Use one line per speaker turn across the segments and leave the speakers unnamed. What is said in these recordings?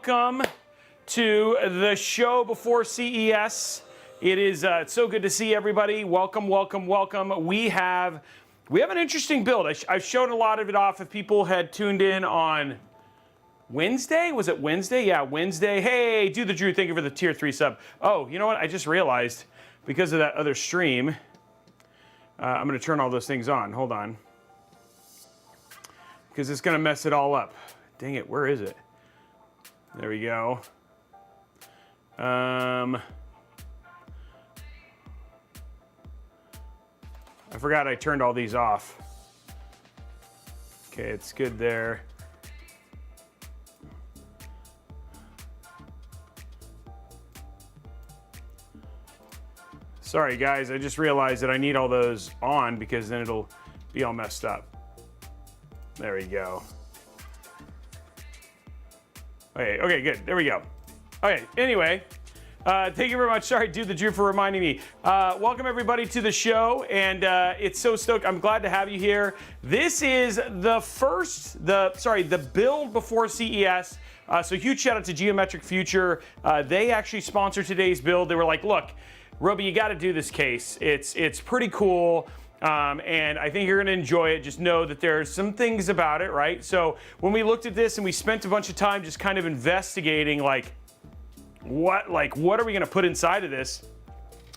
welcome to the show before CES. It is it's so good to see everybody. Welcome, welcome, welcome. We have an interesting build. I've shown a lot of it off if people had tuned in on Wednesday. Was it Wednesday? Yeah, Wednesday. Hey, Do the Drew, thank you for the tier 3 sub. Oh, you know what? I just realized because of that other stream, I'm going to turn all those things on. Hold on. Because it's going to mess it all up. Dang it, where is it? There we go. I forgot I turned all these off. Okay, it's good there. Sorry guys, I just realized that I need all those on because then it'll be all messed up. There we go. Okay, good. There we go. Okay, anyway, thank you very much. Sorry, Do the Drew, for reminding me. Welcome everybody to the show, and it's so stoked. I'm glad to have you here. This is the build before CES. So huge shout out to Geometric Future. They actually sponsored today's build. They were like, look, Robey, you got to do this case. It's pretty cool. And I think you're going to enjoy it. Just know that there's some things about it, right? So when we looked at this and we spent a bunch of time just kind of investigating, what are we going to put inside of this?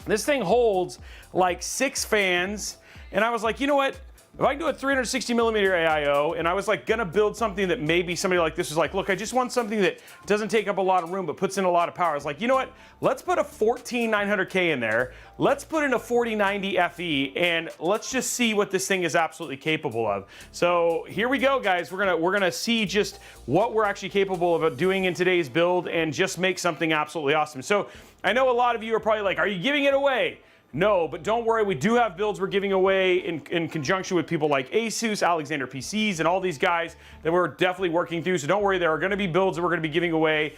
This thing holds like 6 fans, and I was like, you know what? If I can do a 360 millimeter AIO, and I was like gonna build something that maybe somebody like this was like, look, I just want something that doesn't take up a lot of room but puts in a lot of power. I was like, you know what? Let's put a 14900K in there. Let's put in a 4090 FE, and let's just see what this thing is absolutely capable of. So here we go, guys. We're gonna see just what we're actually capable of doing in today's build and just make something absolutely awesome. So I know a lot of you are probably like, are you giving it away? No, but don't worry, we do have builds we're giving away in conjunction with people like Asus, Alexander PCs, and all these guys that we're definitely working through. So don't worry, there are going to be builds that we're going to be giving away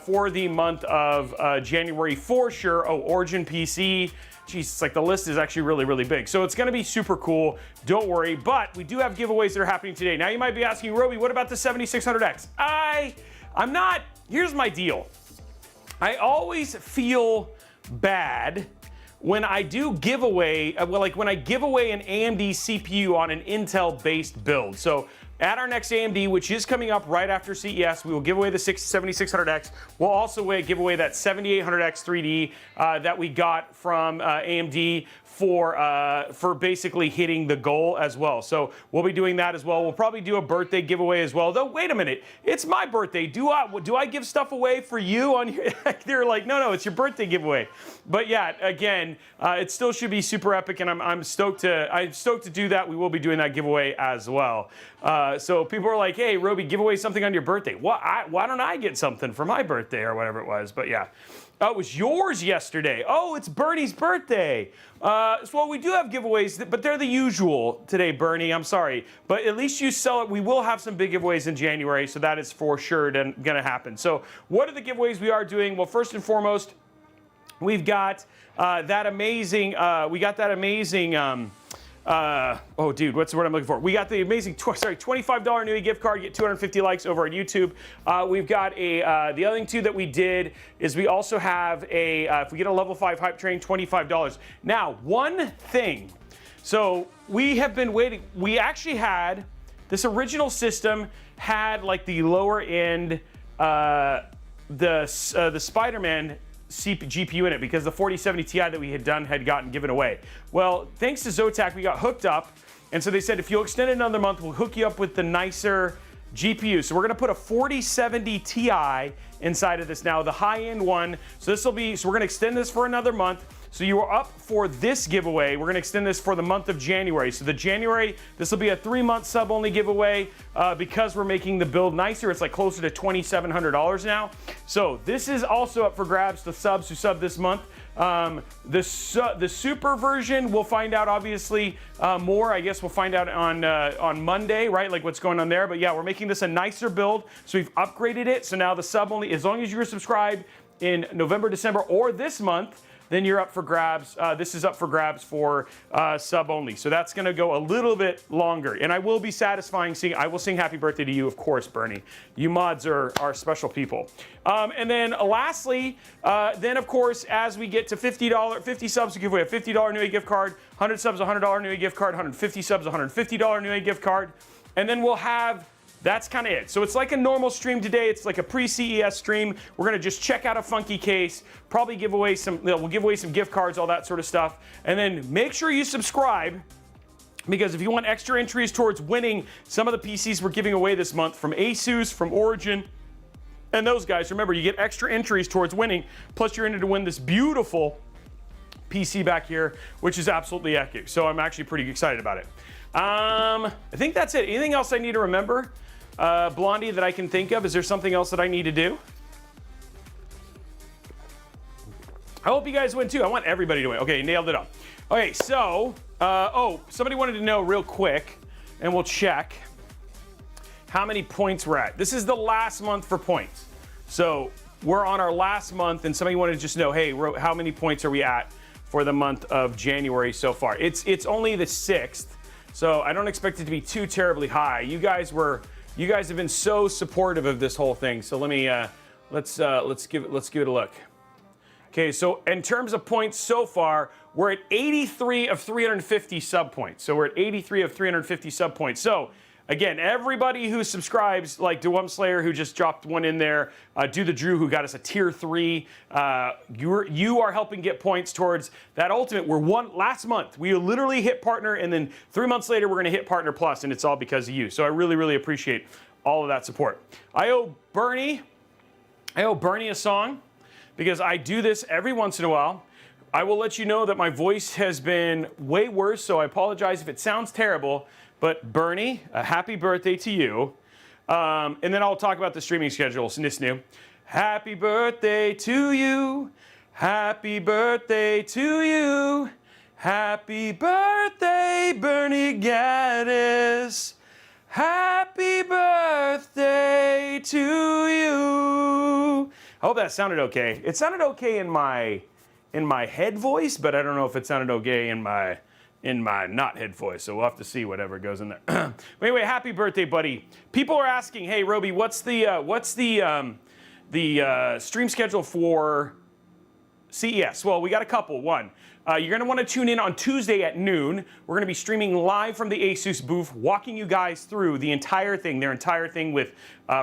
for the month of January for sure. Oh, Origin PC. Jeez, it's like the list is actually really, really big. So it's going to be super cool. Don't worry, but we do have giveaways that are happening today. Now you might be asking, Robey, what about the 7600X? I'm not, here's my deal. I always feel bad when I do giveaway, when I give away an AMD CPU on an Intel-based build. So at our next AMD, which is coming up right after CES, we will give away the 7600X. We'll also give away that 7800X 3D that we got from AMD for basically hitting the goal as well. So we'll be doing that as well. We'll probably do a birthday giveaway as well. Though, wait a minute, it's my birthday. Do I give stuff away for you on your? They're like, no, it's your birthday giveaway. But yeah, again, it still should be super epic, and I'm stoked to do that. We will be doing that giveaway as well. So people are like, hey, Robey, give away something on your birthday. Why don't I get something for my birthday or whatever it was? But yeah. Oh, it was yours yesterday. Oh, it's Bernie's birthday. So we do have giveaways, but they're the usual today, Bernie. I'm sorry. But at least you sell it. We will have some big giveaways in January, so that is for sure going to happen. So what are the giveaways we are doing? Well, first and foremost, we've got that amazing, oh, dude, what's the word I'm looking for? We got the amazing, $25 Newegg gift card, get 250 likes over on YouTube. We've got the other thing too that we did is we also have if we get a level 5 hype train, $25. Now, one thing, so we have been waiting. We actually had, this original system had like the lower end, the Spider-Man GPU in it because the 4070 Ti that we had done had gotten given away. Well, thanks to Zotac, we got hooked up, and so they said if you'll extend it another month, we'll hook you up with the nicer GPU. So we're gonna put a 4070 Ti inside of this now, the high-end one. So we're gonna extend this for another month. So you are up for this giveaway. We're gonna extend this for the month of January. So this will be a 3-month sub-only giveaway because we're making the build nicer. It's like closer to $2,700 now. So this is also up for grabs, the subs who sub this month. The super version, we'll find out obviously more. I guess we'll find out on Monday, right? Like what's going on there. But yeah, we're making this a nicer build. So we've upgraded it. So now the sub only, as long as you're subscribed in November, December, or this month, then you're up for grabs. This is up for grabs for sub only. So that's going to go a little bit longer. And I will be I will sing happy birthday to you, of course, Bernie. You mods are special people. And then lastly, then of course, as we get to $50 subs, we give away a $50 Newegg gift card, 100 subs, $100 Newegg gift card, 150 subs, $150 Newegg gift card. And then we'll have, that's kind of it. So it's like a normal stream today. It's like a pre-CES stream. We're going to just check out a funky case, probably give away we'll give away some gift cards, all that sort of stuff. And then make sure you subscribe, because if you want extra entries towards winning some of the PCs we're giving away this month from Asus, from Origin, and those guys, remember, you get extra entries towards winning, plus you're in it to win this beautiful PC back here, which is absolutely epic. So I'm actually pretty excited about it. I think that's it. Anything else I need to remember, Blondie, that I can think of? Is there something else that I need to do? I hope you guys win too. I want everybody to win. Okay, nailed it up. Okay, so, somebody wanted to know real quick, and we'll check how many points we're at. This is the last month for points. So we're on our last month, and somebody wanted to just know, hey, how many points are we at for the month of January so far? It's only the 6th. So I don't expect it to be too terribly high. You guys have been so supportive of this whole thing. So let me let's give it a look. Okay, so in terms of points so far, we're at 83 of 350 sub points. So we're at 83 of 350 sub points. So again, everybody who subscribes, like DeWum Slayer, who just dropped one in there, Do the Drew, who got us a tier 3, you are helping get points towards that ultimate. Last month, we literally hit partner, and then 3 months later, we're gonna hit partner plus, and it's all because of you. So I really, really appreciate all of that support. I owe Bernie a song, because I do this every once in a while. I will let you know that my voice has been way worse, so I apologize if it sounds terrible. But Bernie, a happy birthday to you. And then I'll talk about the streaming schedule, Nisnu. Happy birthday to you. Happy birthday to you. Happy birthday, Bernie Gaddis. Happy birthday to you. I hope that sounded okay. It sounded okay in my head voice, but I don't know if it sounded okay in my not head voice, so we'll have to see whatever goes in there. But anyway, happy birthday, buddy. People are asking, hey, Robey, what's the stream schedule for CES? Well, we got a couple. One, you're going to want to tune in on Tuesday at noon. We're going to be streaming live from the Asus booth, walking you guys through the entire thing, their entire thing with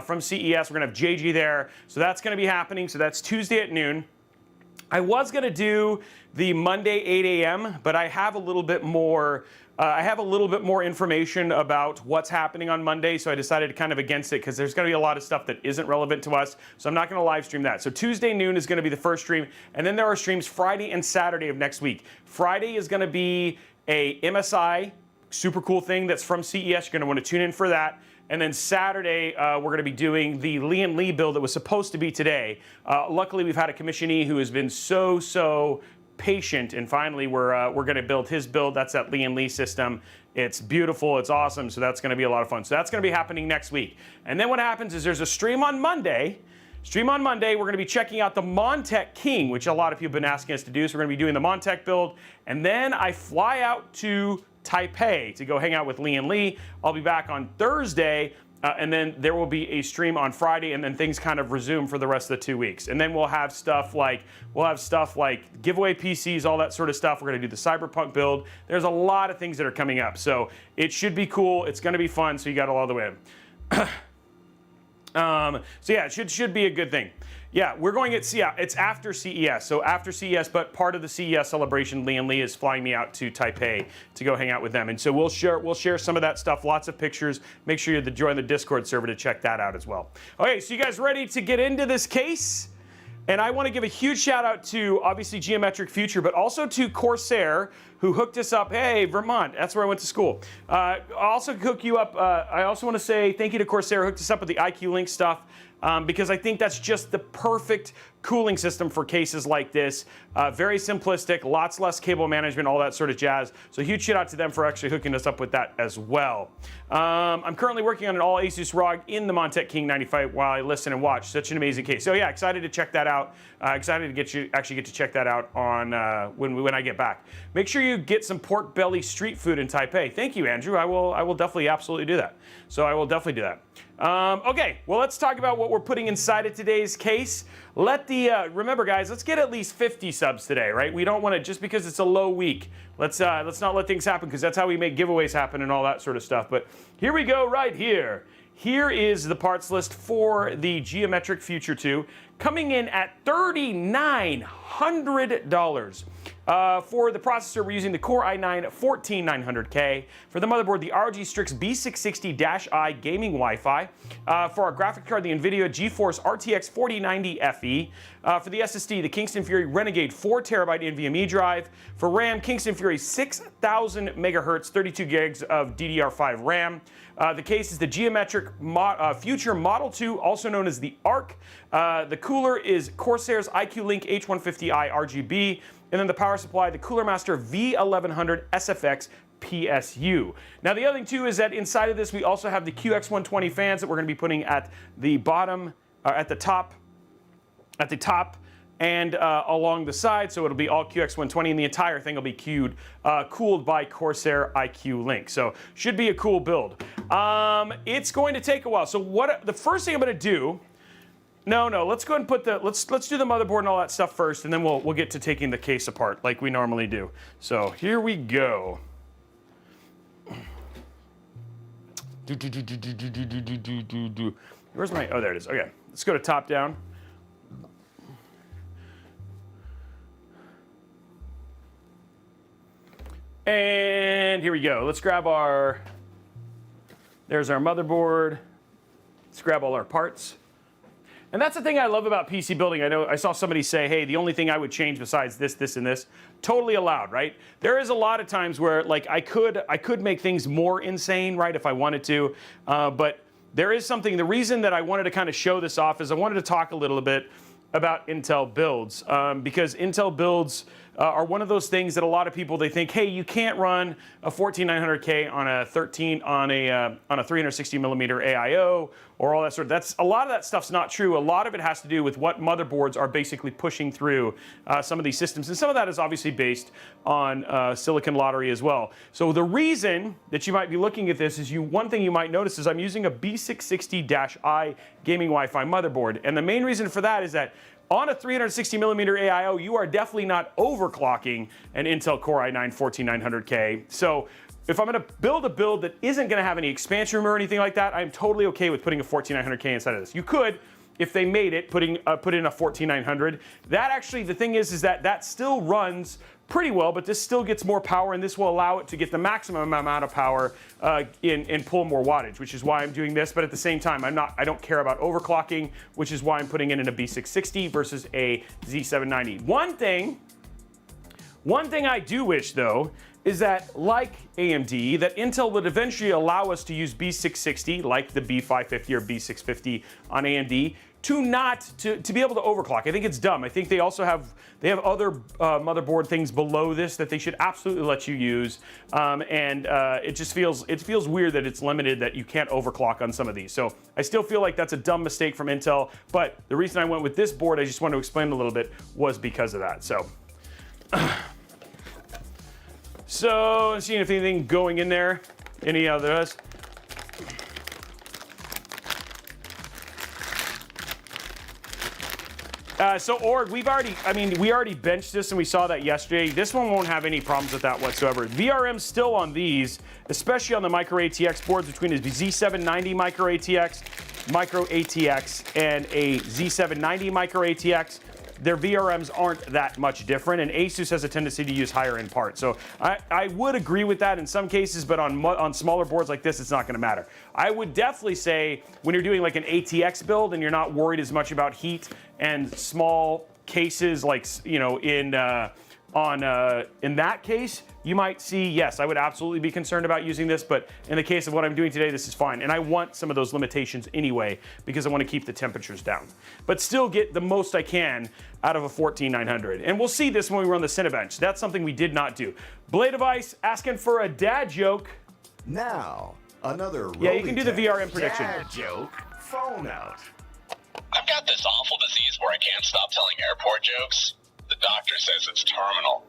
from CES. We're going to have JG there, so that's going to be happening. So that's Tuesday at noon. I was going to do the Monday 8 a.m., but I have a little bit more information about what's happening on Monday, so I decided kind of against it because there's going to be a lot of stuff that isn't relevant to us, so I'm not going to live stream that. So Tuesday noon is going to be the first stream, and then there are streams Friday and Saturday of next week. Friday is going to be a MSI super cool thing that's from CES. You're going to want to tune in for that. And then Saturday, we're going to be doing the Lian Li build that was supposed to be today. Luckily, we've had a commissionee who has been so patient, and finally we're going to build his build. That's that Lian Li system. It's beautiful. It's awesome. So that's going to be a lot of fun. So that's going to be happening next week. And then what happens is there's a stream on Monday. We're going to be checking out the Montech King, which a lot of people have been asking us to do. So we're going to be doing the Montech build. And then I fly out to Taipei to go hang out with Lian Li. I'll be back on Thursday, and then there will be a stream on Friday, and then things kind of resume for the rest of the 2 weeks. And then we'll have stuff like giveaway PCs, all that sort of stuff. We're going to do the Cyberpunk build. There's a lot of things that are coming up, so it should be cool. It's going to be fun, so you got it all the way in. So yeah, it should be a good thing. Yeah, it's after CES. So after CES, but part of the CES celebration, Lian Li is flying me out to Taipei to go hang out with them. And so we'll share some of that stuff, lots of pictures. Make sure you join the Discord server to check that out as well. Okay, so you guys ready to get into this case? And I want to give a huge shout out to, obviously, Geometric Future, but also to Corsair, who hooked us up. Hey, Vermont, that's where I went to school. I'll also hook you up. I also want to say thank you to Corsair, who hooked us up with the iCue Link stuff. because I think that's just the perfect cooling system for cases like this. Very simplistic, lots less cable management, all that sort of jazz. So huge shout out to them for actually hooking us up with that as well. I'm currently working on an all Asus ROG in the Montech King 95 while I listen and watch. Such an amazing case. So yeah, excited to check that out. Excited to actually get to check that out on when I get back. Make sure you get some pork belly street food in Taipei. Thank you, Andrew. I will definitely absolutely do that. So I will definitely do that. Okay, well, let's talk about what we're putting inside of today's case. Remember guys, let's get at least 50 subs today, right? We don't want to, just because it's a low week, let's not let things happen, because that's how we make giveaways happen and all that sort of stuff. But here we go right here. Here is the parts list for the Geometric Future 2, coming in at $3,900. For the processor, we're using the Core i9-14900K. For the motherboard, the ROG Strix B660-i gaming Wi-Fi. For our graphic card, the NVIDIA GeForce RTX 4090 FE. For the SSD, the Kingston Fury Renegade 4TB NVMe drive. For RAM, Kingston Fury 6000 MHz, 32 gigs of DDR5 RAM. The case is the Geometric Future Model 2, also known as the ARC. The cooler is Corsair's iCue Link H150i RGB. And then the power supply, the Cooler Master V1100 SFX PSU. Now the other thing too is that inside of this we also have the QX120 fans that we're going to be putting at the bottom, at the top, and along the side. So it'll be all QX120, and the entire thing will be cooled by Corsair iCue Link. So should be a cool build. It's going to take a while. So the first thing I'm going to do. No, let's go ahead and put let's do the motherboard and all that stuff first, and then we'll get to taking the case apart like we normally do. So here we go. Where's my, oh, there it is. Okay, let's go to top down. And here we go. Let's grab there's our motherboard. Let's grab all our parts. And that's the thing I love about PC building. I know I saw somebody say, hey, the only thing I would change besides this, this, and this, totally allowed, right? There is a lot of times where like I could make things more insane, right, if I wanted to, but there is something, the reason that I wanted to kind of show this off is I wanted to talk a little bit about Intel builds, because Intel builds are one of those things that a lot of people, they think, hey, you can't run a 14900K on a 360 millimeter AIO or all that sort of. A lot of that stuff's not true. A lot of it has to do with what motherboards are basically pushing through some of these systems, and some of that is obviously based on silicon lottery as well. So the reason that you might be looking at this is one thing you might notice is I'm using a B660-i gaming Wi-Fi motherboard, and the main reason for that is that on a 360 millimeter AIO, you are definitely not overclocking an Intel Core i9-14900K. So if I'm going to build a build that isn't going to have any expansion room or anything like that, I'm totally okay with putting a 14900K inside of this. You could, if they made it, put in a 14900. That actually, the thing is that still runs pretty well, but this still gets more power, and this will allow it to get the maximum amount of power and pull more wattage, which is why I'm doing this. But at the same time, I don't care about overclocking, which is why I'm putting it in a B660 versus a Z790. One thing I do wish though is that, like AMD, that Intel would eventually allow us to use B660 like the B550 or B650 on AMD to be able to overclock. I think it's dumb. I think they also have other motherboard things below this that they should absolutely let you use, it just feels weird that it's limited, that you can't overclock on some of these. So I still feel like that's a dumb mistake from Intel, but the reason I went with this board, I just wanted to explain a little bit, was because of that. So I'm seeing if anything going in there, any others. So Org, we already benched this, and we saw that yesterday. This one won't have any problems with that whatsoever. VRM's still on these, especially on the micro ATX boards, between a Z790 micro ATX, and a Z790 micro ATX. Their VRMs aren't that much different, and Asus has a tendency to use higher end parts. So I would agree with that in some cases, but on smaller boards like this, it's not gonna matter. I would definitely say when you're doing like an ATX build and you're not worried as much about heat and small cases, like, you know, in in that case, you might see, yes, I would absolutely be concerned about using this, but in the case of what I'm doing today, this is fine. And I want some of those limitations anyway, because I want to keep the temperatures down, but still get the most I can out of a 14900. And we'll see this when we run the Cinebench. That's something we did not do. Blade of Ice asking for a dad joke.
Now, another
Yeah, you can do the
Robeytech
VRM prediction.
dad joke phone out.
I've got this awful disease where I can't stop telling airport jokes. The doctor says it's terminal.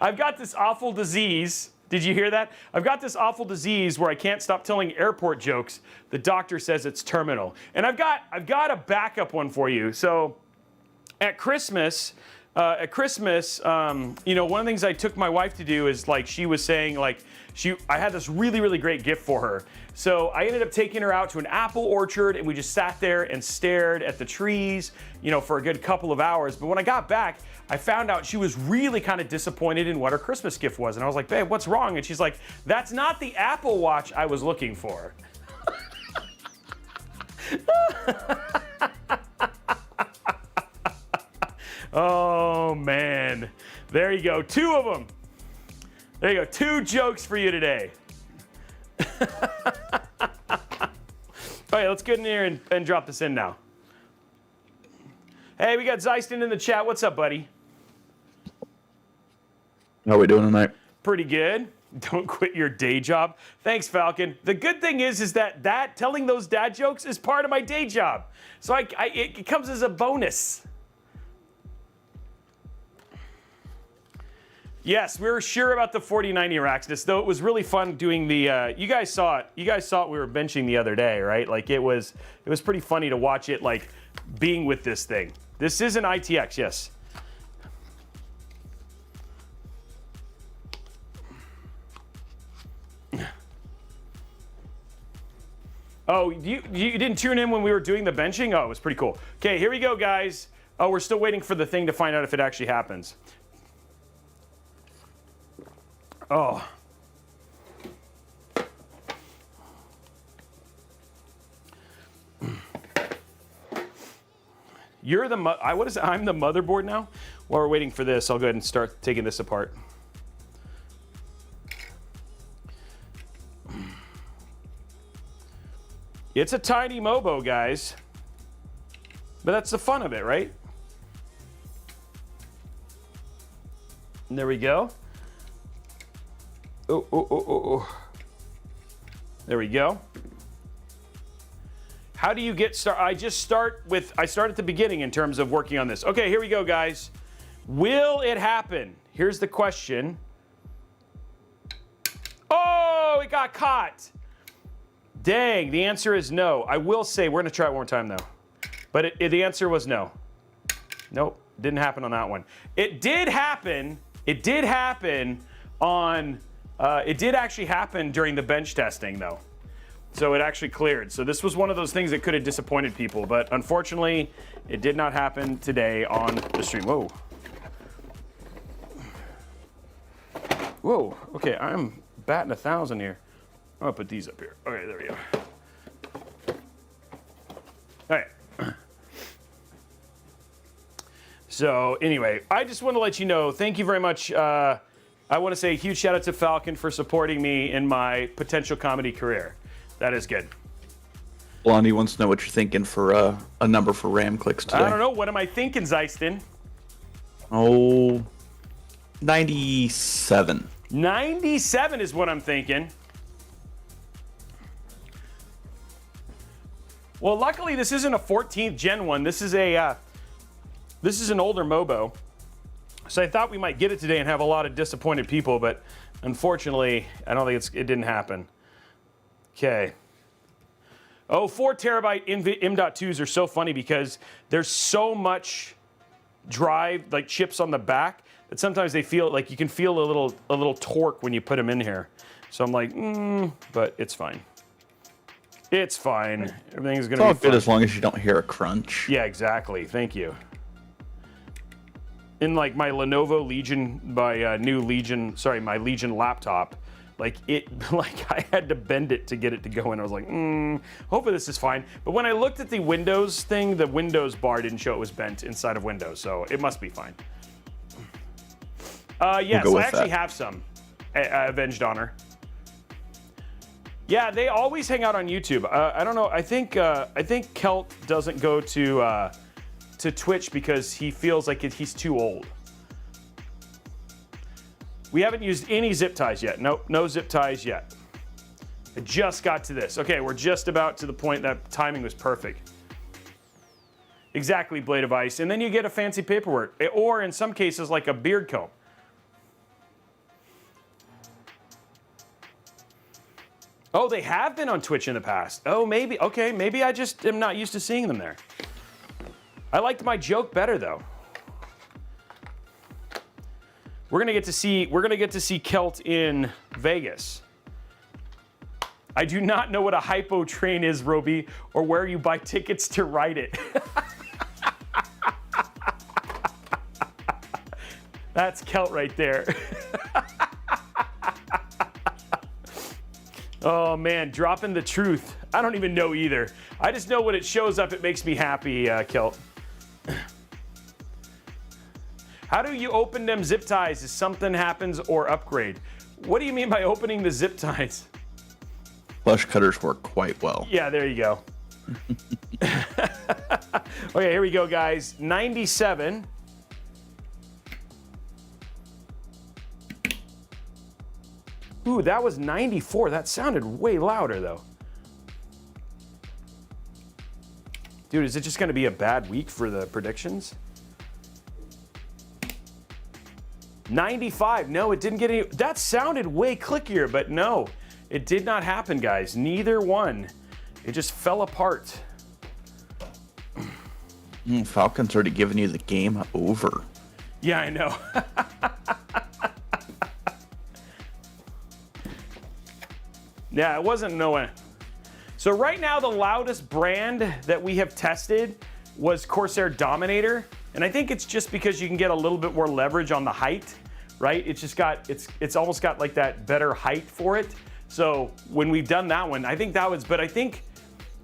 I've got this awful disease. Did you hear that? I've got this awful disease where I can't stop telling airport jokes. The doctor says it's terminal. And I've got a backup one for you. So at Christmas, you know, one of the things I took my wife to do is, like, she was saying, like, I had this really, really great gift for her. So I ended up taking her out to an apple orchard, and we just sat there and stared at the trees, you know, for a good couple of hours. But when I got back, I found out she was really kind of disappointed in what her Christmas gift was. And I was like, babe, what's wrong? And she's like, that's not the Apple Watch I was looking for. Oh, man. There you go. 2 of them. There you go. 2 jokes for you today. All right, let's get in here and drop this in now. Hey, we got Zeiston in the chat. What's up, buddy?
How are we doing tonight?
Pretty good. Don't quit your day job. Thanks, Falcon. The good thing is that telling those dad jokes is part of my day job. So it comes as a bonus. Yes, we were sure about the 4090 Araxis, though it was really fun doing the, you guys saw it. You guys saw it we were benching the other day, right? Like, it was pretty funny to watch it, like, being with this thing. This is an ITX, yes. Oh, you didn't tune in when we were doing the benching? Oh, it was pretty cool. Okay, here we go, guys. Oh, we're still waiting for the thing to find out if it actually happens. Oh. You're the what is it? I'm the motherboard now? While we're waiting for this, I'll go ahead and start taking this apart. It's a tiny Mobo, guys. But that's the fun of it, right? And there we go. Oh. There we go. How do you get started? I start at the beginning in terms of working on this. Okay, here we go, guys. Will it happen? Here's the question. Oh, it got caught. Dang, the answer is no. I will say, we're gonna try it one more time though. But the answer was no. Nope, didn't happen on that one. It did happen on, it did actually happen during the bench testing though. So it actually cleared. So this was one of those things that could have disappointed people, but unfortunately, it did not happen today on the stream. Whoa. Whoa, okay, I'm batting 1,000 here. I'll put these up here. Okay, there we go. All right. So anyway, I just want to let you know, thank you very much. I want to say a huge shout out to Falcon for supporting me in my potential comedy career. That is good.
Blondie wants to know what you're thinking for a number for RAM clicks today.
I don't know. What am I thinking, Zeiston?
Oh, 97.
97 is what I'm thinking. Well, luckily this isn't a 14th gen one. This is an older Mobo. So I thought we might get it today and have a lot of disappointed people, but unfortunately, I don't think it didn't happen. Okay. Oh, 4 terabyte M.2s are so funny because there's so much drive, like chips on the back, that sometimes they feel like you can feel a little torque when you put them in here. So I'm like, but it's fine. It's fine. Everything's gonna be
good as long as you don't hear a crunch.
Yeah, exactly. Thank you. In like my Lenovo Legion, my Legion laptop, Like I had to bend it to get it to go in. I was like, hopefully this is fine. But when I looked at the Windows thing, the Windows bar didn't show it was bent inside of Windows, so it must be fine. Yes, I actually have some Avenged Honor. Yeah, they always hang out on YouTube. I don't know. I think Kelt doesn't go to Twitch because he feels like he's too old. We haven't used any zip ties yet. Nope, no zip ties yet. I just got to this. Okay, we're just about to the point that timing was perfect. Exactly, Blade of Ice. And then you get a fancy paperwork, or in some cases, like a beard comb. Oh, they have been on Twitch in the past. Oh, maybe. Okay, maybe I just am not used to seeing them there. I liked my joke better though. We're gonna get to see Kelt in Vegas. I do not know what a hypo train is, Robey, or where you buy tickets to ride it. That's Kelt right there. Oh man, dropping the truth. I don't even know either. I just know when it shows up, it makes me happy, Kelt. How do you open them zip ties if something happens or upgrade? What do you mean by opening the zip ties?
Flush cutters work quite well.
Yeah, there you go. Okay, here we go, guys. 97. Ooh, that was 94. That sounded way louder, though. Dude, is it just going to be a bad week for the predictions? 95. No, it didn't get any. That sounded way clickier, but no, it did not happen, guys. Neither one. It just fell apart.
Falcon's already given you the game over.
Yeah, I know. Yeah, it wasn't Noah. So right now, the loudest brand that we have tested was Corsair Dominator. And I think it's just because you can get a little bit more leverage on the height, right? It's just got, it's almost got like that better height for it. So when we've done that one, I think that was, but I think,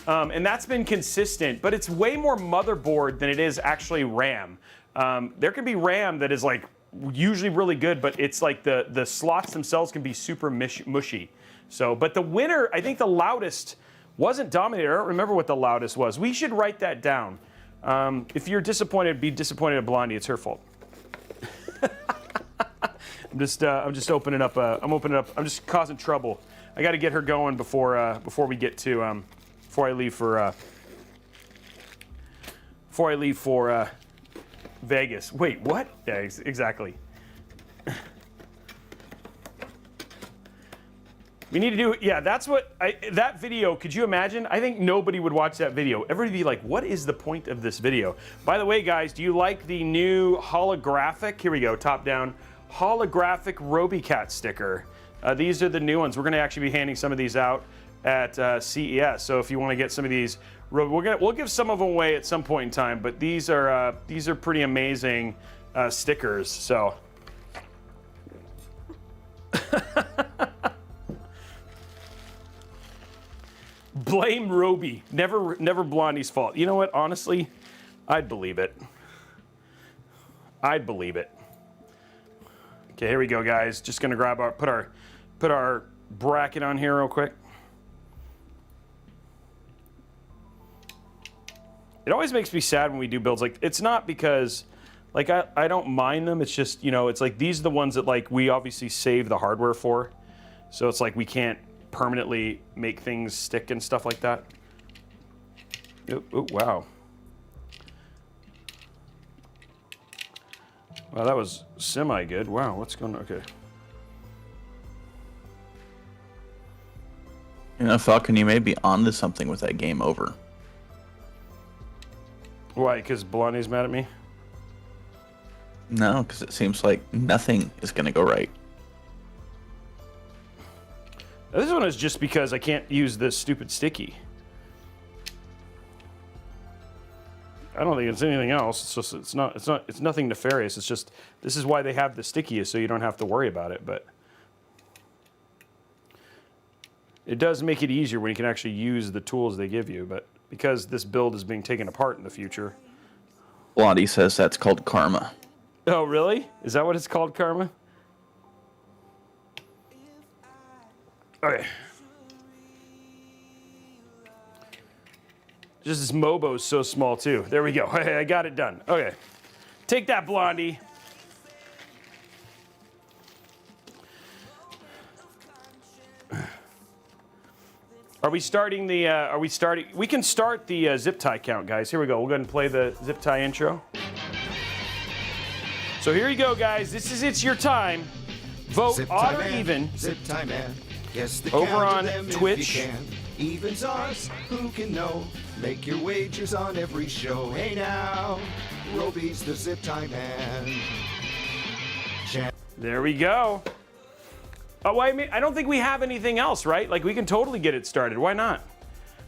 and that's been consistent, but it's way more motherboard than it is actually RAM. There can be RAM that is like usually really good, but it's like the slots themselves can be super mushy. So, but the winner, I think the loudest wasn't Dominator. I don't remember what the loudest was. We should write that down. If you're disappointed, be disappointed at Blondie. It's her fault. I'm just opening up. I'm just causing trouble. I got to get her going before we get to before I leave for Vegas. Wait, what? Yeah, exactly. We need to do, yeah, that's what, that video, could you imagine? I think nobody would watch that video. Everybody would be like, what is the point of this video? By the way, guys, do you like the new holographic, here we go, top down, holographic Robeycat sticker? These are the new ones. We're gonna actually be handing some of these out at CES. So if you wanna get some of these, we'll give some of them away at some point in time, but these are pretty amazing stickers, so. Blame Robey. Never Blondie's fault. You know what? Honestly, I'd believe it. I'd believe it. Okay, here we go, guys. Just gonna grab put our bracket on here real quick. It always makes me sad when we do builds like, it's not because like I don't mind them. It's just, you know, it's like these are the ones that like we obviously save the hardware for. So it's like we can't permanently make things stick and stuff like that. Oh, wow. Wow, that was semi-good. Wow, what's going on? Okay.
You know, Falcon, you may be onto something with that game over.
Why? Because Blondie's mad at me?
No, because it seems like nothing is going to go right.
This one is just because I can't use this stupid sticky. I don't think it's anything else. It's just it's nothing nefarious. It's just this is why they have the sticky is so you don't have to worry about it. But It does make it easier when you can actually use the tools they give you, but because this build is being taken apart in the future.
Blondie says that's called karma.
Oh, really? Is that what it's called, karma? Okay. Just this Mobo's so small, too. There we go. Hey, I got it done. Okay. Take that, Blondie. Are we starting the, we can start the zip tie count, guys. Here we go. We'll go ahead and play the zip tie intro. So here you go, guys. It's your time. Vote odd or even.
Zip tie man. Guess the
Over
count of
on
them if
Twitch.
you can. Evens ours, who can know? Make your wagers on every show. Hey now, Robey's the zip tie man.
There we go. Oh, I mean, I don't think we have anything else, right? Like, we can totally get it started. Why not?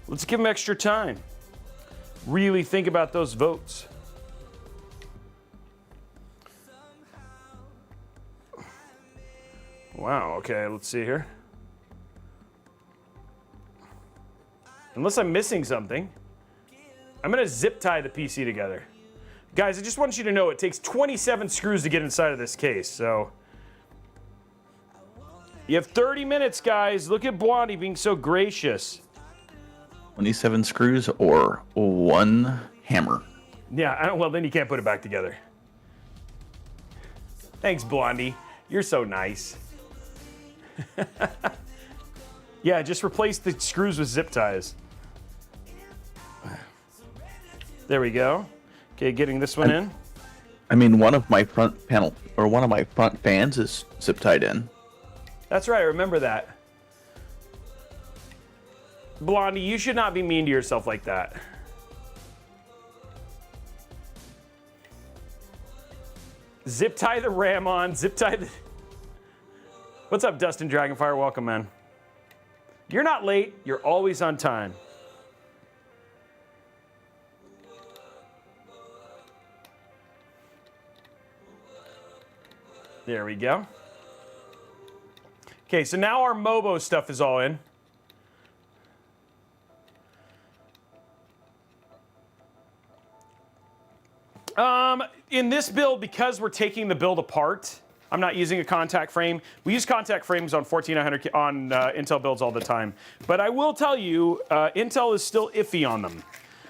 Let's give them extra time. Really think about those votes. Wow, okay, let's see here. Unless I'm missing something. I'm gonna zip tie the PC together. Guys, I just want you to know it takes 27 screws to get inside of this case, so. You have 30 minutes, guys. Look at Blondie being so gracious.
27 screws or one hammer.
Yeah, well, then you can't put it back together. Thanks, Blondie. You're so nice. Yeah, just replace the screws with zip ties. There we go. Okay, getting this one in.
I mean, one of my front fans is zip tied in.
That's right, I remember that. Blondie, you should not be mean to yourself like that. Zip tie the RAM on, zip tie the... What's up, Dustin Dragonfire? Welcome, man. You're not late, you're always on time. There we go. Okay, so now our Mobo stuff is all in. In this build, because we're taking the build apart, I'm not using a contact frame. We use contact frames on 14900 on Intel builds all the time. But I will tell you, Intel is still iffy on them.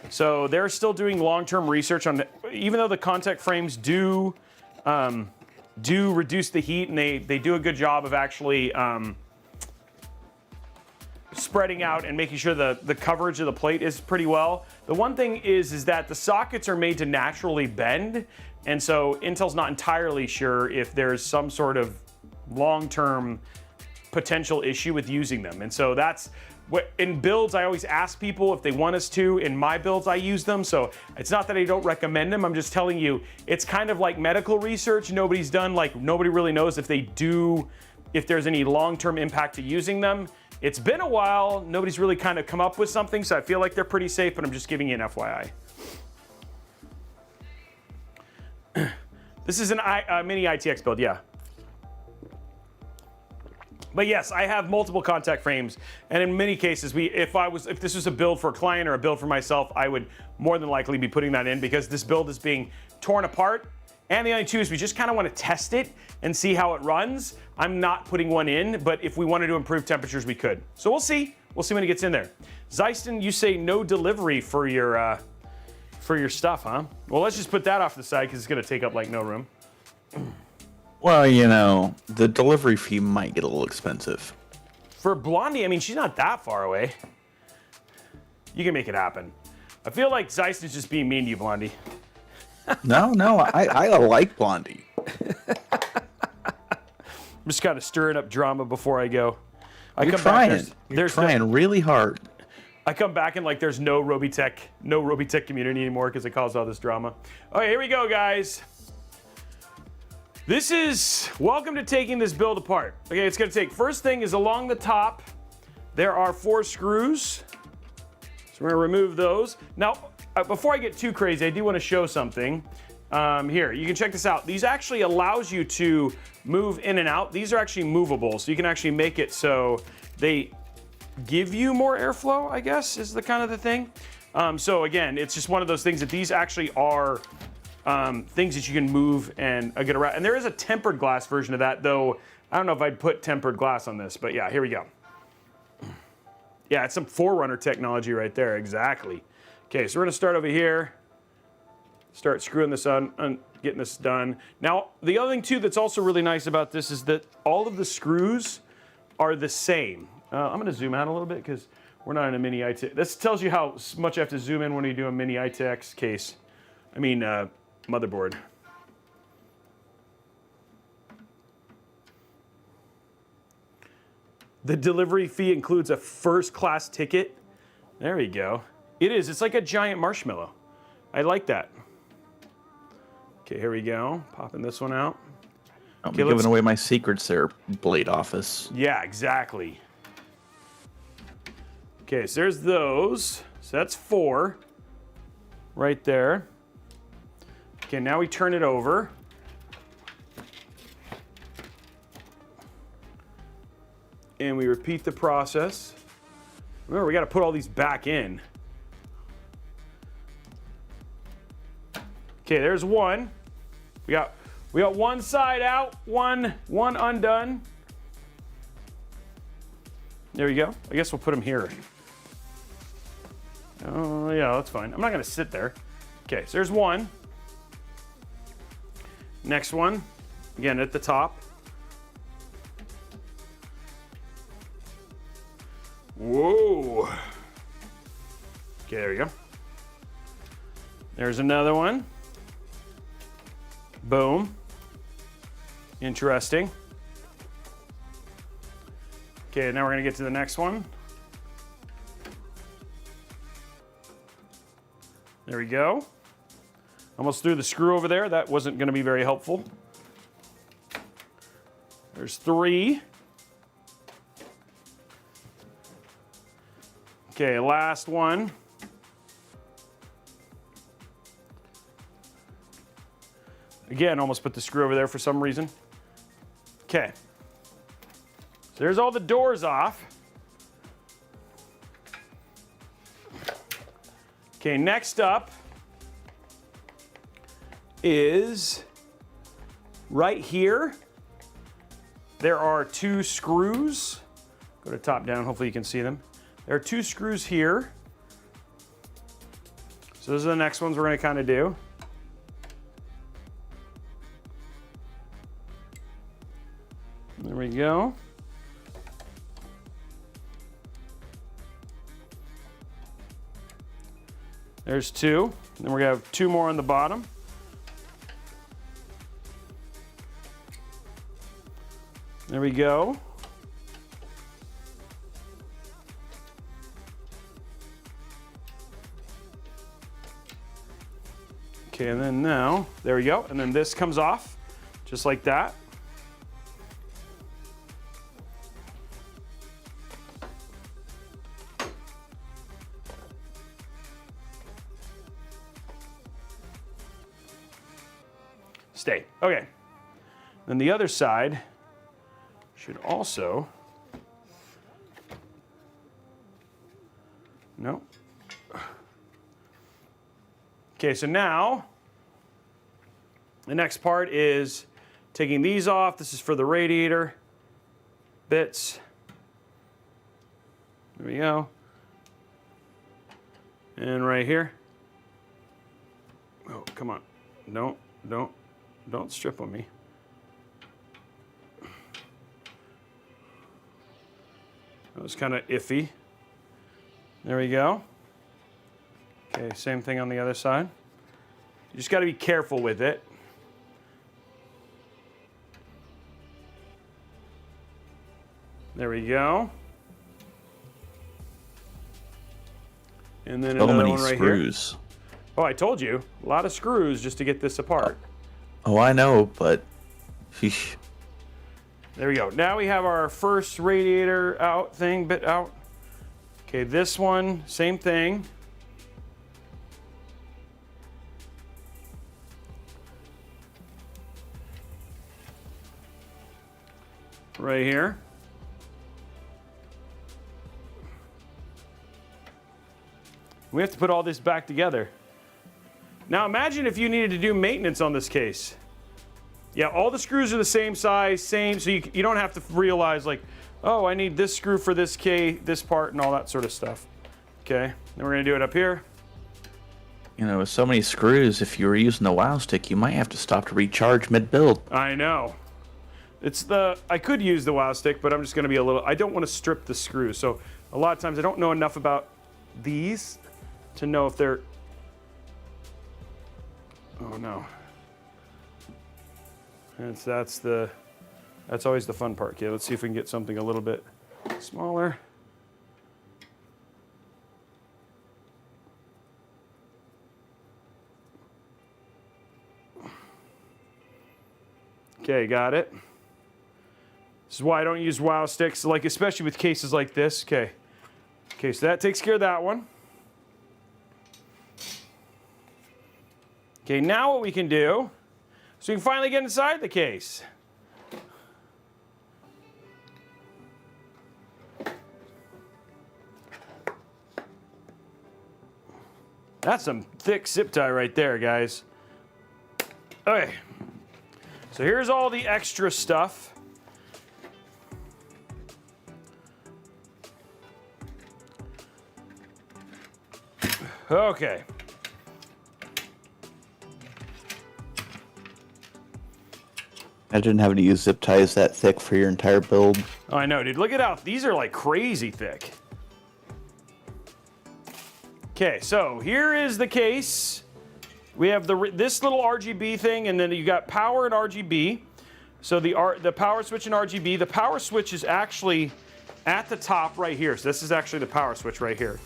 So they're still doing long-term research on, even though the contact frames do reduce the heat, and they do a good job of actually spreading out and making sure the coverage of the plate is pretty well. The one thing is that the sockets are made to naturally bend, and so Intel's not entirely sure if there's some sort of long-term potential issue with using them. And so that's what, in builds, I always ask people if they want us to. In my builds, I use them. So it's not that I don't recommend them. I'm just telling you, it's kind of like medical research. Nobody's done, like, nobody really knows if there's any long-term impact to using them. It's been a while. Nobody's really kind of come up with something. So I feel like they're pretty safe, but I'm just giving you an FYI. This is a mini ITX build, yeah. But yes, I have multiple contact frames, and in many cases, if this was a build for a client or a build for myself, I would more than likely be putting that in because this build is being torn apart. And the other two is we just kind of want to test it and see how it runs. I'm not putting one in, but if we wanted to improve temperatures, we could. So we'll see. We'll see when it gets in there. Zeiston, you say no delivery for your stuff, huh? Well, let's just put that off to the side because it's going to take up like no room.
Well, you know, the delivery fee might get a little expensive.
For Blondie, I mean, she's not that far away. You can make it happen. I feel like Zeist is just being mean to you, Blondie.
No, I like Blondie.
I'm just kind of stirring up drama before I go.
You're trying really hard.
I come back and like there's no Robeytech community anymore because it caused all this drama. Okay, here we go, guys. This is, welcome to taking this build apart. Okay, it's gonna take, first thing is along the top, there are 4 screws. So we're gonna remove those. Now, before I get too crazy, I do wanna show something. Here, you can check this out. These actually allows you to move in and out. These are actually movable, so you can actually make it so give you more airflow, I guess, is the kind of the thing. So again, it's just one of those things that these actually are things that you can move and get around. And there is a tempered glass version of that, though. I don't know if I'd put tempered glass on this, but yeah, here we go. Yeah, it's some Forerunner technology right there, exactly. Okay, so we're gonna start over here, start screwing this on, getting this done. Now, the other thing too that's also really nice about this is that all of the screws are the same. I'm gonna zoom out a little bit because we're not in a mini ITX. This tells you how much you have to zoom in when you do a mini ITX case. I mean, motherboard. The delivery fee includes a first-class ticket. There we go. It is. It's like a giant marshmallow. I like that. Okay, here we go. Popping this one out.
I'm giving away my secrets there, Blade Office.
Yeah, exactly. Okay, so there's those. So that's 4 right there. Okay, now we turn it over. And we repeat the process. Remember, we got to put all these back in. Okay, there's one. We got one side out, one undone. There we go. I guess we'll put them here. Oh, yeah, that's fine. I'm not going to sit there. Okay, so there's one. Next one, again at the top. Whoa. Okay, there we go. There's another one. Boom. Interesting. Okay, now we're gonna get to the next one. There we go. Almost threw the screw over there. That wasn't gonna be very helpful. There's 3. Okay, last one. Again, almost put the screw over there for some reason. Okay. So there's all the doors off. Okay, next up is right here. There are 2 screws. Go to top down, hopefully you can see them. There are 2 screws here. So those are the next ones we're gonna kind of do. There we go. There's 2. Then we're gonna have 2 more on the bottom. There we go. Okay, and then now, there we go. And then this comes off, just like that. Stay. Okay. Then the other side should also, no. Okay, so now the next part is taking these off. This is for the radiator bits. There we go. And right here. Oh, come on. Don't strip on me. That was kind of iffy. There we go. Okay, same thing on the other side. You just got to be careful with it. There we go. And then
So
another
many
one right
screws.
here. Oh, I told you, a lot of screws just to get this apart.
Oh, I know, but sheesh.
There we go. Now we have our first radiator bit out. Okay, this one, same thing. Right here. We have to put all this back together. Now imagine if you needed to do maintenance on this case. Yeah, all the screws are the same size, same, so you don't have to realize like, oh, I need this screw for this this part and all that sort of stuff. Okay, then we're gonna do it up here.
You know, with so many screws, if you were using the WoW stick, you might have to stop to recharge mid-build.
I know. I could use the WoW stick, but I'm just gonna be I don't wanna strip the screws. So a lot of times I don't know enough about these to know if they're, oh no. That's always the fun part. Okay, let's see if we can get something a little bit smaller. Okay, got it. This is why I don't use WoW sticks, like especially with cases like this. Okay. Okay, so that takes care of that one. Okay, now what we can do, so we can finally get inside the case. That's some thick zip tie right there, guys. Okay, so here's all the extra stuff. Okay.
I didn't have to use zip ties that thick for your entire build.
Oh, I know, dude. Look at how these are like crazy thick. Okay, so here is the case. We have this little RGB thing, and then you got power and RGB. So the power switch and RGB. The power switch is actually at the top right here. So this is actually the power switch right here.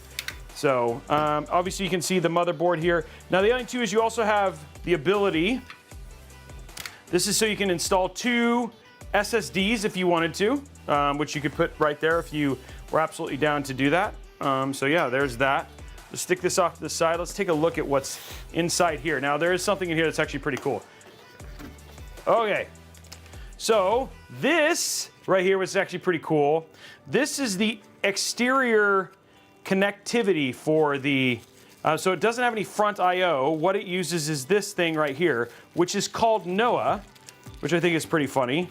So obviously you can see the motherboard here. Now the other thing too is you also have the ability. This is so you can install 2 SSDs if you wanted to, which you could put right there if you were absolutely down to do that. So yeah, there's that. Let's stick this off to the side. Let's take a look at what's inside here. Now there is something in here that's actually pretty cool. Okay, so this right here was actually pretty cool. This is the exterior connectivity for the, so it doesn't have any front I/O. What it uses is this thing right here, which is called Noah, which I think is pretty funny.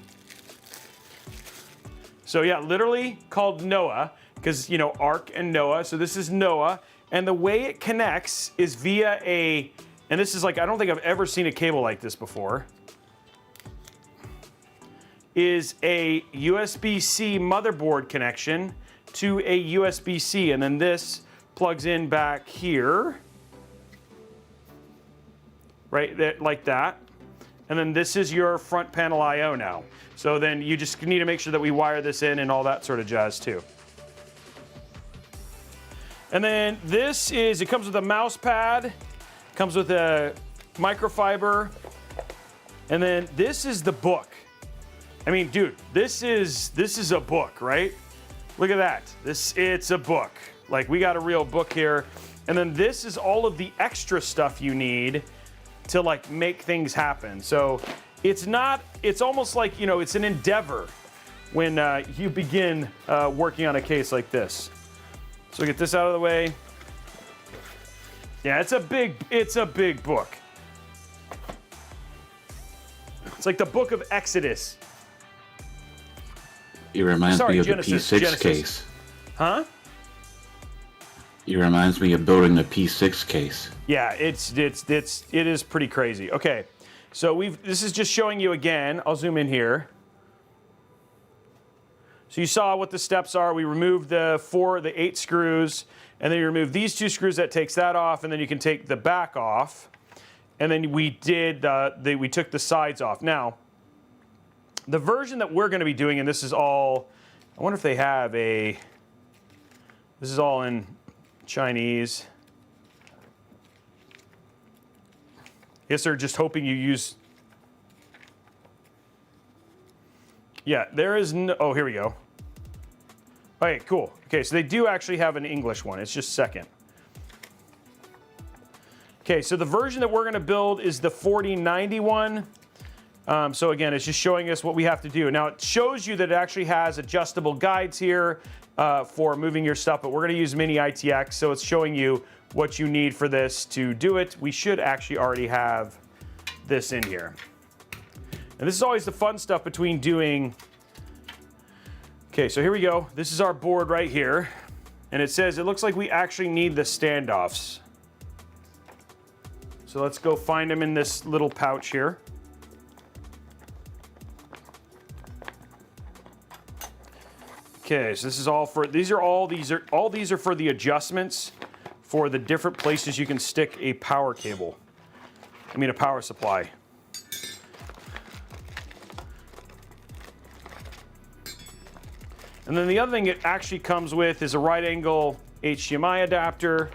So yeah, literally called Noah, because, you know, Ark and Noah. So this is Noah, and the way it connects is via and this is like, I don't think I've ever seen a cable like this before, is a USB-C motherboard connection to a USB-C, and then this plugs in back here, right there, like that. And then this is your front panel I/O now. So then you just need to make sure that we wire this in and all that sort of jazz too. And then this is, it comes with a mouse pad, comes with a microfiber, and then this is the book. I mean, dude, this is a book, right? Look at that. It's a book. Like, we got a real book here. And then this is all of the extra stuff you need to like make things happen. So it's almost like, you know, it's an endeavor when you begin working on a case like this. So get this out of the way. Yeah, it's a big book. It's like the book of Exodus.
It reminds me of the P6 case.
Huh?
It reminds me of building the P6 case.
Yeah, it is pretty crazy. Okay, so this is just showing you again. I'll zoom in here. So you saw what the steps are. We removed the 8 screws, and then you remove these 2 screws. That takes that off, and then you can take the back off. And then we took the sides off. Now, the version that we're going to be doing, and this is all, I wonder if they have this is all in Chinese. I guess they're just hoping you use, yeah, there is no, oh, here we go. Okay, cool. Okay, so they do actually have an English one. It's just second. Okay, so the version that we're going to build is the 4091. So again, it's just showing us what we have to do. Now, it shows you that it actually has adjustable guides here for moving your stuff, but we're going to use Mini ITX, so it's showing you what you need for this to do it. We should actually already have this in here. And this is always the fun stuff between doing... Okay, so here we go. This is our board right here. And it says, it looks like we actually need the standoffs. So let's go find them in this little pouch here. Okay, so this is all for, these are all for the adjustments for the different places you can stick a power cable. I mean a power supply. And then the other thing it actually comes with is a right angle HDMI adapter,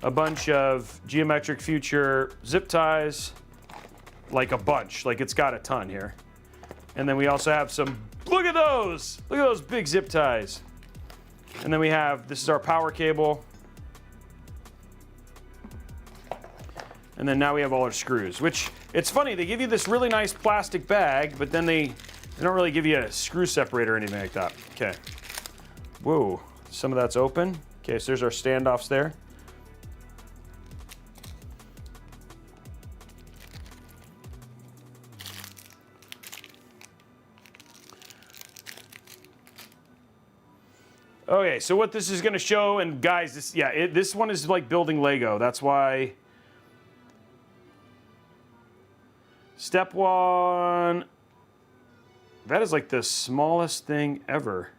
a bunch of Geometric Future zip ties, like a bunch, like it's got a ton here. And then we also have some, look at those big zip ties. And then we have, this is our power cable. And then now we have all our screws, which it's funny, they give you this really nice plastic bag, but then they don't really give you a screw separator or anything like that. Okay. Whoa, some of that's open. Okay, so there's our standoffs there. Okay, so what this is going to show, and guys, this one is like building Lego. That's why step one, that is like the smallest thing ever.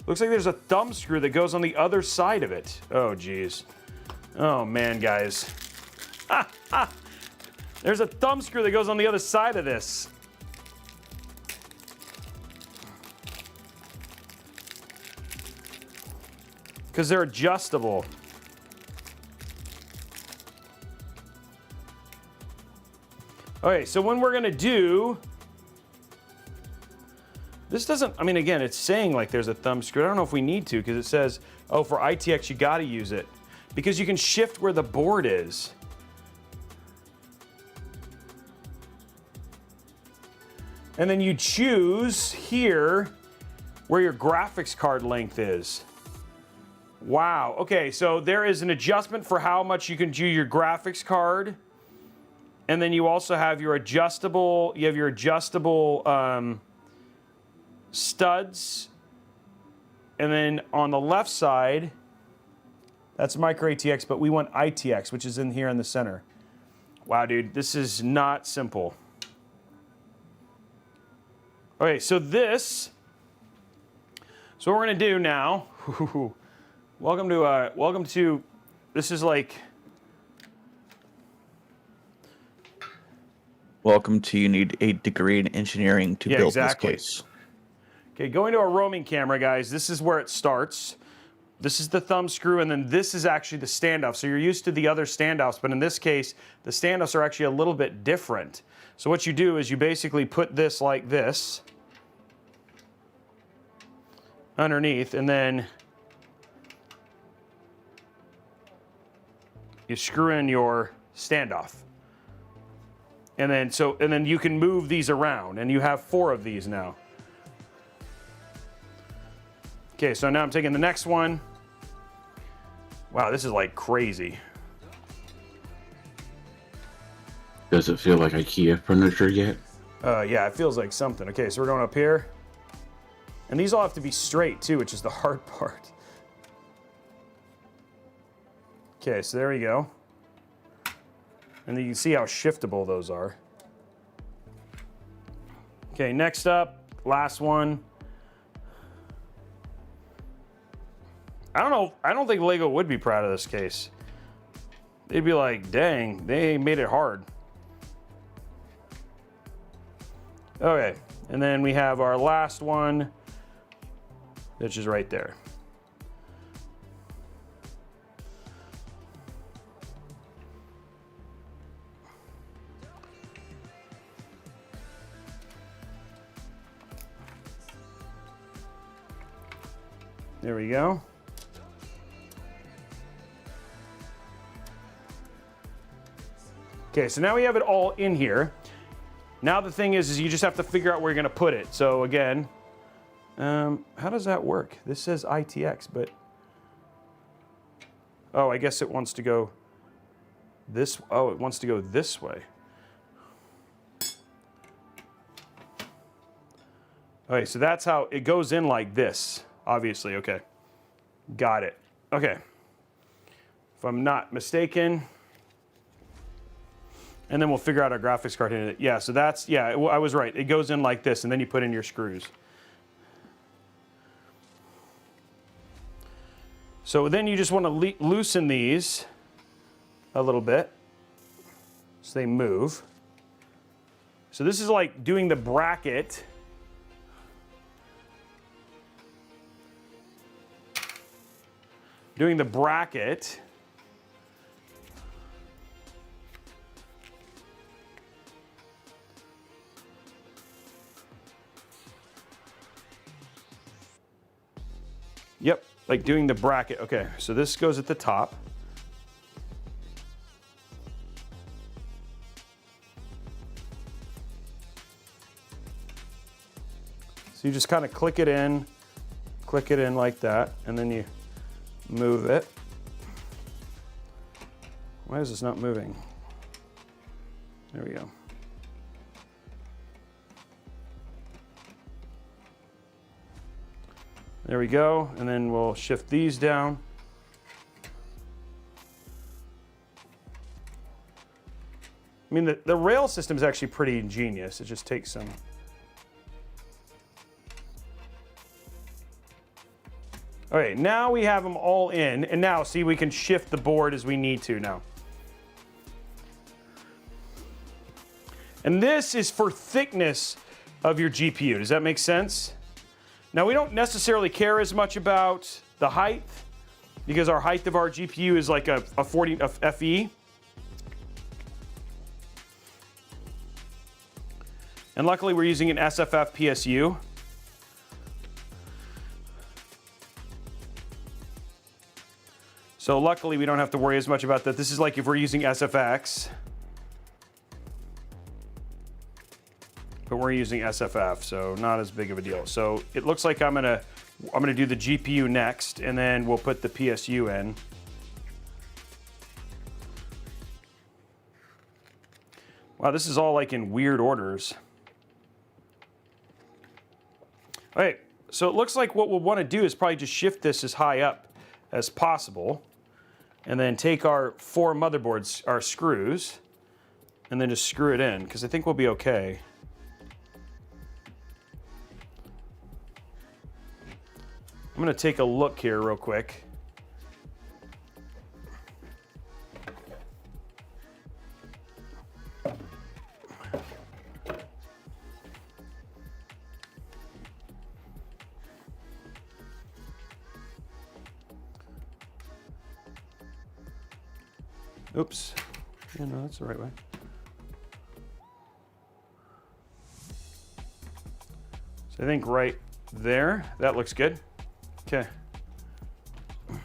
Looks like there's a thumb screw that goes on the other side of it. Oh, geez. Oh, man, guys. There's a thumb screw that goes on the other side of this. Because they're adjustable. Okay, so when we're gonna do, this doesn't, I mean, again, it's saying like there's a thumb screw. I don't know if we need to, because it says, oh, for ITX, you gotta use it. Because you can shift where the board is. And then you choose here where your graphics card length is. Wow, okay, so there is an adjustment for how much you can do your graphics card. And then you also have your adjustable, studs. And then on the left side, that's micro ATX, but we want ITX, which is in here in the center. Wow, dude, this is not simple. Okay, so what we're gonna do now, welcome to, this is like,
welcome to, you need a degree in engineering to build
exactly.
this case.
Okay, going to our roaming camera, guys, this is where it starts. This is the thumb screw, and then this is actually the standoff. So you're used to the other standoffs, but in this case, the standoffs are actually a little bit different. So what you do is you basically put this like this underneath, and then you screw in your standoff. And then you can move these around, and you have 4 of these now. Okay, so now I'm taking the next one. Wow, this is like crazy.
Does it feel like IKEA furniture yet?
Yeah, it feels like something. Okay, so we're going up here. And these all have to be straight too, which is the hard part. Okay, so there we go. And then you can see how shiftable those are. Okay, next up, last one. I don't think Lego would be proud of this case. They'd be like, dang, they made it hard. Okay, and then we have our last one, which is right there. There we go. Okay, so now we have it all in here. Now the thing is you just have to figure out where you're gonna put it. So again, how does that work? This says ITX, but Oh, I guess it wants to go this. Oh, it wants to go this way. Okay, so that's how it goes in, like this, obviously. Okay, got it. Okay, if I'm not mistaken. And then we'll figure out our graphics card in it. Yeah, so that's, yeah, I was right. It goes in like this, and then you put in your screws. So then you just want to loosen these a little bit so they move. So this is like doing the bracket. Doing the bracket. Yep, like doing the bracket. Okay, so this goes at the top. So you just kind of click it in like that, and then you move it. Why is this not moving? There we go. There we go, and then we'll shift these down. I mean, the rail system is actually pretty ingenious. It just takes some. Okay, now we have them all in, and now see, we can shift the board as we need to now. And this is for thickness of your GPU. Does that make sense? Now, we don't necessarily care as much about the height because our height of our GPU is like a 40 FE. And luckily, we're using an SFF PSU. So luckily, we don't have to worry as much about that. This is like if we're using SFX. But we're using SFF, so not as big of a deal. So it looks like I'm gonna do the GPU next, and then we'll put the PSU in. Wow, this is all like in weird orders. All right, so it looks like what we'll want to do is probably just shift this as high up as possible, and then take our 4 motherboards, our screws, and then just screw it in, because I think we'll be okay. I'm going to take a look here real quick. Oops. Yeah, no, that's the right way. So I think right there, that looks good. Okay. A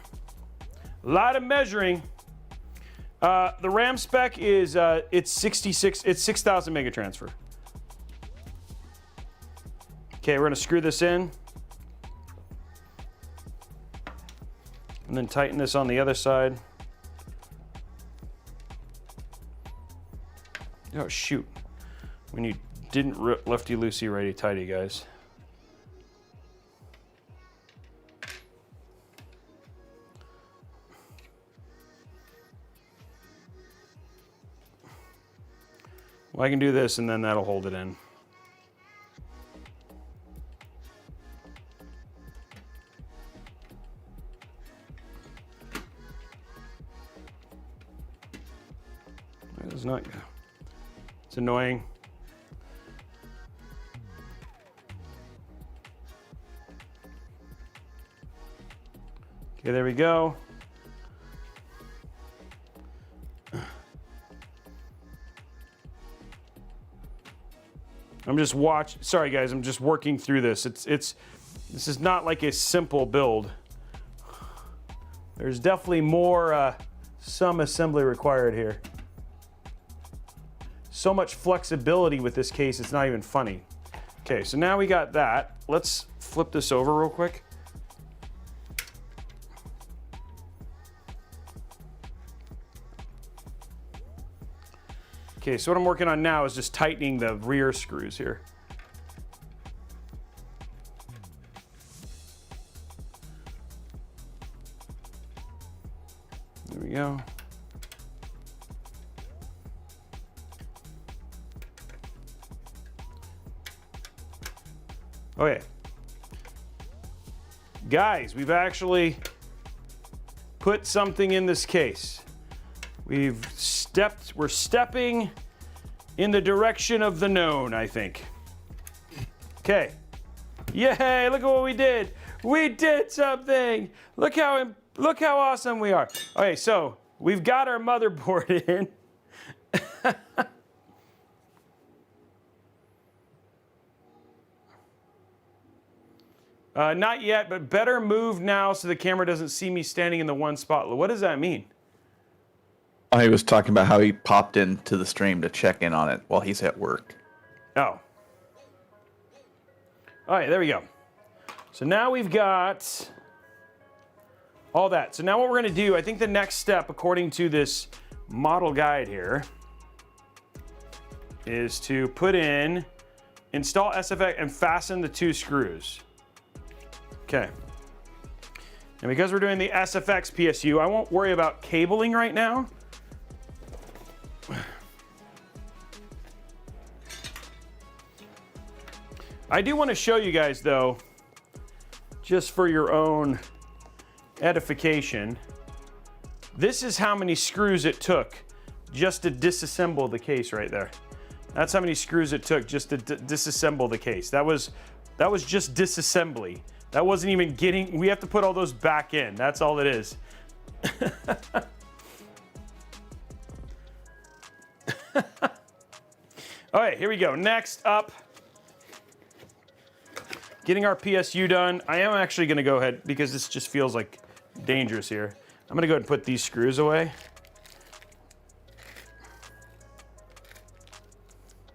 lot of measuring. The RAM spec is it's 6,000 mega transfer. Okay, we're gonna screw this in. And then tighten this on the other side. Oh shoot. When you didn't lefty loosey righty tighty, guys. Well, I can do this and then that'll hold it in. That is not good. It's annoying. Okay, there we go. I'm just sorry guys, I'm just working through this. This is not like a simple build. There's definitely more, some assembly required here. So much flexibility with this case, it's not even funny. Okay, so now we got that. Let's flip this over real quick. Okay, so what I'm working on now is just tightening the rear screws here. There we go. Okay. Guys, we've actually put something in this case. We're stepping in the direction of the known, I think. Okay. Yay, look at what we did. We did something. Look how awesome we are. Okay, so we've got our motherboard in. Not yet, but better move now so the camera doesn't see me standing in the one spot. What does that mean?
He was talking about how he popped into the stream to check in on it while he's at work.
Oh. All right, there we go. So now we've got all that. So now what we're going to do, I think the next step, according to this model guide here, is to put in, install SFX, and fasten the 2 screws. Okay. And because we're doing the SFX PSU, I won't worry about cabling right now. I do want to show you guys, though, just for your own edification, this is how many screws it took just to disassemble the case right there. That's how many screws it took just to disassemble the case. That was just disassembly. That wasn't even getting, we have to put all those back in. That's all it is. All right, here we go. Next up, getting our PSU done. I am actually gonna go ahead, because this just feels like dangerous here. I'm gonna go ahead and put these screws away.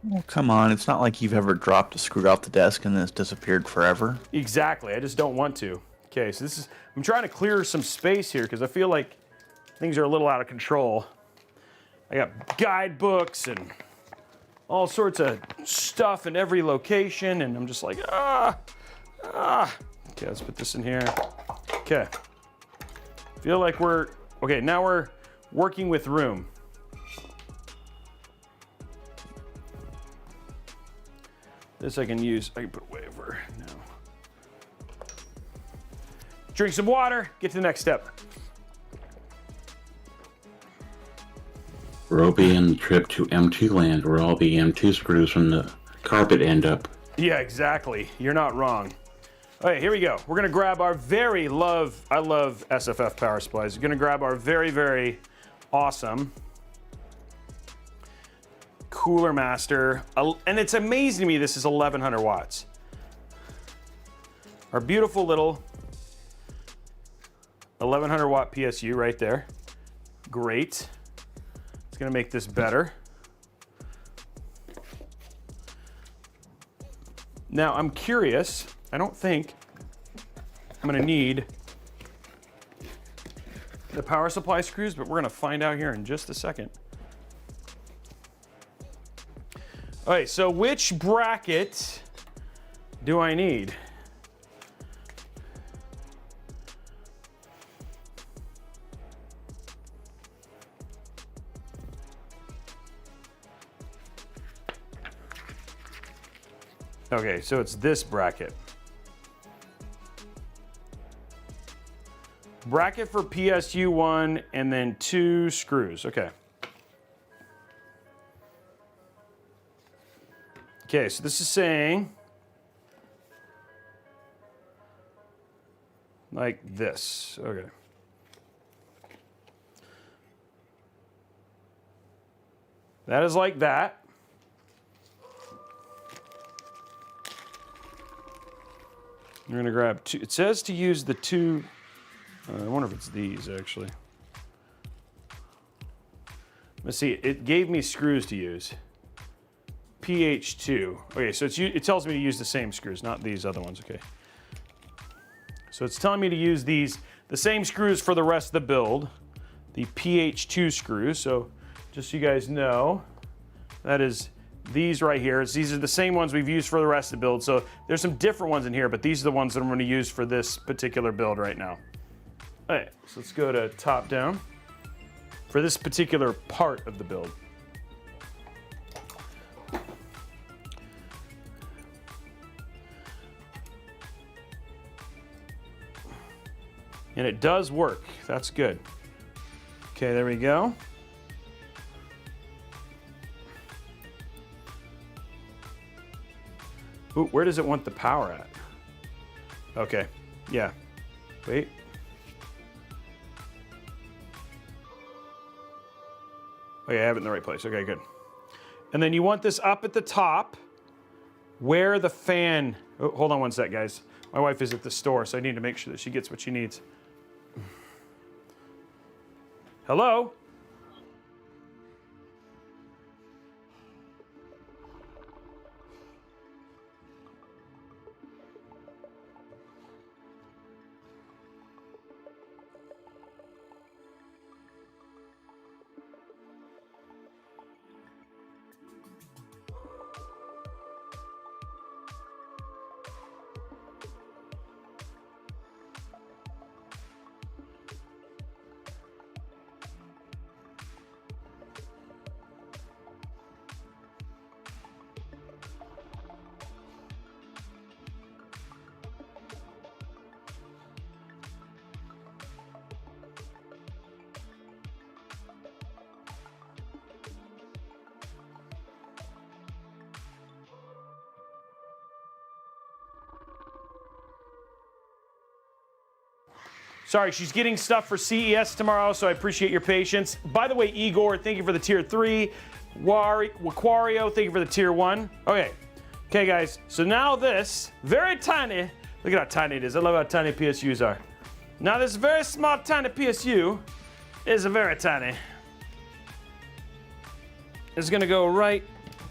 Well, come on. It's not like you've ever dropped a screw off the desk and then it's disappeared forever.
Exactly, I just don't want to. Okay, so this is, I'm trying to clear some space here because I feel like things are a little out of control. I got guidebooks and all sorts of stuff in every location, and I'm just like, Okay, let's put this in here. Okay. Feel like okay, now we're working with room. This I can put away over now. Drink some water, get to the next step.
Robey and the trip to M2 land, where all the M2 screws from the carpet end up.
Yeah, exactly. You're not wrong. All right, here we go. We're gonna grab our I love SFF power supplies. We're gonna grab our very, very awesome Cooler Master. And it's amazing to me this is 1100 watts. Our beautiful little 1100 watt PSU right there. Great. It's gonna make this better. Now I'm curious, I don't think I'm gonna need the power supply screws, but we're gonna find out here in just a second. All right, so which bracket do I need? Okay, so it's this bracket. Bracket for PSU 1 and then 2 screws, okay. Okay, so this is saying like this, okay. That is like that. You're gonna grab 2, it says to use the 2, I wonder if it's these actually. Let's see, it gave me screws to use. PH2. Okay, so it tells me to use the same screws, not these other ones, okay. So it's telling me to use the same screws for the rest of the build, the PH2 screws. So just so you guys know, That is these right here. These are the same ones we've used for the rest of the build. So there's some different ones in here, but these are the ones that I'm going to use for this particular build right now. All right, so let's go to top down for this particular part of the build. And it does work. That's good. Okay, there we go. Ooh, where does it want the power at? Okay, yeah. Wait. Okay, I have it in the right place. Okay, good. And then you want this up at the top where the fan... Oh, hold on one sec, guys. My wife is at the store, so I need to make sure that she gets what she needs. Hello? Sorry, she's getting stuff for CES tomorrow, so I appreciate your patience. By the way, Igor, thank you for the tier 3. Waquario, thank you for the tier 1. Okay, guys, so now this, very tiny, look at how tiny it is. I love how tiny PSUs are. Now this very small, tiny PSU is a very tiny. It's gonna go right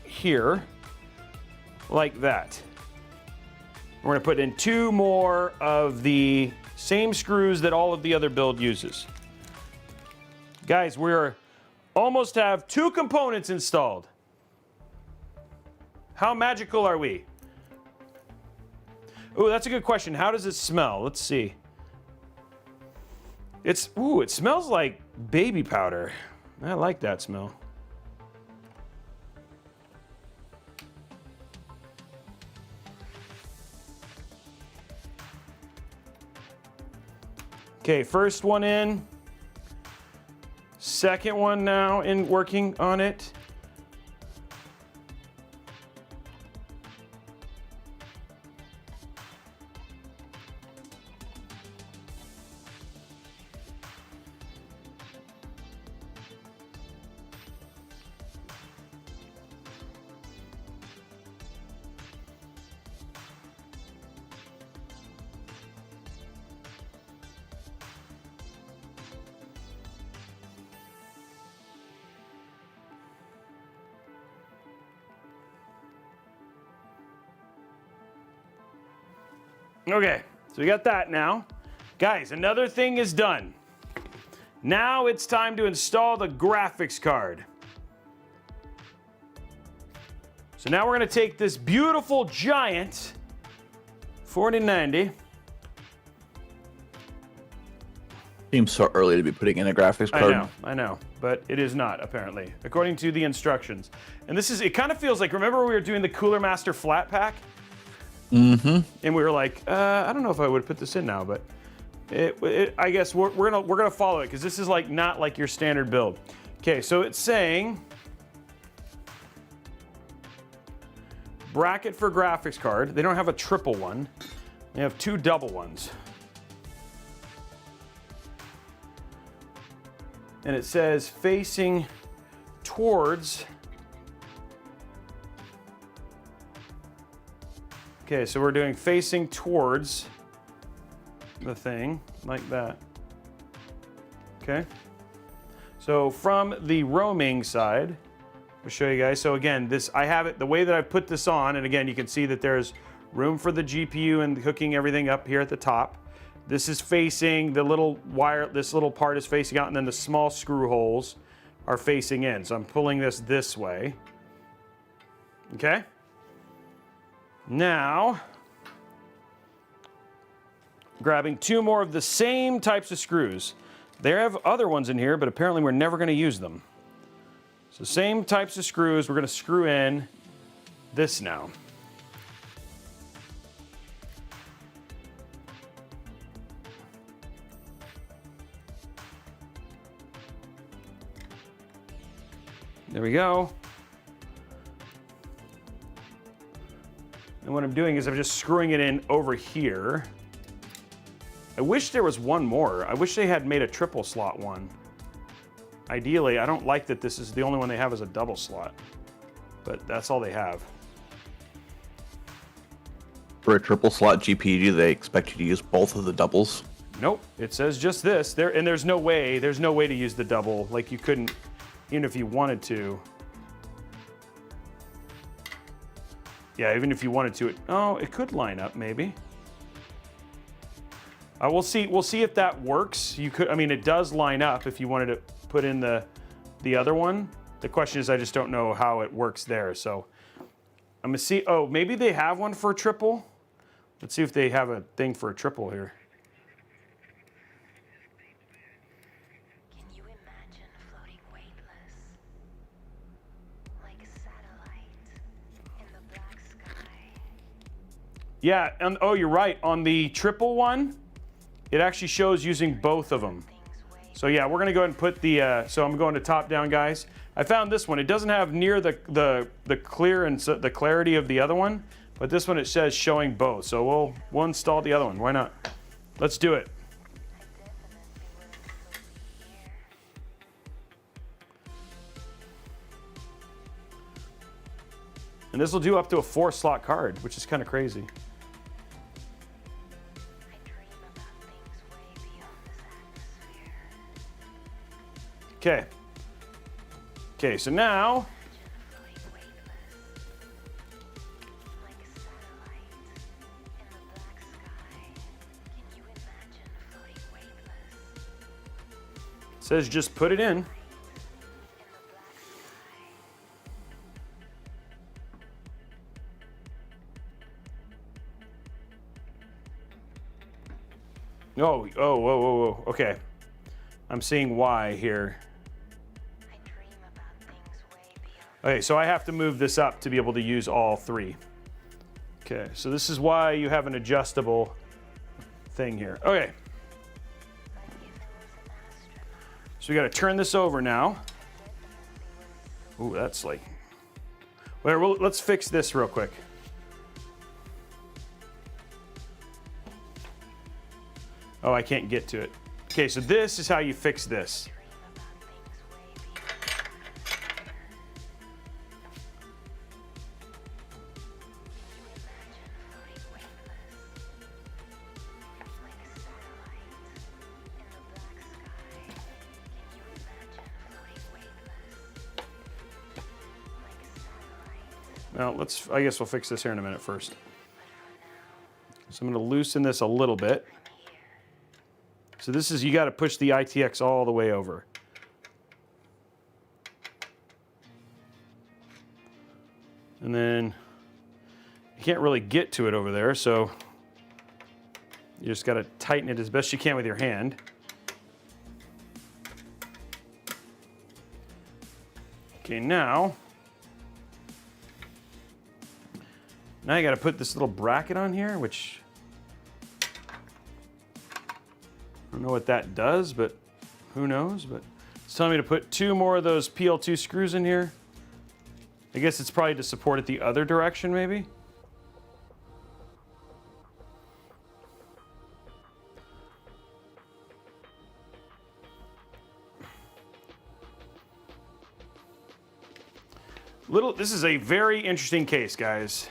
here, like that. We're gonna put in 2 more of the same screws that all of the other build uses. Guys, we're almost have 2 components installed. How magical are we? Oh, that's a good question. How does it smell? Let's see. It smells like baby powder. I like that smell. Okay, first one in. Second one now in working on it. Okay, so we got that now. Guys, another thing is done. Now it's time to install the graphics card. So now we're gonna take this beautiful giant 4090.
Seems so early to be putting in a graphics card.
I know, but it is not, apparently, according to the instructions. And this is, it kind of feels like, remember we were doing the Cooler Master flat pack? Mm-hmm. And we were like, I don't know if I would put this in now, but I guess we're gonna follow it because this is like not like your standard build. Okay, so it's saying bracket for graphics card. They don't have a triple one. They have 2 double ones. And it says facing towards. Okay, so we're doing facing towards the thing, like that. Okay. So from the roaming side, I'll show you guys. So again, this, I have it, the way that I put this on, and again, you can see that there's room for the GPU and hooking everything up here at the top. This is facing the little wire, this little part is facing out, and then the small screw holes are facing in. So I'm pulling this way. Okay. Now, grabbing 2 more of the same types of screws. They have other ones in here, but apparently we're never going to use them. So same types of screws, we're going to screw in this now. There we go. And what I'm doing is I'm just screwing it in over here. I wish there was one more. I wish they had made a triple slot one. Ideally, I don't like that this is the only one they have as a double slot, but that's all they have.
For a triple slot GPU, do they expect you to use both of the doubles?
Nope, it says just this. There's no way to use the double. Like you couldn't, even if you wanted to. Yeah, even if you wanted to, it could line up maybe. We'll see if that works. You could, I mean, it does line up if you wanted to put in the other one. The question is, I just don't know how it works there. So I'm gonna see. Oh, maybe they have one for a triple. Let's see if they have a thing for a triple here.
Can you imagine floating weightless, like a satellite in the black sky?
Yeah, and oh, you're right. On the triple one, it actually shows using both of them. So yeah, we're gonna go ahead and put the, so I'm going to top down, guys. I found this one. It doesn't have near the clear and the clarity of the other one, but this one it says showing both. So we'll install the other one. Why not? Let's do it. And this will do up to a 4-slot card, which is kind of crazy. Okay. Okay, so now it says just put it in. Oh, whoa. Okay. I'm seeing why here. Okay, so I have to move this up to be able to use all 3. Okay, so this is why you have an adjustable thing here. Okay. So we got to turn this over now. Ooh, that's like... Well, let's fix this real quick. Oh, I can't get to it. Okay, so this is how you fix this. Well, I guess we'll fix this here in a minute first. So I'm going to loosen this a little bit. So this is, you got to push the ITX all the way over. And then you can't really get to it over there, so you just got to tighten it as best you can with your hand. Okay, now you got to put this little bracket on here, which I don't know what that does, but who knows? But it's telling me to put 2 more of those PL2 screws in here. I guess it's probably to support it the other direction, maybe. This is a very interesting case, guys.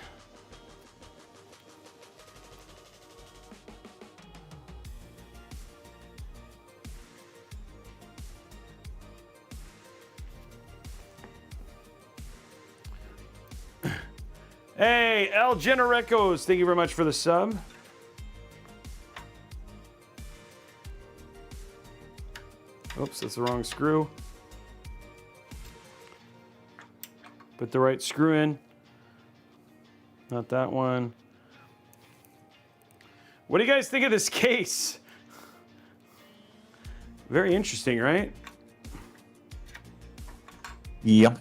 Hey, El Genericos, thank you very much for the sub. Oops, that's the wrong screw. Put the right screw in. Not that one. What do you guys think of this case? Very interesting, right?
Yep.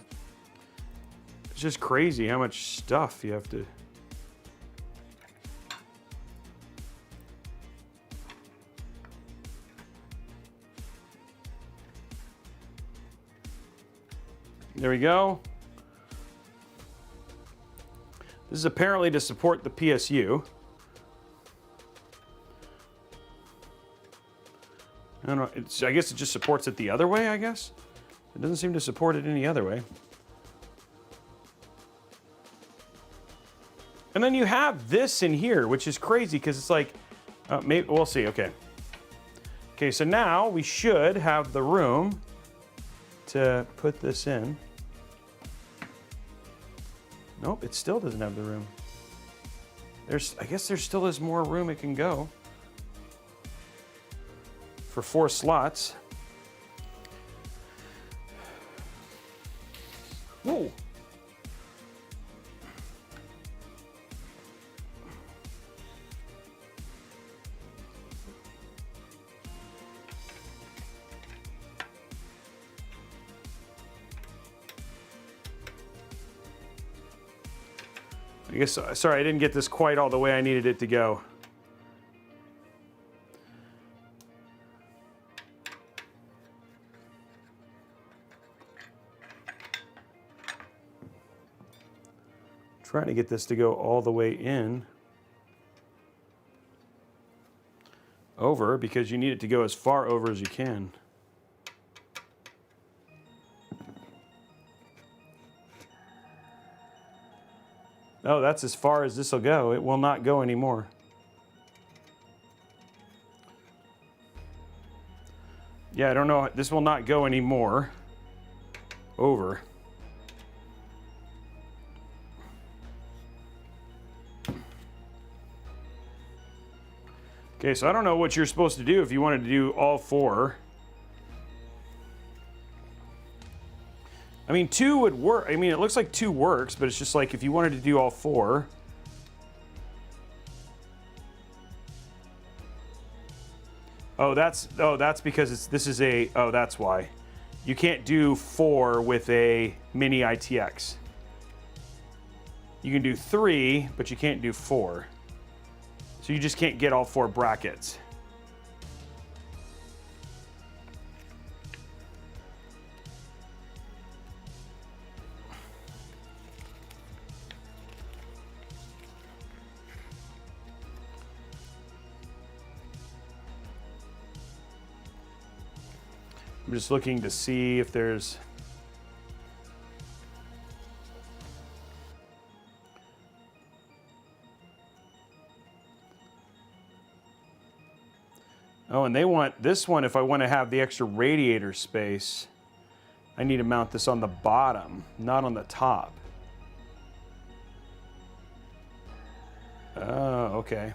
It's just crazy how much stuff you have to... There we go. This is apparently to support the PSU. I don't know. I guess it just supports it the other way, I guess. It doesn't seem to support it any other way. And then you have this in here, which is crazy because it's like, maybe we'll see. Okay. Okay, so now we should have the room to put this in. Nope, it still doesn't have the room. I guess there still is more room it can go. For 4 slots. Whoa. I guess, sorry, I didn't get this quite all the way I needed it to go. Trying to get this to go all the way in. Over, because you need it to go as far over as you can. Oh, that's as far as this will go. It will not go anymore. Yeah, I don't know. This will not go anymore. Over. Okay, so I don't know what you're supposed to do if you wanted to do all 4. I mean, 2 would work. I mean, it looks like 2 works, but it's just like if you wanted to do all 4. Oh, that's because this is a, oh, that's why. You can't do 4 with a mini ITX. You can do 3, but you can't do 4. So you just can't get all 4 brackets. I'm just looking to see if there's... Oh, and they want this one, if I want to have the extra radiator space, I need to mount this on the bottom, not on the top. Oh, okay.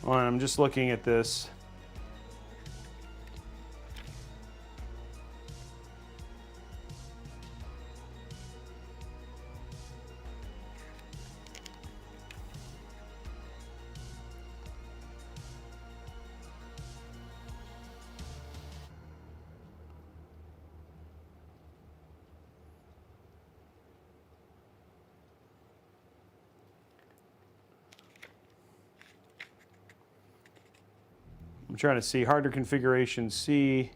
Hold on, I'm just looking at this. I'm trying to see hardware configuration C.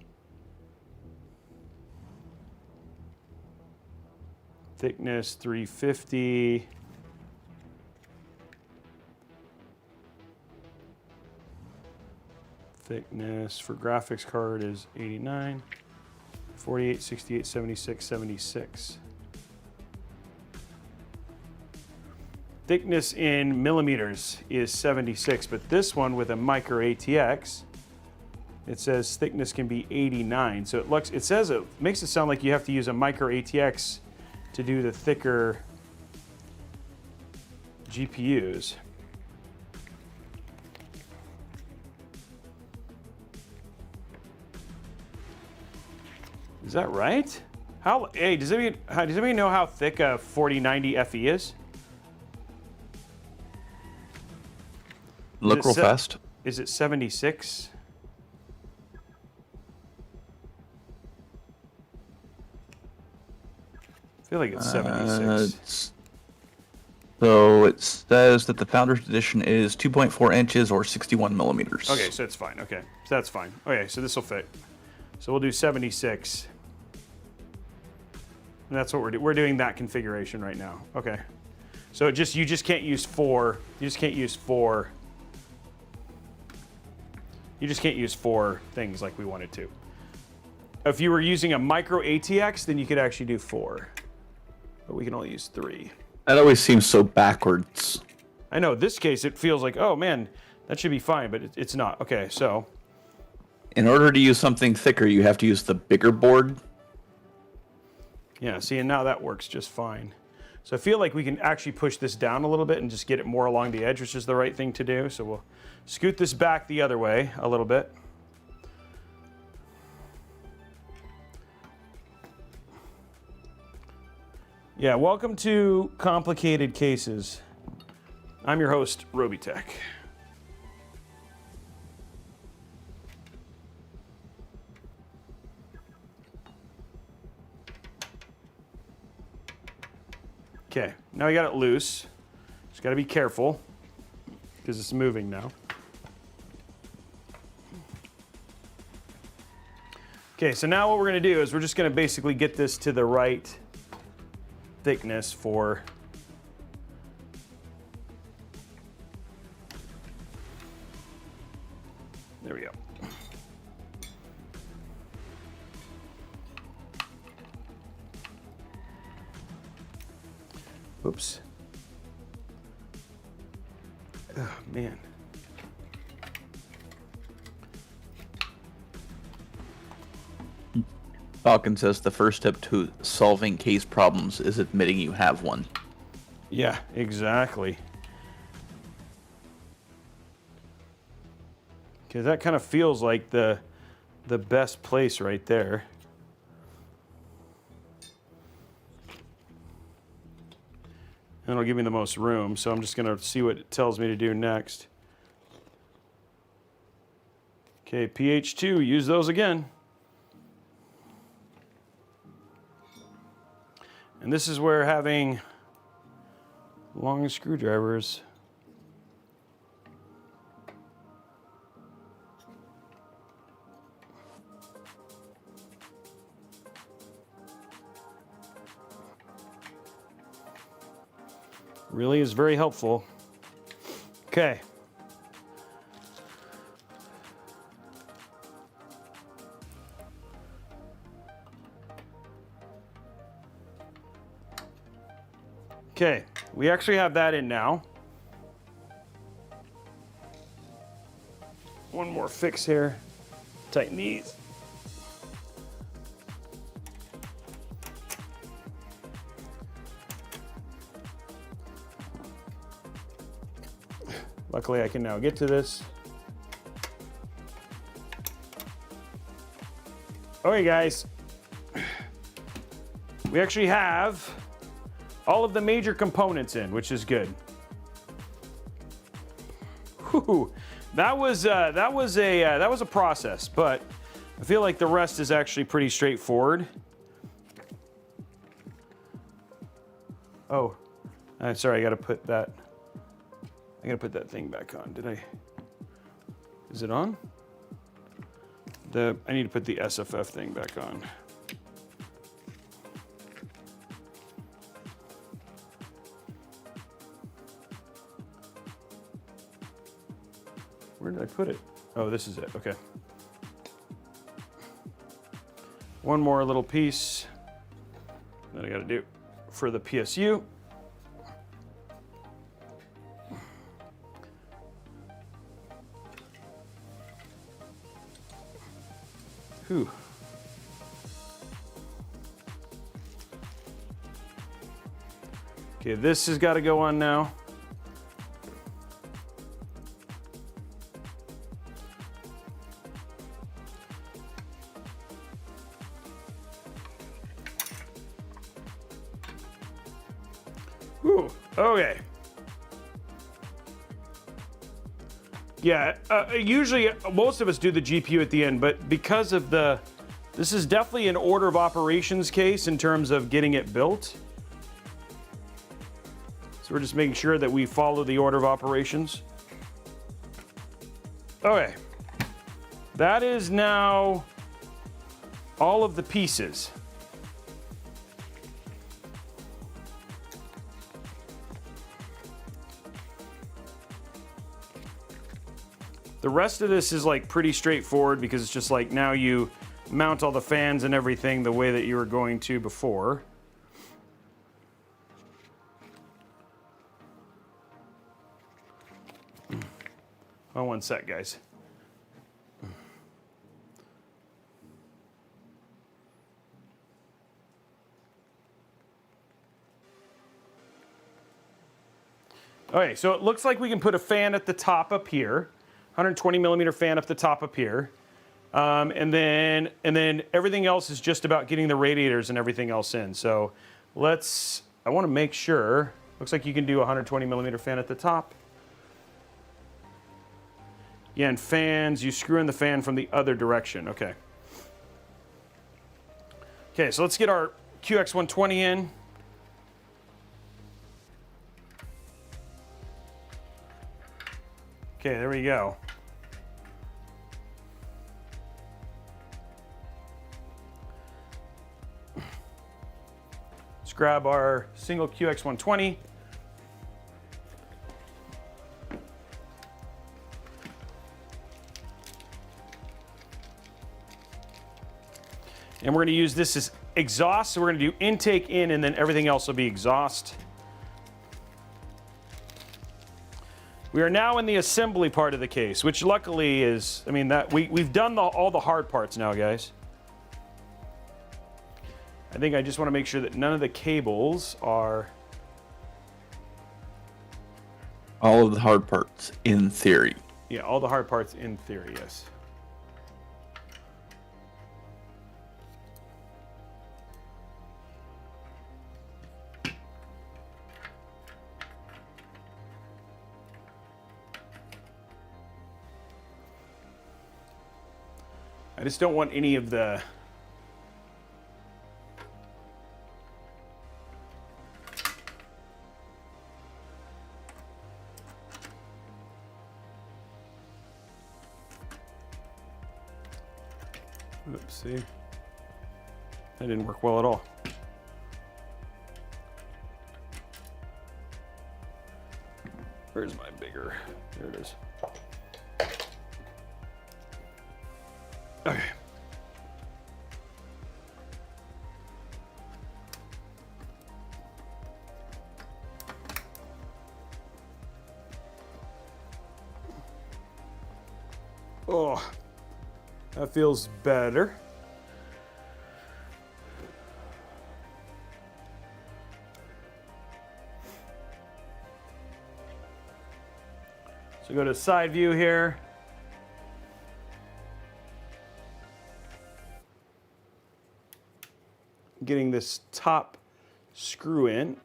Thickness 350. Thickness for graphics card is 89. 48, 68, 76, 76. Thickness in millimeters is 76, but this one with a micro ATX, it says thickness can be 89. So it makes it sound like you have to use a micro ATX to do the thicker GPUs. Is that right? Hey, does anybody know how thick a 4090 FE is?
Look real fast.
Is it 76? I feel like it's 76.
So it says that the Founders Edition is 2.4 inches or 61 millimeters.
Okay, so it's fine. Okay, so that's fine. Okay, so this will fit. So we'll do 76. And that's what we're doing that configuration right now. Okay. So you just can't use 4. You just can't use 4. You just can't use 4 things like we wanted to. If you were using a micro ATX, then you could actually do 4. But we can only use 3.
That always seems so backwards.
I know, in this case, it feels like, oh man, that should be fine, but it's not. Okay, so.
In order to use something thicker, you have to use the bigger board.
Yeah, see, and now that works just fine. So I feel like we can actually push this down a little bit and just get it more along the edge, which is the right thing to do. So we'll scoot this back the other way a little bit. Yeah, welcome to Complicated Cases. I'm your host, Robeytech. Okay, now we got it loose. Just got to be careful because it's moving now. Okay, so now what we're going to do is we're just going to basically get this to the right thickness for there we go. Oops. Oh, man.
Falcon says the first step to solving case problems is admitting you have one.
Yeah, exactly. Okay, that kind of feels like the best place right there. And it'll give me the most room, so I'm just going to see what it tells me to do next. Okay, PH2, use those again. And this is where having long screwdrivers really is very helpful. Okay. Okay, we actually have that in now. One more fix here. Tighten these. Luckily, I can now get to this. Okay, guys. We actually have all of the major components in, which is good. Whew. That was a process, but I feel like the rest is actually pretty straightforward. Oh, sorry, I gotta put that thing back on. Is it on? I need to put the SFF thing back on. Where did I put it? Oh, this is it, okay. One more little piece that I gotta do for the PSU. Whew. Okay, this has got to go on now. Whew, okay. Yeah, usually most of us do the GPU at the end, but because of this is definitely an order of operations case in terms of getting it built. So we're just making sure that we follow the order of operations. Okay. That is now all of the pieces. The rest of this is like pretty straightforward because it's just like now you mount all the fans and everything the way that you were going to before. Oh, one sec, guys. Okay, so it looks like we can put a fan at the top up here. 120 millimeter fan up the top up here. And then everything else is just about getting the radiators and everything else in. So I want to make sure, looks like you can do a 120 millimeter fan at the top. Yeah, and fans, you screw in the fan from the other direction, okay. Okay, so let's get our QX120 in. Okay, there we go. Let's grab our single QX120. And we're going to use this as exhaust, so we're going to do intake in and then everything else will be exhaust. We are now in the assembly part of the case, which luckily is, I mean, that we've done all the hard parts now, guys. I think I just want to make sure that none of the cables are...
All of the hard parts, in theory.
Yeah, all the hard parts in theory, yes. I just don't want any of the... Oops, see? That didn't work well at all. Where's my bigger? There it is. Okay. Oh, that feels better. So go to side view here. Getting this top screw in.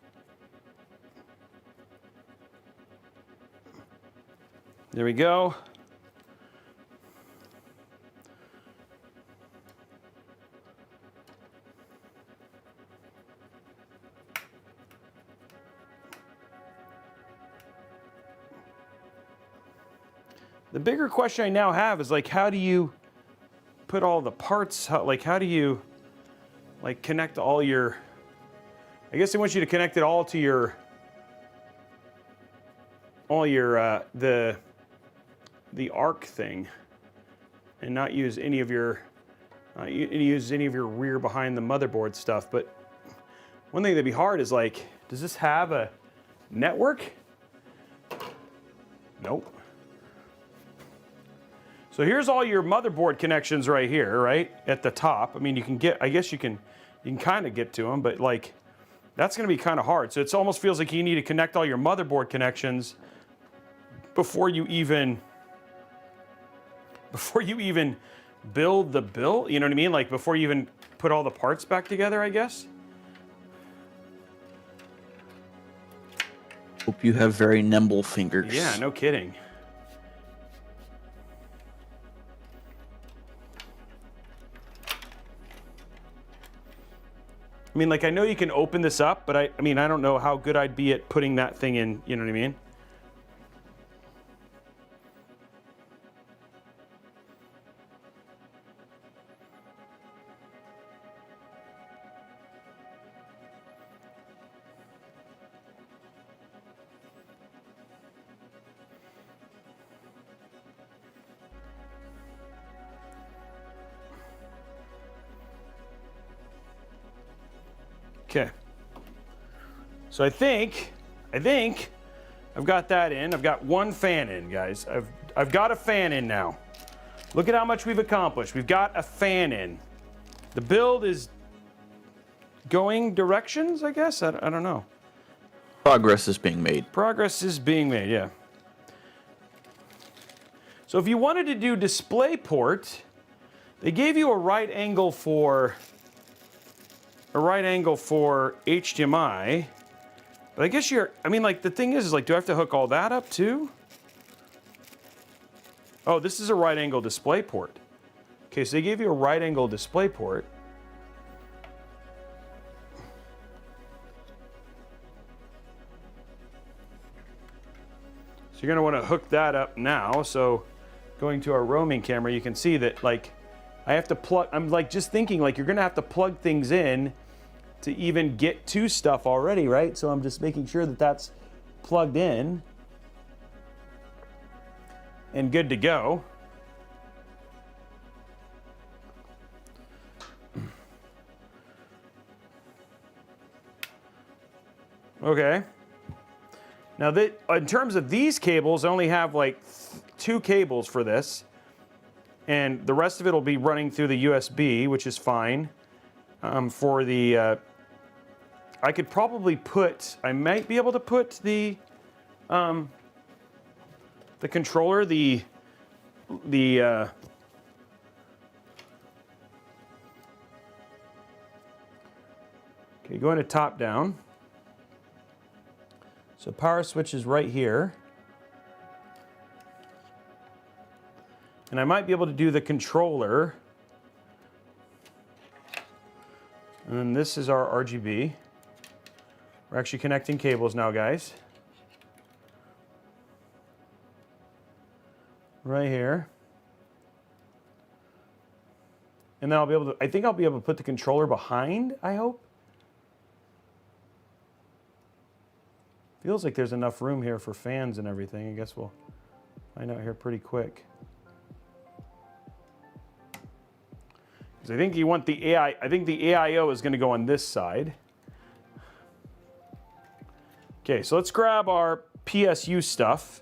There we go. The bigger question I now have is like, how do you put all the parts, how do you like connect all your, I guess they want you to connect it all to your, the arc thing and not use any of your, rear behind the motherboard stuff. But one thing that'd be hard is like, does this have a network? Nope. So here's all your motherboard connections right here, right? At the top. I mean, you can get, I guess you can kind of get to them, but like, That's going to be kind of hard. So it almost feels like you need to connect all your motherboard connections before you even build the build. You know what I mean? Like before you even put all the parts back together, I guess.
Hope you have very nimble fingers.
Yeah, no kidding. I mean, like, I know you can open this up, but I mean, I don't know how good I'd be at putting that thing in, you know what I mean? Okay. So I think I've got that in. I've got one fan in, guys. I've got a fan in now. Look at how much we've accomplished. We've got a fan in. The build is going directions, I guess. I don't know.
Progress is being made.
Progress is being made, yeah. So if you wanted to do DisplayPort, they gave you a right angle for HDMI. But I guess I mean, like, the thing is like, do I have to hook all that up too? Oh, this is a right angle display port. Okay, so they gave you a right angle display port. So you're gonna wanna hook that up now. So going to our roaming camera, you can see that, like, I have to plug, I'm like just thinking like you're gonna have to plug things in to even get to stuff already, right? So I'm just making sure that that's plugged in and good to go. Okay. Now that, in terms of these cables, I only have like 2 cables for this, and the rest of it will be running through the USB, which is fine. For the, I could probably put, I might be able to put the controller, okay, going to top down. So power switch is right here. And I might be able to do the controller. And then this is our RGB. We're actually connecting cables now, guys. Right here. And then I'll be able to, I think I'll be able to put the controller behind, I hope. Feels like there's enough room here for fans and everything. I guess we'll find out here pretty quick. Because I think you want the AI, I think the AIO is going to go on this side. Okay, so let's grab our PSU stuff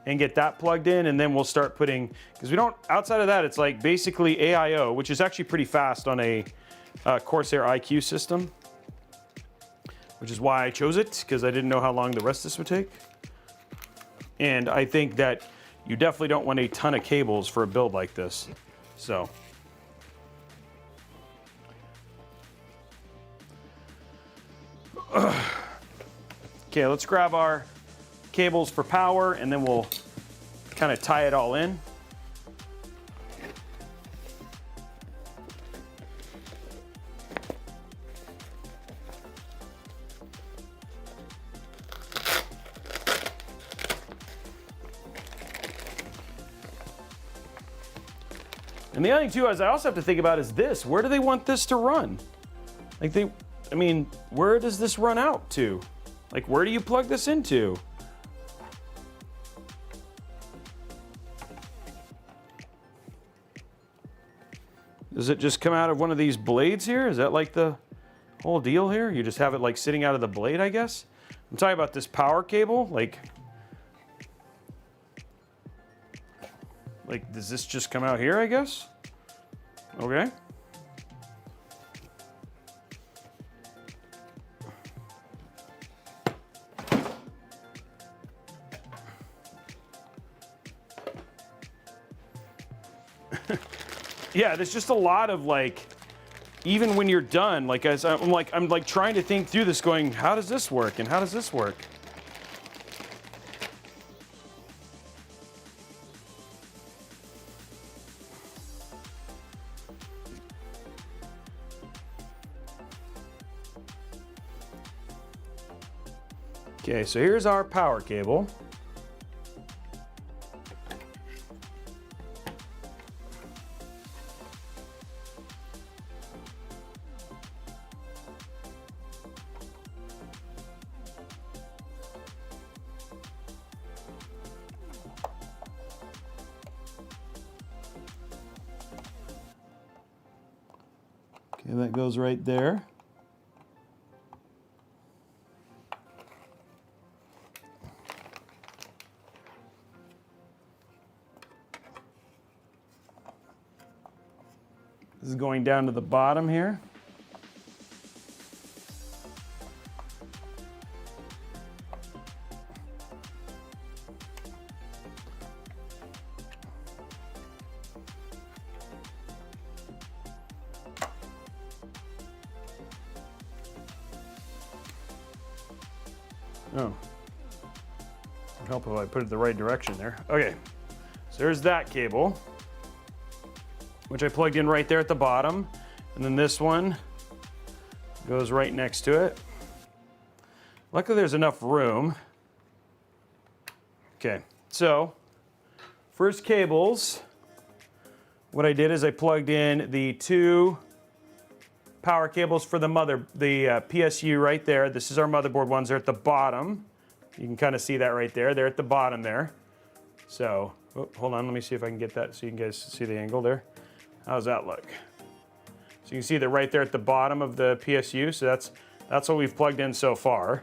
and get that plugged in, and then we'll start putting, because we don't, outside of that, it's like basically AIO, which is actually pretty fast on a Corsair iCue system, which is why I chose it, because I didn't know how long the rest of this would take. And I think that you definitely don't want a ton of cables for a build like this. So. Okay, let's grab our cables for power, and then we'll kind of tie it all in. And the other thing too is I also have to think about is this, where do they want this to run? Like I mean, where does this run out to? Like, where do you plug this into? Does it just come out of one of these blades here? Is that like the whole deal here? You just have it like sitting out of the blade, I guess? I'm talking about this power cable. Like, does this just come out here, I guess? Okay. Yeah, there's just a lot of like, even when you're done, like as I'm like trying to think through this, going, how does this work and how does this work? Okay, so here's our power cable. Okay, that goes right there. This is going down to the bottom here. Oh, it'd help if I put it the right direction there. Okay, so there's that cable, which I plugged in right there at the bottom. And then this one goes right next to it. Luckily there's enough room. Okay, so first cables, what I did is I plugged in the 2 power cables for the PSU right there. This is our motherboard ones. They're at the bottom. You can kind of see that right there. They're at the bottom there. So, oh, hold on, let me see if I can get that so you guys see the angle there. How's that look? So you can see they're right there at the bottom of the PSU. So that's what we've plugged in so far.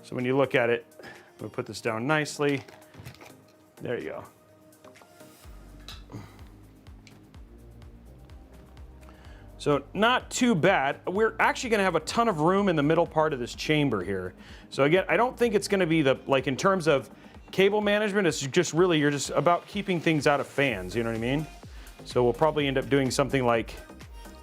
So when you look at it, we'll put this down nicely. There you go. So not too bad. We're actually gonna have a ton of room in the middle part of this chamber here. So again, I don't think it's gonna be like in terms of cable management, it's just really, you're just about keeping things out of fans, you know what I mean? So we'll probably end up doing something like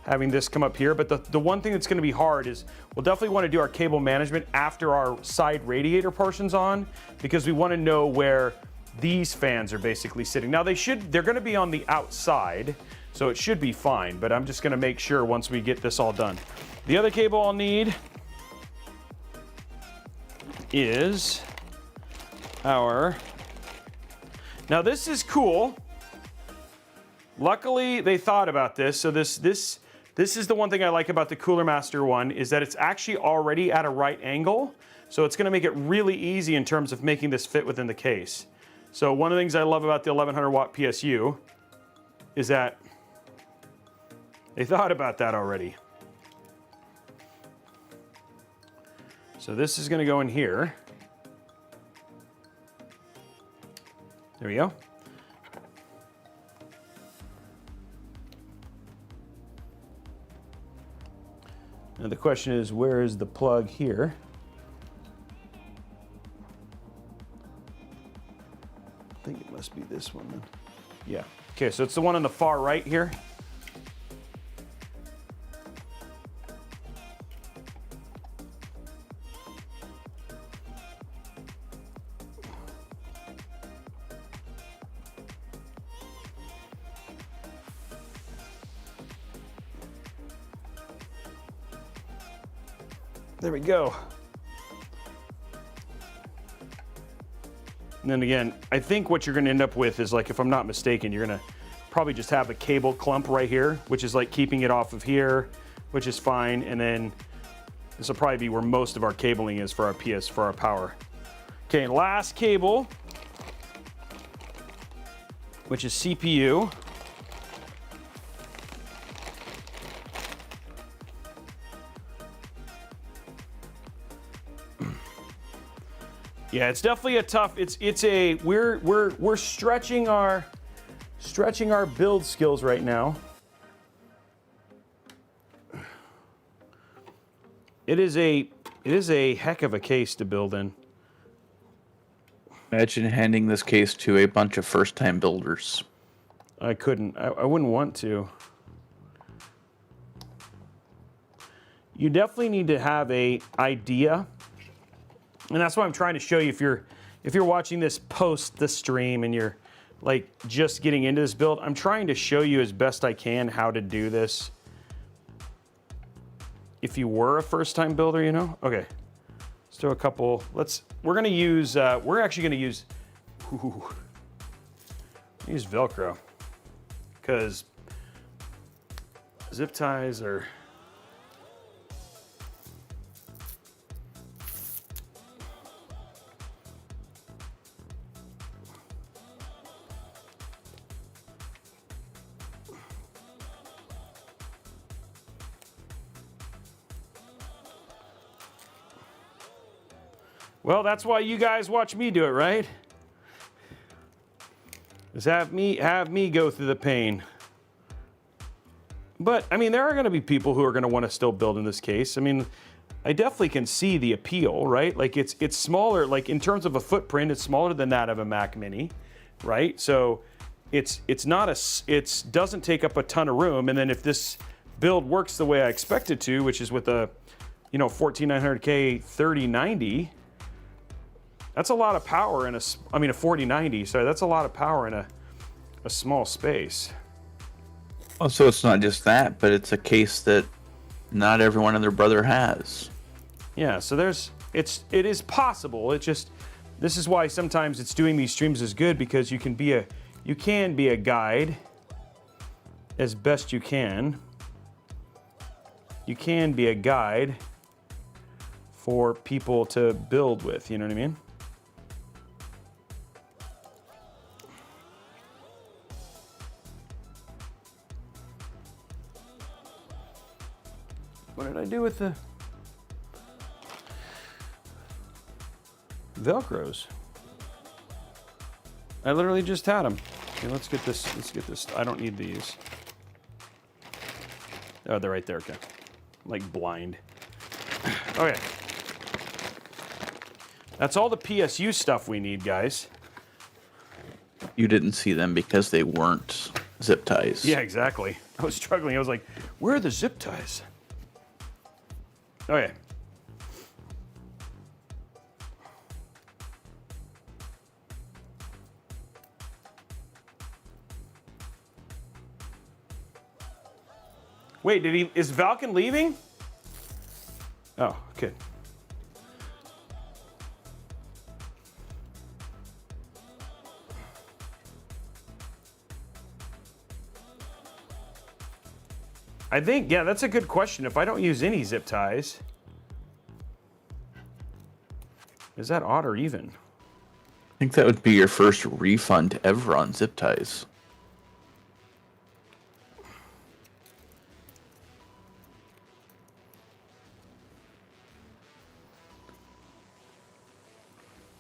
having this come up here. But the one thing that's gonna be hard is we'll definitely wanna do our cable management after our side radiator portion's on, because we wanna know where these fans are basically sitting. Now they're gonna be on the outside, so it should be fine, but I'm just gonna make sure once we get this all done. The other cable I'll need is our, now this is cool. Luckily they thought about this. So this is the one thing I like about the Cooler Master one, is that it's actually already at a right angle. So it's gonna make it really easy in terms of making this fit within the case. So one of the things I love about the 1100 watt PSU is that they thought about that already. So this is gonna go in here. There we go. Now the question is, where is the plug here? I think it must be this one then. Yeah. Okay, so it's the one on the far right here. There we go. And then again, I think what you're gonna end up with is, like, if I'm not mistaken, you're gonna probably just have a cable clump right here, which is like keeping it off of here, which is fine. And then this will probably be where most of our cabling is for our power. Okay, last cable, which is CPU. Yeah, it's definitely a tough. We're stretching our build skills right now. It is a heck of a case to build in.
Imagine handing this case to a bunch of first-time builders.
I couldn't. I wouldn't want to. You definitely need to have a idea, and that's why I'm trying to show you. If you're watching this post the stream and you're like just getting into this build, I'm trying to show you as best I can how to do this. If you were a first-time builder, you know. Okay, let's do a couple. We're gonna use. We're actually gonna use. Use Velcro. Because zip ties are well, that's why you guys watch me do it, right? Just have me go through the pain. But I mean, there are going to be people who are going to want to still build in this case. I mean, I definitely can see the appeal, right? Like it's smaller, like in terms of a footprint, it's smaller than that of a Mac Mini, right? So it doesn't take up a ton of room. And then if this build works the way I expect it to, which is with a 14900K 3090. That's a lot of power in a 4090, sorry, that's a lot of power in a small space.
Also, it's not just that, but it's a case that not everyone and their brother has.
Yeah, so it is possible. This is why sometimes it's doing these streams is good, because you can be a guide as best you can. You can be a guide for people to build with, you know what I mean? What did I do with the Velcros? I literally just had them. Okay, let's get this. I don't need these. Oh, they're right there. Okay. Like blind. Okay. That's all the PSU stuff we need, guys.
You didn't see them because they weren't zip ties.
Yeah, exactly. I was struggling. I was like, where are the zip ties? Okay. Wait, is Valken leaving? Oh, okay. I think, yeah, that's a good question. If I don't use any zip ties, is that odd or even?
I think that would be your first refund ever on zip ties.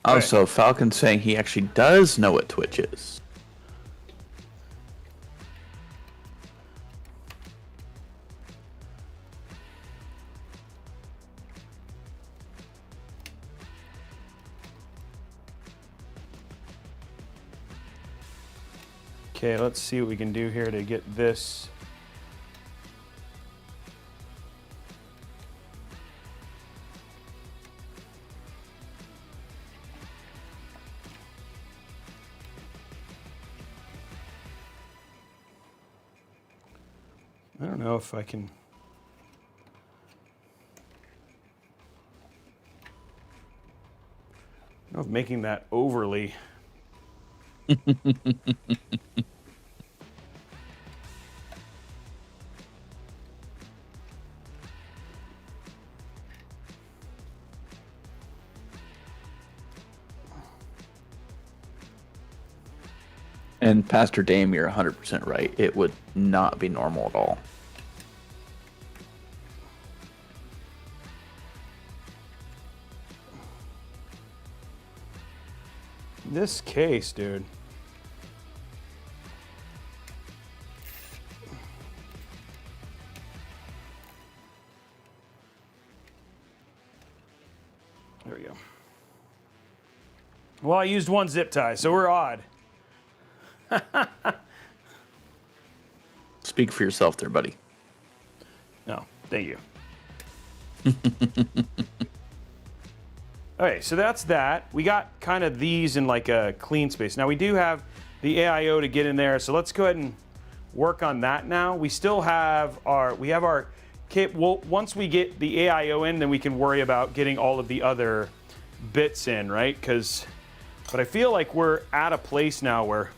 Also, Falcon's saying he actually does know what Twitch is.
Okay, let's see what we can do here to get this. I don't know if I can. I don't know if making that overly.
And Pastor Dame, you're 100% right. It would not be normal at all.
This case, dude. There we go. Well, I used one zip tie, so we're odd.
speak for yourself there, buddy.
No, thank you. Okay, so that's that. We got kind of these in like a clean space. Now we do have the AIO to get in there, so let's go ahead and work on that now. We still have our kit. Well, once we get the AIO in, then we can worry about getting all of the other bits in, right? But I feel like we're at a place now where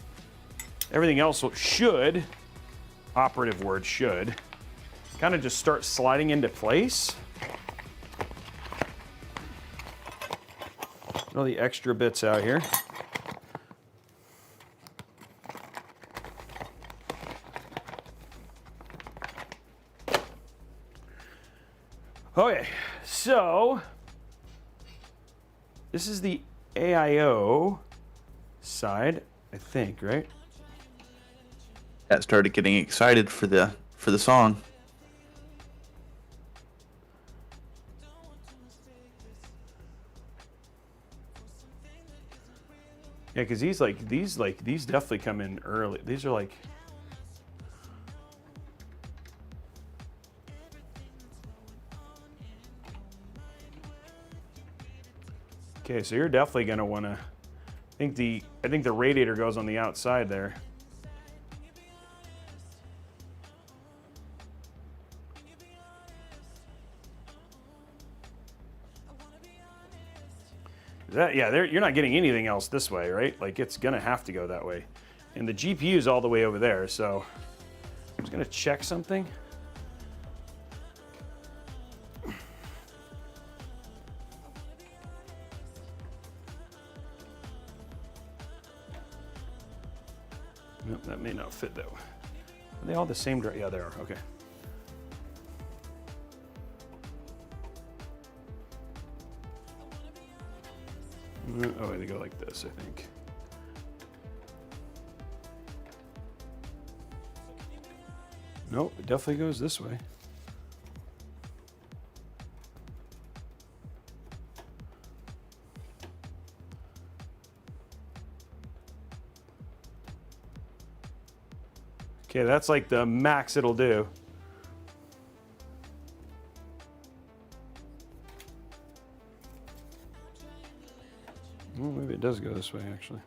everything else should, operative word should, kind of just start sliding into place. All the extra bits out here. Okay, so this is the AIO side, I think, right?
That started getting excited for the song.
Yeah, because these definitely come in early. These are like. Okay, so you're definitely gonna want to. I think the radiator goes on the outside there. You're not getting anything else this way, right? Like, it's gonna have to go that way. And the GPU is all the way over there, so I'm just gonna check something. Nope, that may not fit though. Are they all the same? Yeah, they are, okay. Oh, they go like this, I think. Nope, it definitely goes this way. Okay, that's like the max it'll do. Well, maybe it does go this way, actually.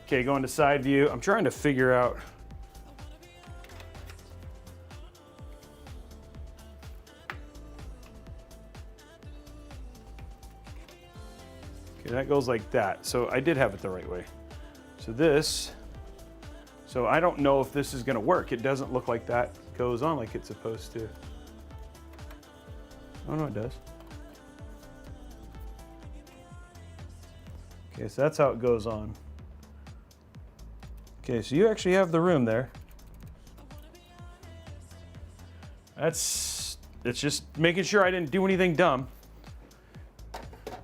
Okay, going to side view. I'm trying to figure out. Okay, that goes like that. So I did have it the right way. So this. So I don't know if this is going to work. It doesn't look like that goes on like it's supposed to. Oh no, it does. Okay, so that's how it goes on. Okay, so you actually have the room there. It's just making sure I didn't do anything dumb.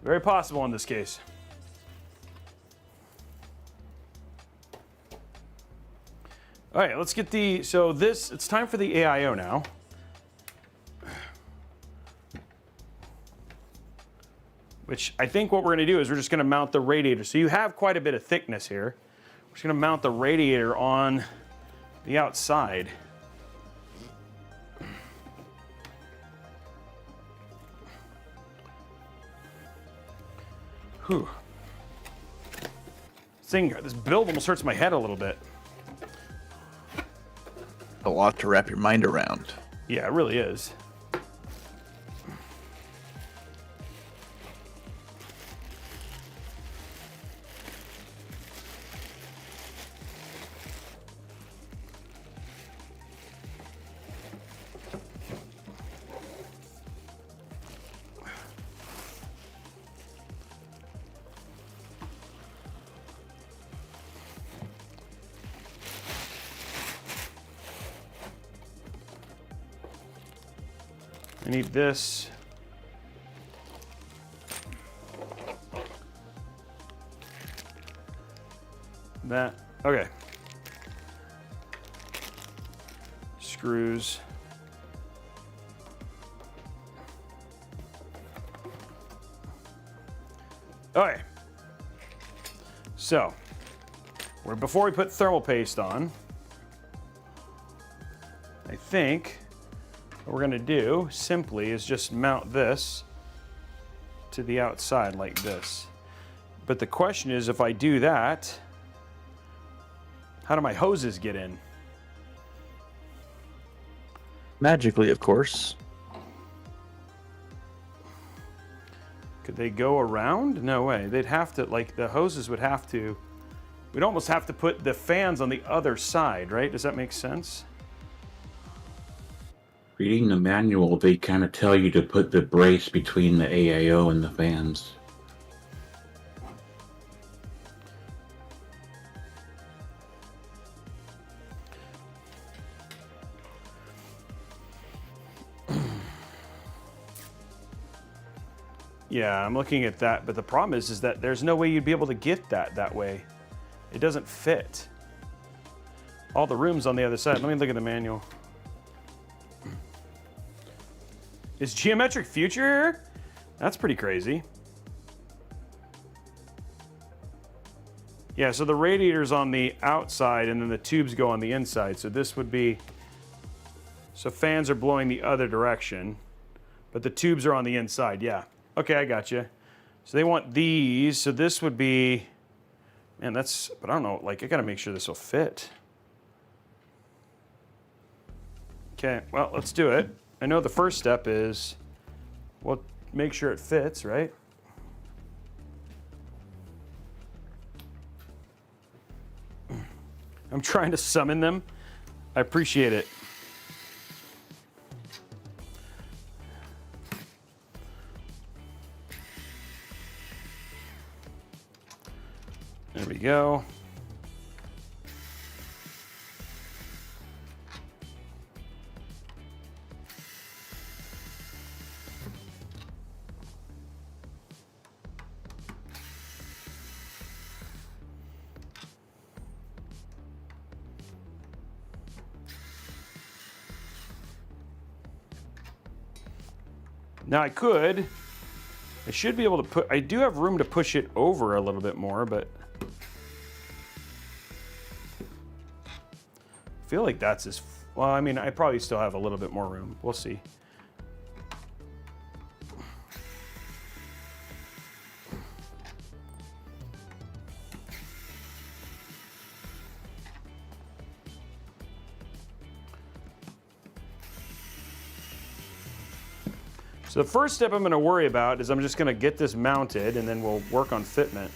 Very possible in this case. All right, let's get it's time for the AIO now. Which I think what we're gonna do is we're just gonna mount the radiator. So you have quite a bit of thickness here. We're just gonna mount the radiator on the outside. Whew. This build almost hurts my head a little bit.
A lot to wrap your mind around.
Yeah, it really is. I need this. That. Okay. Screws. Okay. So, before we put thermal paste on, I think what we're gonna do simply is just mount this to the outside like this. But the question is, if I do that, how do my hoses get in?
Magically, of course.
Could they go around? No way. They'd have to, like, the hoses would have to, we'd almost have to put the fans on the other side, right? Does that make sense?
Reading the manual, they kind of tell you to put the brace between the AIO and the fans.
Yeah, I'm looking at that, but the problem is that there's no way you'd be able to get that way. It doesn't fit. All the room's on the other side. Let me look at the manual. Is geometric future here? That's pretty crazy. Yeah, so the radiator's on the outside and then the tubes go on the inside. So this would be, so fans are blowing the other direction, but the tubes are on the inside, yeah. Okay, I got you. So they want these. So this would be, man, that's, but I don't know, like, I gotta make sure this will fit. Okay, well, let's do it. I know the first step is, well, make sure it fits, right? I'm trying to summon them. I appreciate it. There we go. Now I should be able to put, I do have room to push it over a little bit more, but I feel like that's as, well, I mean, I probably still have a little bit more room. We'll see. So the first step I'm going to worry about is I'm just going to get this mounted and then we'll work on fitment.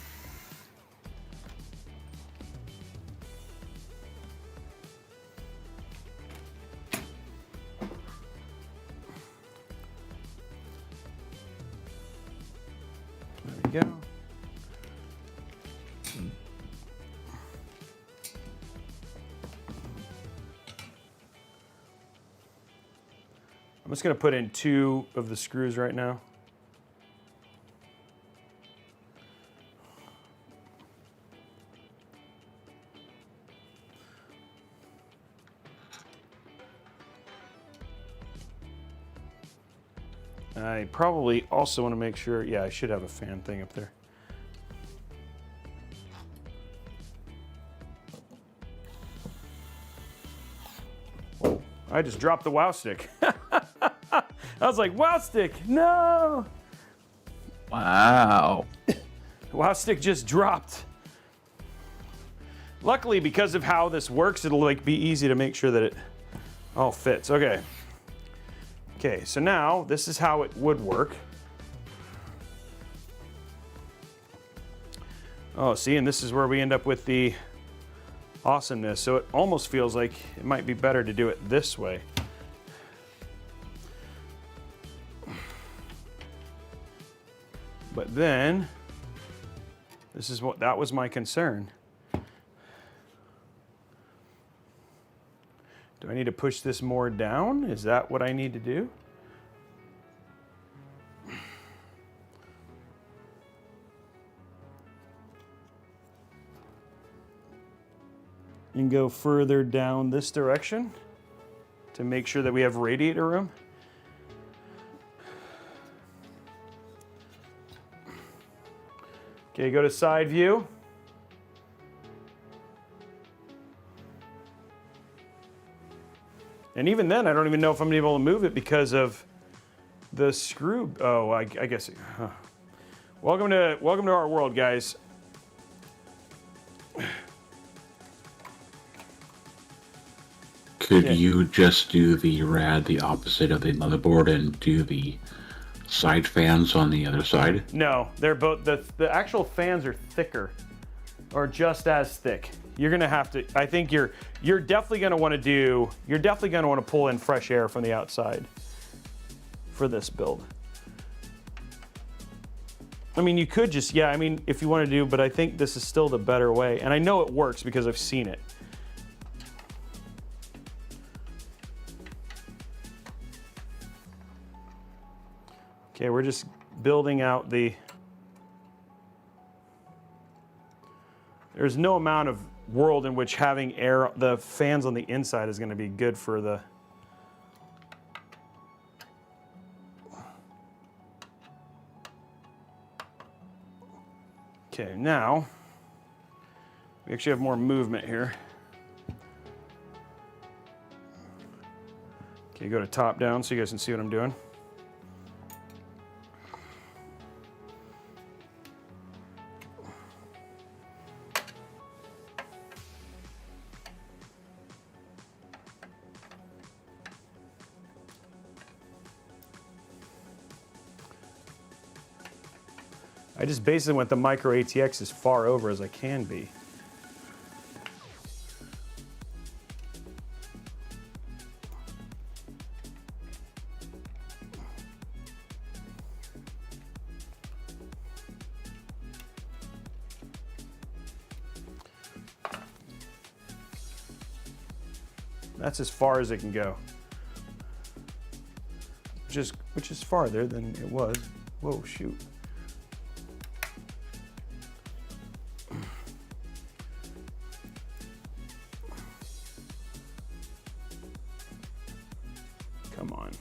There we go. I'm just going to put in 2 of the screws right now. I probably also want to make sure, yeah, I should have a fan thing up there. Oh, I just dropped the WoW stick. I was like, WoW stick, no!
Wow.
WoW stick just dropped. Luckily, because of how this works, it'll like be easy to make sure that it all fits. Okay. Okay, so now this is how it would work. Oh, see, and this is where we end up with the awesomeness. So it almost feels like it might be better to do it this way. But then, this is what, that was my concern. Do I need to push this more down? Is that what I need to do? And go further down this direction to make sure that we have radiator room. Okay, go to side view. And even then, I don't even know if I'm gonna be able to move it because of the screw. Oh, I guess. Huh. Welcome to our world, guys.
Could you just do the opposite of the motherboard and do the side fans on the other side?
No, they're both the actual fans are thicker, or just as thick. You're gonna have to. I think you're definitely gonna want to do. You're definitely gonna want to pull in fresh air from the outside for this build. I mean, you could just, yeah, I mean, if you want to do, but I think this is still the better way. And I know it works because I've seen it. Okay, we're just building out the... There's no amount of world in which having air, the fans on the inside is going to be good for the... Okay, now we actually have more movement here. Okay, go to top down so you guys can see what I'm doing. I just basically went the micro ATX as far over as I can be. That's as far as it can go. Which is farther than it was. Whoa, shoot. Come on.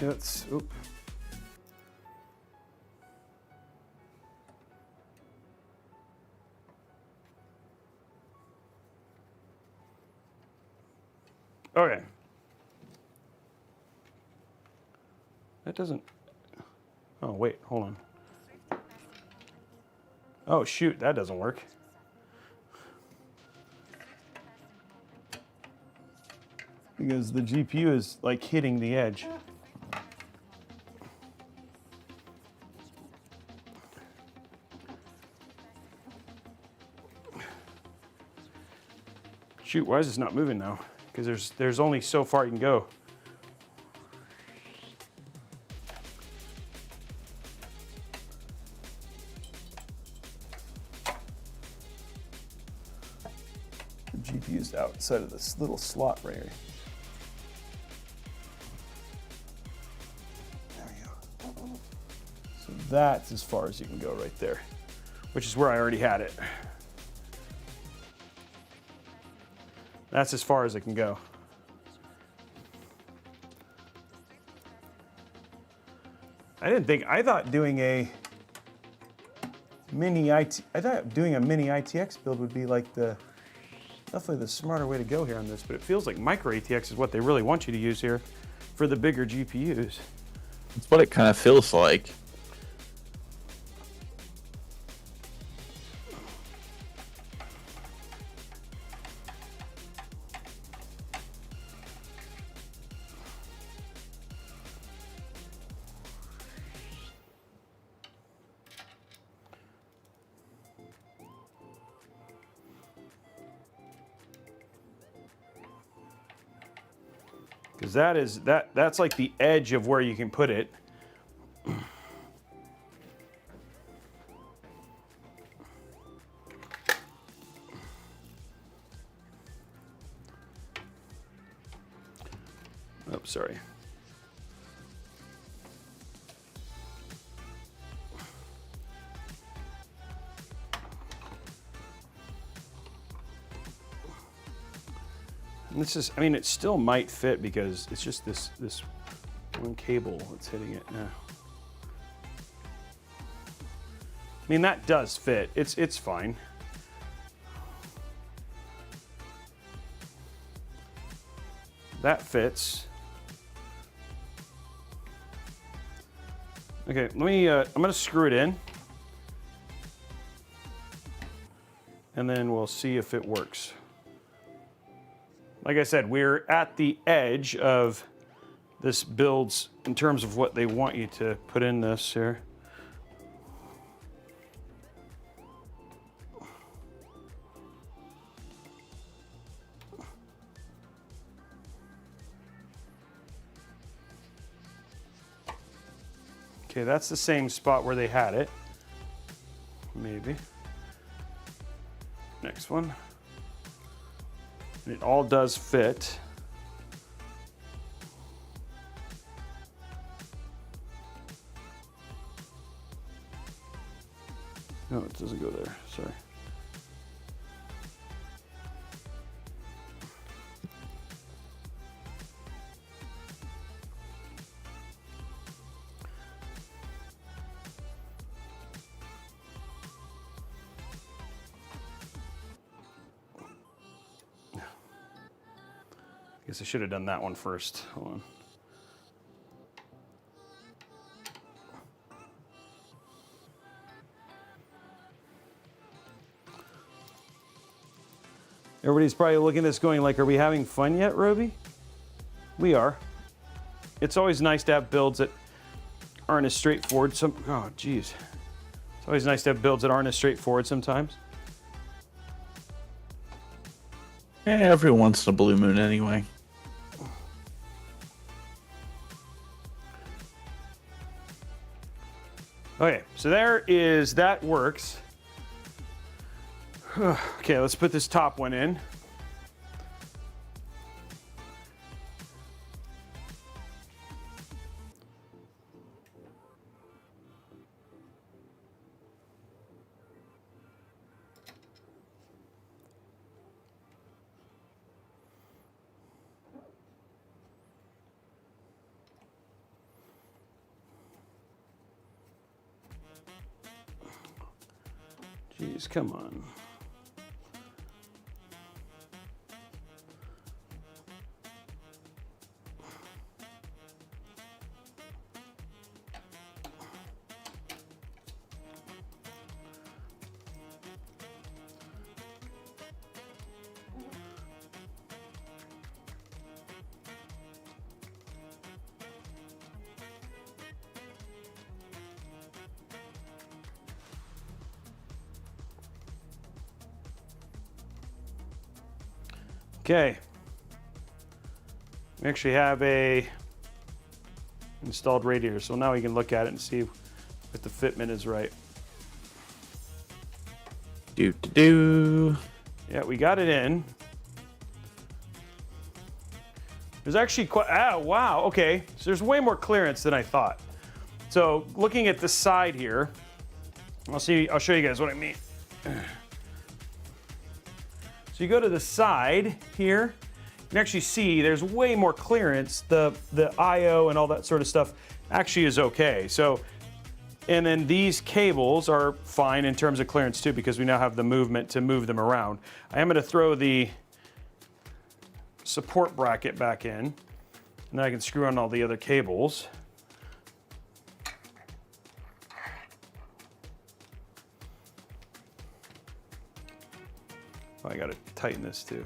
Let's, oop. Okay. That doesn't, oh wait, hold on. Oh shoot, that doesn't work. Because the GPU is like hitting the edge. Shoot, why is this not moving now? Because there's only so far you can go. The GPU's outside of this little slot right here. There we go. So that's as far as you can go right there, which is where I already had it. That's as far as it can go. I thought doing a mini ITX build would be like definitely the smarter way to go here on this, but it feels like micro ATX is what they really want you to use here for the bigger GPUs.
That's what it kind of feels like.
Because that's like the edge of where you can put it. Oh, sorry. And this is, I mean, it still might fit because it's just this one cable that's hitting it now. I mean, that does fit. It's fine. That fits. Okay, let me, I'm gonna screw it in. And then we'll see if it works. Like I said, we're at the edge of this builds in terms of what they want you to put in this here. Okay, that's the same spot where they had it. Maybe. Next one. And it all does fit. No, it doesn't go there. Sorry. Guess I should have done that one first. Hold on. Everybody's probably looking at this going like, are we having fun yet, Robey? We are. It's always nice to have builds that aren't as straightforward. Oh, geez. It's always nice to have builds that aren't as straightforward sometimes.
Yeah, every once in a blue moon anyway.
Okay, so there is, that works. Okay, let's put this top one in. Jeez, come on. Okay, we actually have a installed radiator, so now we can look at it and see if the fitment is right.
Do.
Yeah, we got it in. There's actually quite, wow, okay. So there's way more clearance than I thought. So looking at the side here, I'll show you guys what I mean. So you go to the side here, you can actually see there's way more clearance. The I/O and all that sort of stuff actually is okay. So, and then these cables are fine in terms of clearance too, because we now have the movement to move them around. I am going to throw the support bracket back in, and then I can screw on all the other cables. Oh, I gotta tighten this too.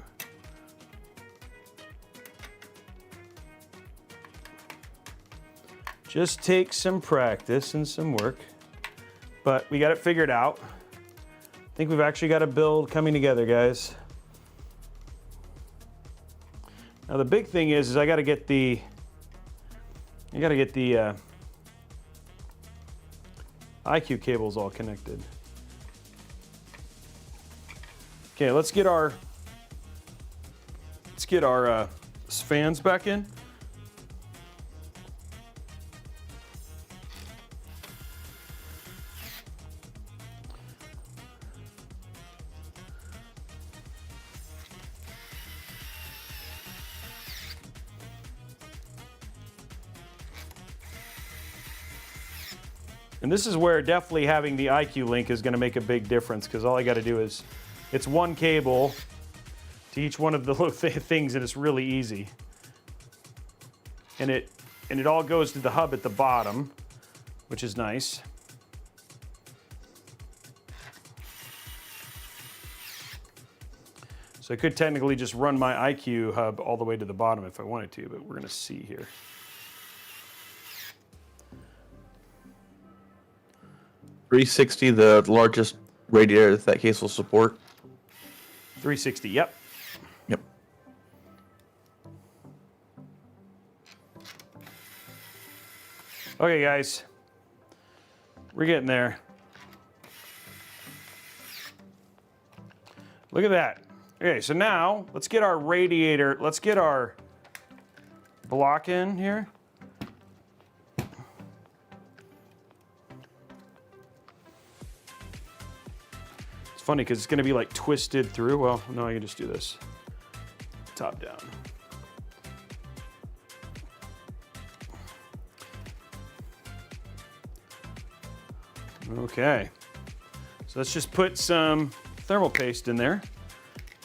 Just takes some practice and some work, but we got it figured out. I think we've actually got a build coming together, guys. Now the big thing is I gotta get the iCue cables all connected. Okay, let's get our fans back in. And this is where definitely having the iCue link is going to make a big difference, because all I got to do is, it's one cable to each one of the little things, and it's really easy. And it all goes to the hub at the bottom, which is nice. So I could technically just run my iCue hub all the way to the bottom if I wanted to, but we're going to see here.
$360, the largest radiator that case will support.
360, yep.
Yep.
Okay, guys. We're getting there. Look at that. Okay, so now let's get our radiator, let's get our block in here. It's funny because it's going to be like twisted through. Well, no, I can just do this. Top down. Okay. So let's just put some thermal paste in there.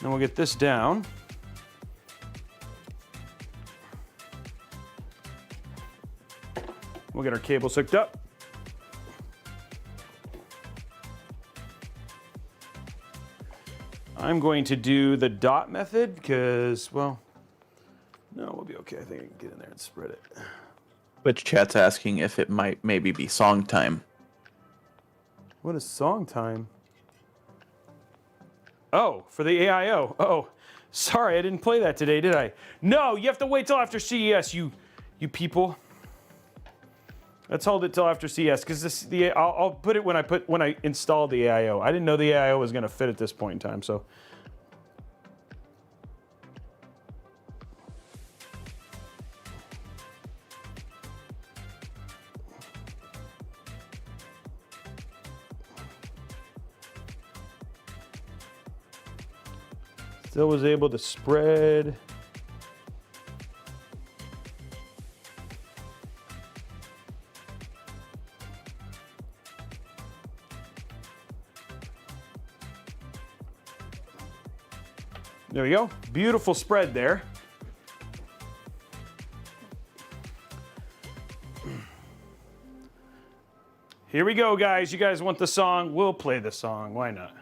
Then we'll get this down. We'll get our cables hooked up. I'm going to do the dot method because, well, no, we'll be okay. I think I can get in there and spread it.
Which chat's asking if it might maybe be song time.
What is song time? Oh, for the AIO. Oh, sorry, I didn't play that today, did I? No, you have to wait till after CES, you people. Let's hold it till after CES, because I'll put it when I install the AIO. I didn't know the AIO was going to fit at this point in time, so. Still was able to spread. There we go. Beautiful spread there. Here we go, guys. You guys want the song? We'll play the song. Why not?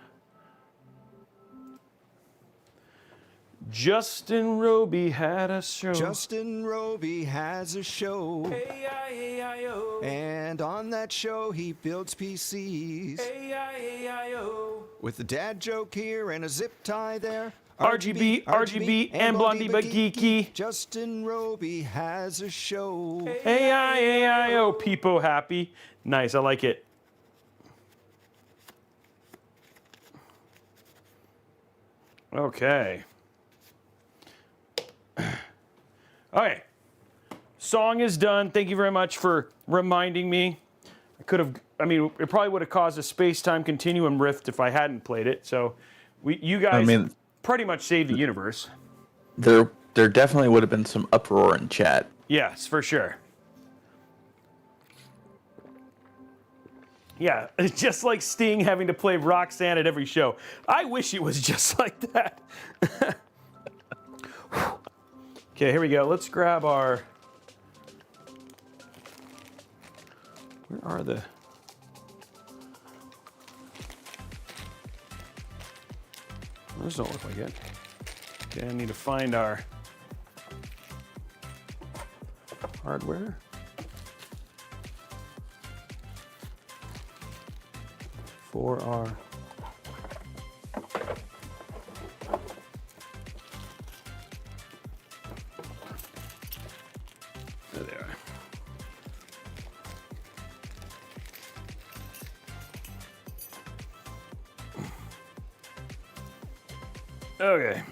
Justin Robey had a show.
Justin Robey has a show.
A-I-A-I-O.
And on that show, he builds PCs.
A-I-A-I-O.
With a dad joke here and a zip tie there.
RGB, and Blondie but geeky.
Justin Robey has a show.
A-I-A-I-O. Peepo happy. Nice, I like it. Okay. Okay. Song is done. Thank you very much for reminding me. It probably would have caused a space-time continuum rift if I hadn't played it. So, you guys pretty much saved the universe.
There definitely would have been some uproar in chat.
Yes, for sure. Yeah, it's just like Sting having to play Roxanne at every show. I wish it was just like that. Okay, here we go. Let's grab our... Where are the... Those don't look like it. Okay, I need to find our hardware. For our... There they are. Okay.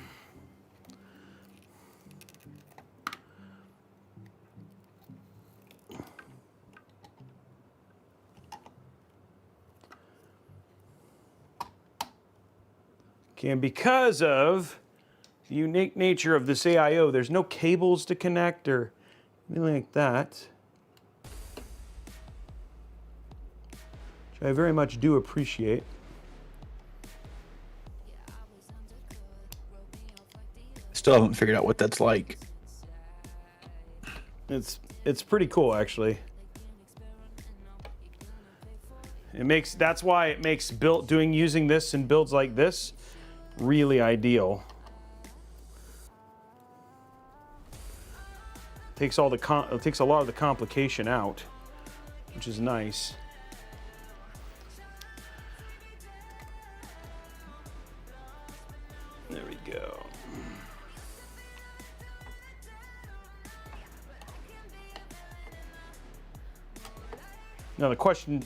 Okay, and because of the unique nature of this AIO, there's no cables to connect or anything like that. I very much do appreciate.
Still haven't figured out what that's like.
It's pretty cool, actually. That's why it makes using this in builds like this really ideal. It takes a lot of the complication out, which is nice. There we go. Now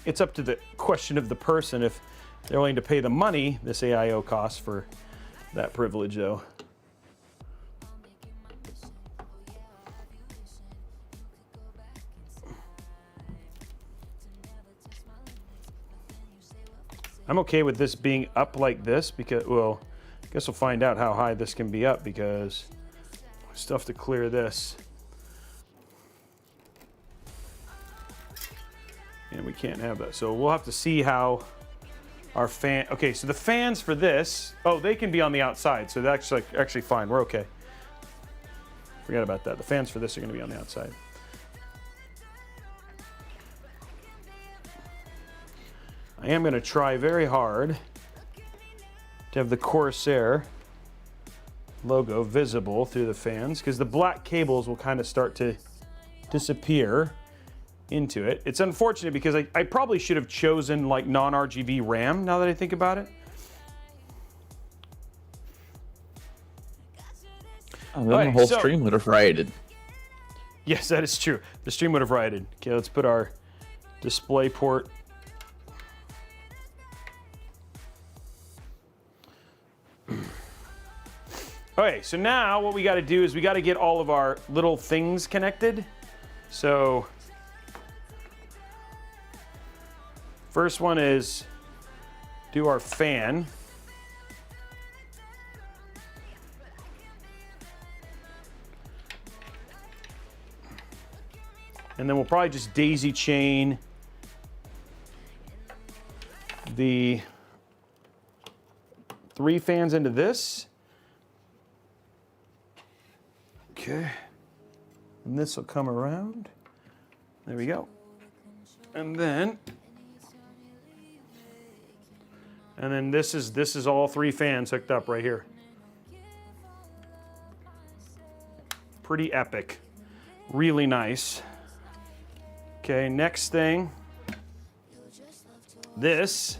it's up to the question of the person if they're willing to pay the money this AIO costs for that privilege, though. I'm okay with this being up like this because, well, I guess we'll find out how high this can be up because I still have to clear this. And we can't have that. So we'll have to see how our fan, okay, so the fans for this, oh, they can be on the outside. So that's actually fine, we're okay. Forget about that. The fans for this are gonna be on the outside. I am gonna try very hard to have the Corsair logo visible through the fans because the black cables will kind of start to disappear into it. It's unfortunate because I probably should have chosen like non-RGB RAM now that I think about it.
Oh, then the whole stream would have rioted.
Yes, that is true. The stream would have rioted. Okay, let's put our display port. Okay, so now what we got to do is we got to get all of our little things connected. So first one is do our fan. And then we'll probably just daisy chain the 3 fans into this. Okay. And this will come around. There we go. And then this is all 3 fans hooked up right here. Pretty epic. Really nice. Okay, next thing. This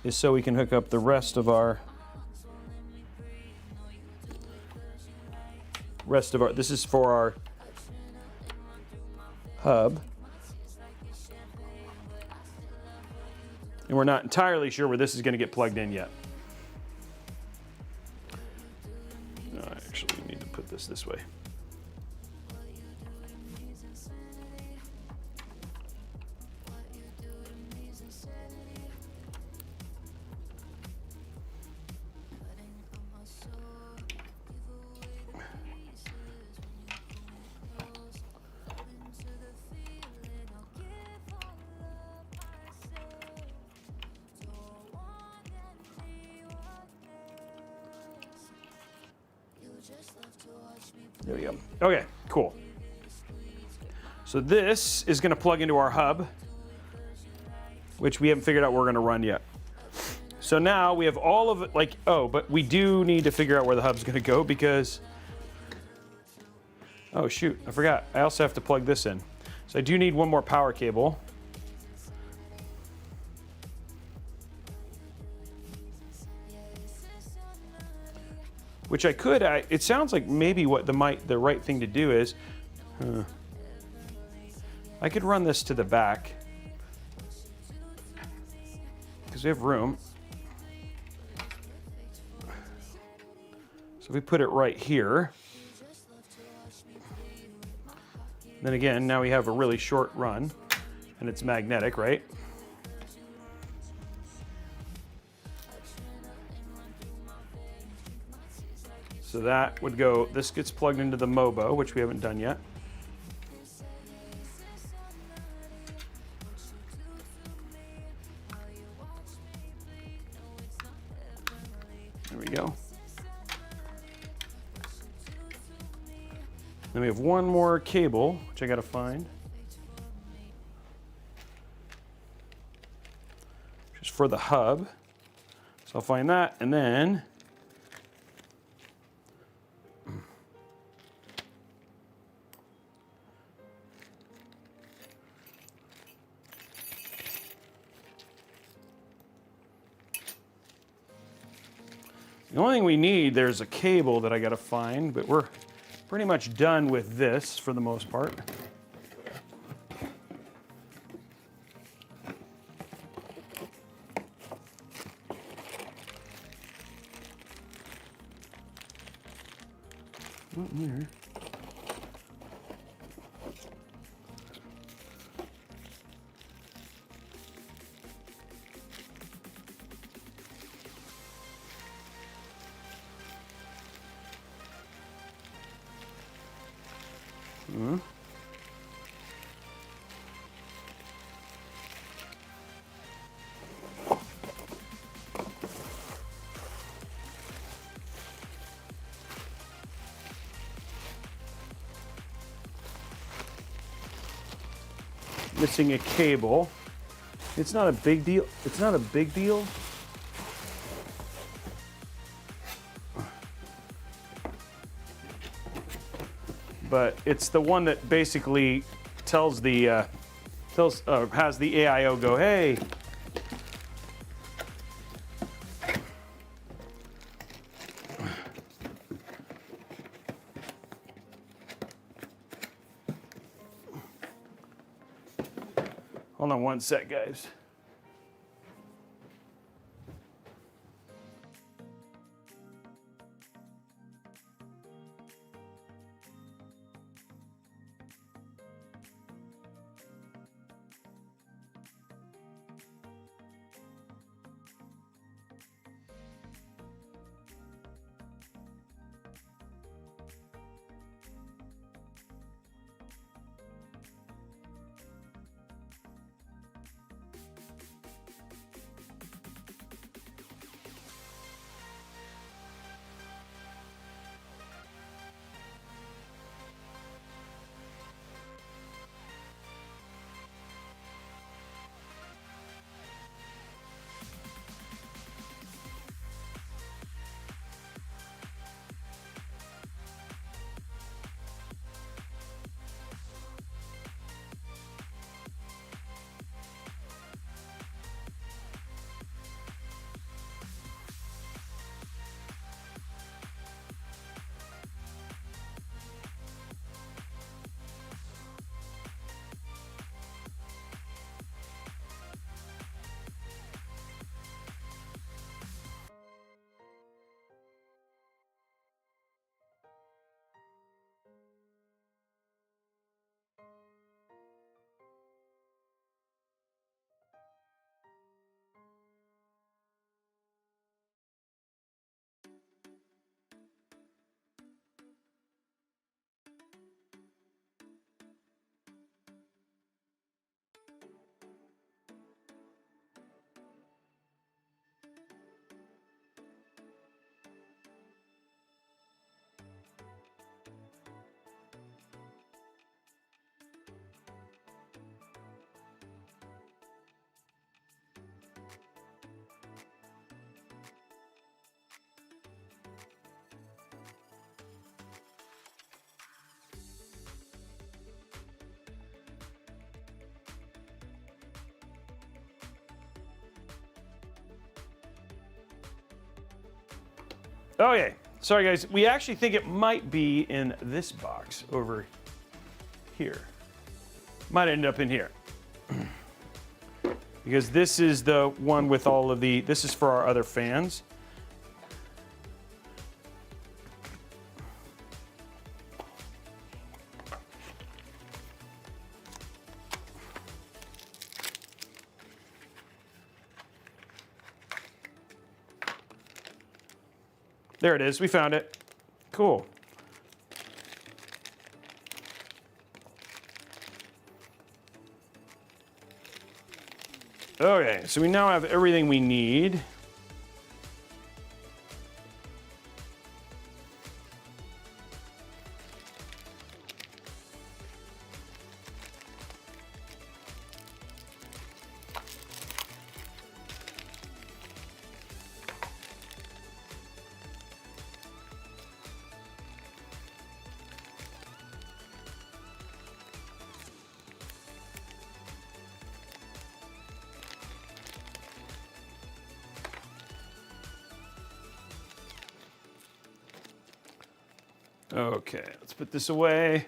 is so we can hook up the rest of our this is for our hub. And we're not entirely sure where this is going to get plugged in yet. No, actually, we need to put this way. There we go. Okay, cool. So this is going to plug into our hub, which we haven't figured out where we're going to run yet. So now we have all of it, like, oh, but we do need to figure out where the hub's going to go because, oh shoot, I forgot. I also have to plug this in. So I do need one more power cable. Which I could, it sounds like maybe what the right thing to do is, I could run this to the back because we have room. So if we put it right here, then again, now we have a really short run and it's magnetic, right? So that would go, this gets plugged into the Mobo, which we haven't done yet. Then we have one more cable, which I gotta find. Which is for the hub. So I'll find that, and then the only thing we need, there's a cable that I gotta find, but we're pretty much done with this for the most part. Not here. Missing a cable. It's not a big deal. It's not a big deal. But it's the one that basically tells the has the AIO go, hey. Hold on one sec, guys. Okay, sorry guys. We actually think it might be in this box over here. Might end up in here. Because this is the one with all of the, this is for our other fans. There it is, we found it. Cool. Okay, so we now have everything we need. Okay, let's put this away.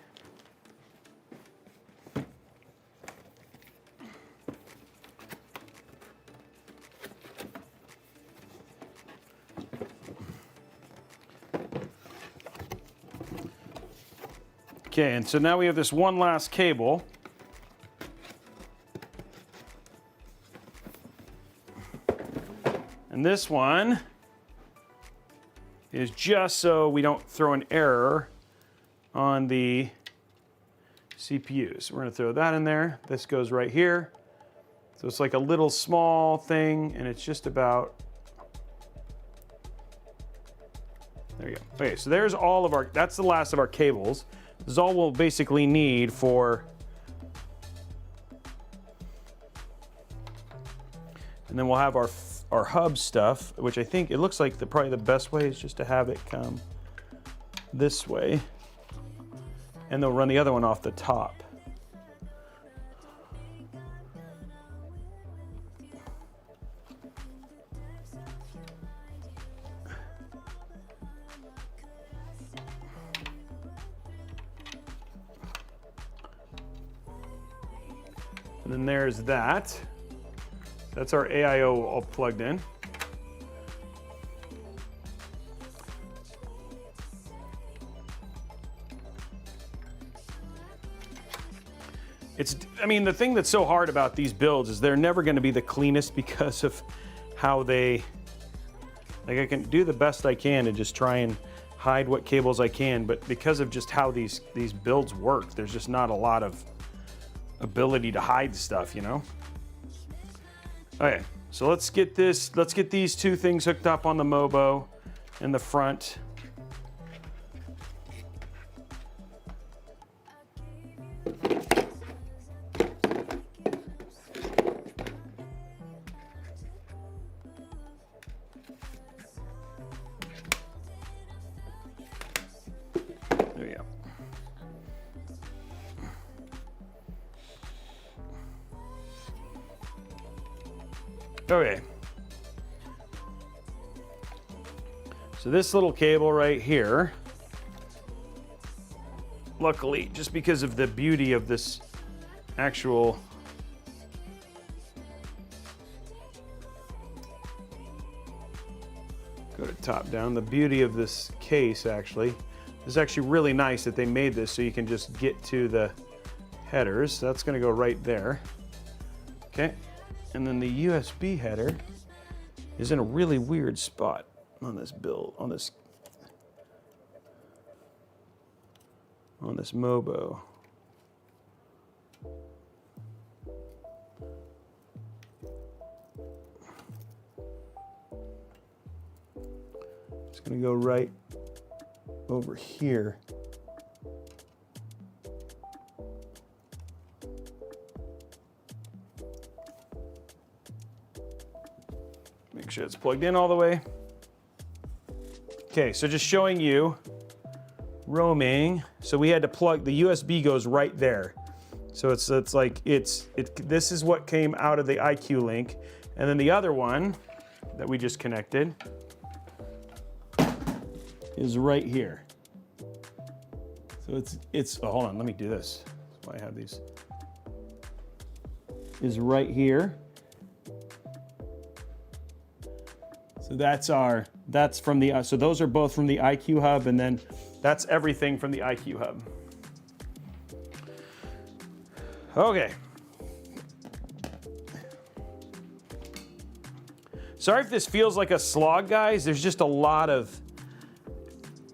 Okay, and so now we have this one last cable. And this one is just so we don't throw an error on the CPU. So we're going to throw that in there. This goes right here. So it's like a little small thing, and it's just about... There you go. Okay, so there's all of our... That's the last of our cables. This is all we'll basically need for... And then we'll have our hub stuff, which I think it looks like probably the best way is just to have it come this way. And they'll run the other one off the top. And then there's that. That's our AIO all plugged in. I mean, the thing that's so hard about these builds is they're never going to be the cleanest because of how they, like, I can do the best I can and just try and hide what cables I can, but because of just how these builds work, there's just not a lot of ability to hide stuff, you know? Okay, so let's get these two things hooked up on the Mobo in the front. There we go. Okay. So this little cable right here, luckily, just because of the beauty of this actual go to top down, the beauty of this case actually is actually really nice that they made this so you can just get to the headers. So that's going to go right there. Okay. And then the USB header is in a really weird spot on this build, on this Mobo. It's going to go right over here. Make sure it's plugged in all the way. Okay, so just showing you roaming. So we had to plug, the USB goes right there. So it's like, this is what came out of the iCue link. And then the other one that we just connected is right here. So it's oh, hold on, let me do this. That's why I have these. Is right here. So that's from the, so those are both from the iCue hub, and then that's everything from the iCue hub. Okay. Sorry if this feels like a slog, guys. There's just a lot of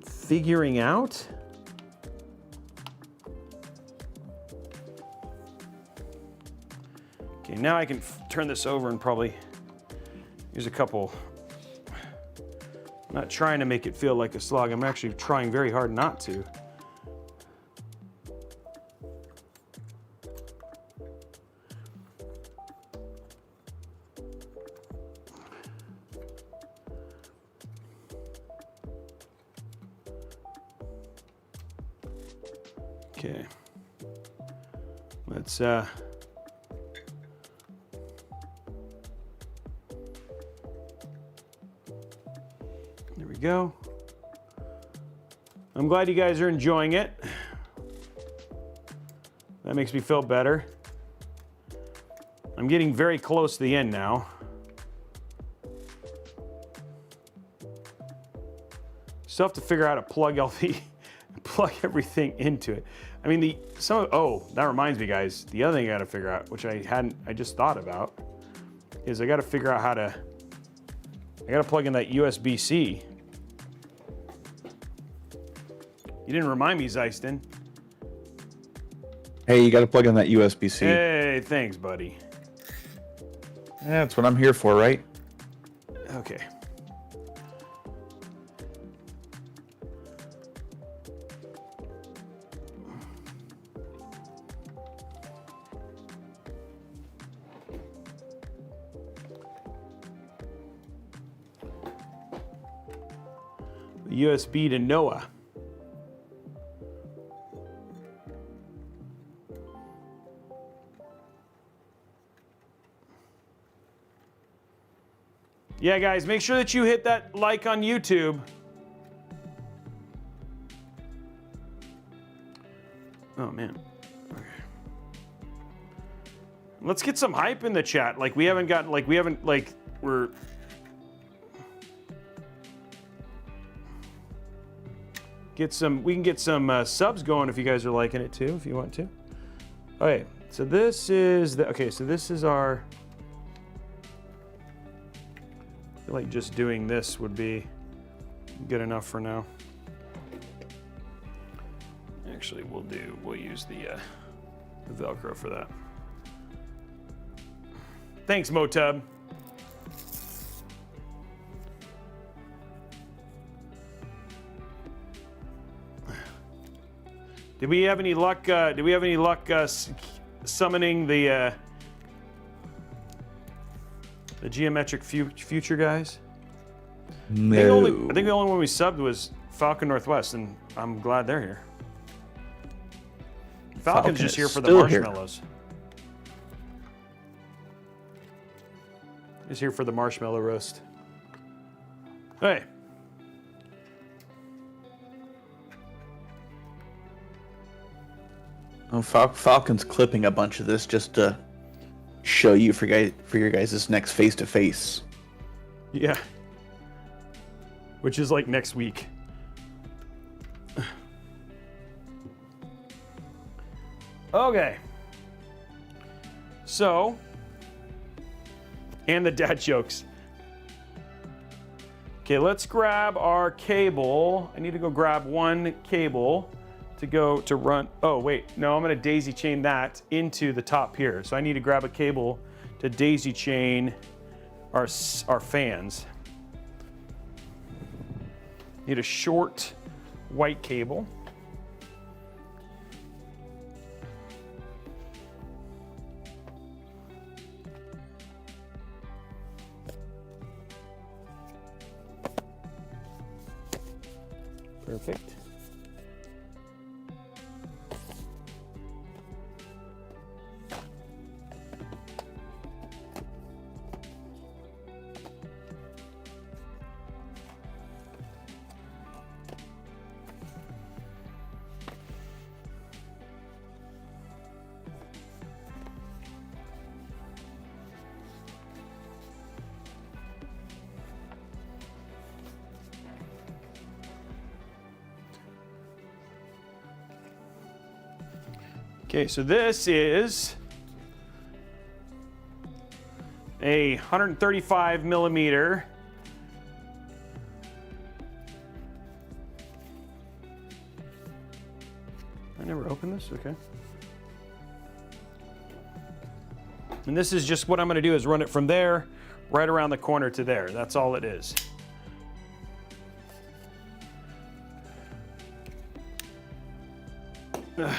figuring out. Okay, now I can turn this over and probably use a couple. I'm not trying to make it feel like a slog. I'm actually trying very hard not to. Okay. Let's there we go. I'm glad you guys are enjoying it. That makes me feel better. I'm getting very close to the end now. Still have to figure out how to plug plug everything into it. I mean, oh, that reminds me, guys. The other thing I got to figure out, which I just thought about, is I got to figure out I got to plug in that USB-C. You didn't remind me, Zeiston.
Hey, you got to plug in that USB-C.
Hey, thanks, buddy.
Yeah, that's what I'm here for, right?
Okay. USB to Noah. Yeah, guys, make sure that you hit that like on YouTube. Oh, man. Okay. Let's get some hype in the chat. Like, we haven't gotten, like, we're... we can get some subs going if you guys are liking it too, if you want to. Okay, so this is our... I feel like just doing this would be good enough for now. Actually, we'll use the Velcro for that. Thanks, Motub. Did we have any luck? Summoning the geometric future guys?
No.
I think the only one we subbed was Falcon Northwest, and I'm glad they're here. Falcon's just here for the marshmallows. Just here for the marshmallow roast. Hey.
Oh, Falcon's clipping a bunch of this just to show you for your guys' next face-to-face.
Yeah. Which is like next week. Okay. So, and the dad jokes. Okay, let's grab our cable. I need to go grab one cable to run. Oh, wait, no, I'm gonna daisy chain that into the top here. So I need to grab a cable to daisy chain our fans. Need a short white cable. Perfect. Okay, so this is a 135 millimeter I never opened this, okay. And this is just what I'm gonna do is run it from there, right around the corner to there. That's all it is. Ugh.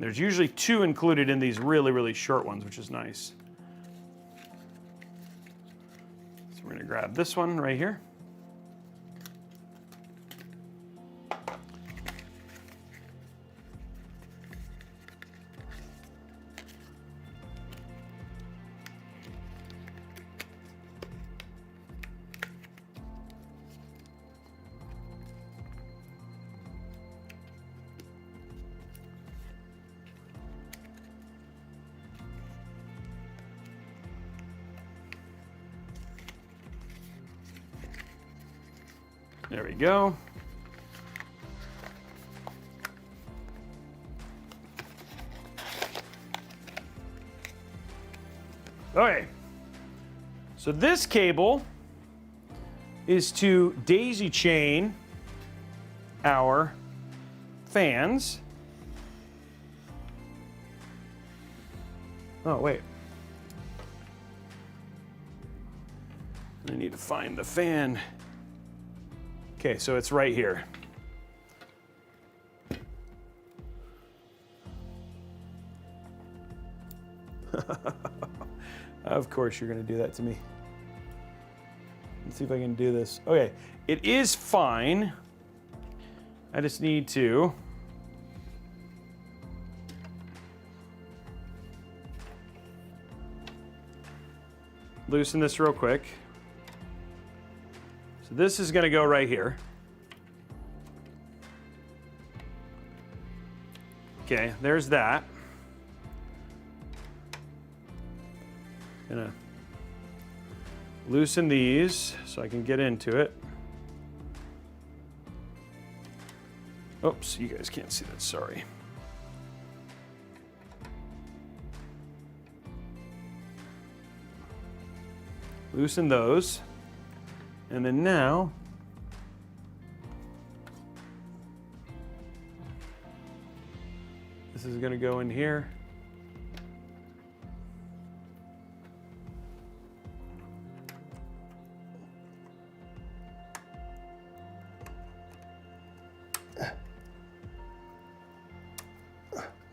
There's usually 2 included in these really, really short ones, which is nice. So we're gonna grab this one right here. There we go. Okay. So this cable is to daisy chain our fans. Oh, wait. I need to find the fan. Okay, so it's right here. Of course you're going to do that to me. Let's see if I can do this. Okay, it is fine. I just need to loosen this real quick. So this is going to go right here. Okay, there's that. Gonna loosen these so I can get into it. Oops, you guys can't see that, sorry. Loosen those. And then now, this is going to go in here.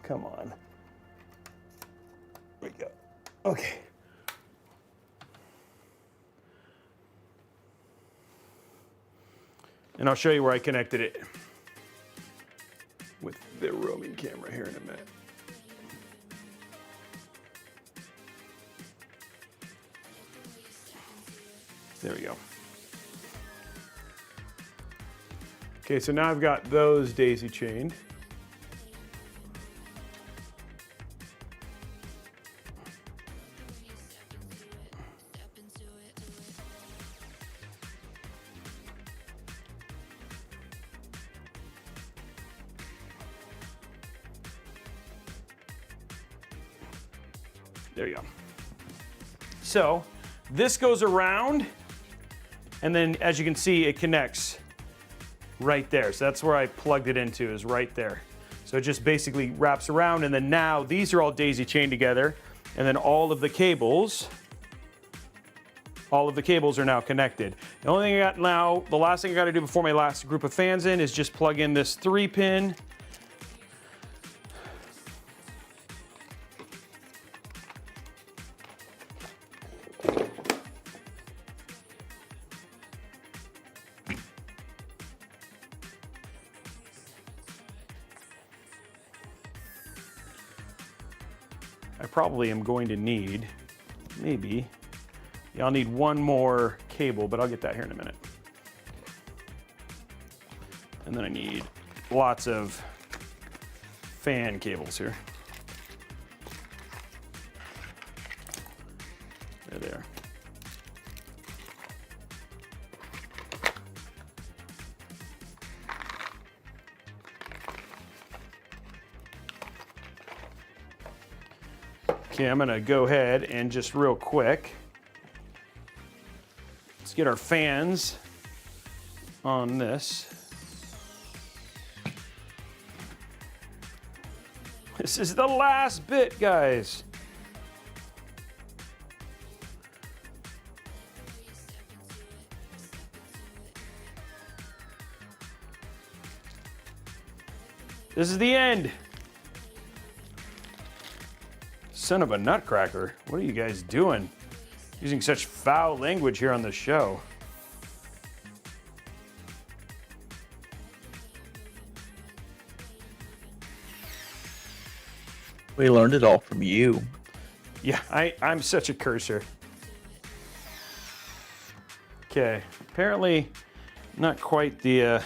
Come on. There we go. Okay. And I'll show you where I connected it with the roaming camera here in a minute. There we go. Okay, so now I've got those daisy chained. There you go. So this goes around, and then as you can see, it connects right there. So that's where I plugged it into, is right there. So it just basically wraps around, and then now these are all daisy chained together, and then all of the cables are now connected. The only thing I got now, the last thing I got to do before my last group of fans in is just plug in this 3-pin. I probably am going to need, maybe, yeah, I'll need one more cable, but I'll get that here in a minute. And then I need lots of fan cables here. There they are. Okay, I'm gonna go ahead and just real quick, let's get our fans on this. This is the last bit, guys. This is the end. Son of a nutcracker. What are you guys doing? Using such foul language here on the show.
We learned it all from you.
Yeah, I'm such a cursor. Okay, apparently not quite the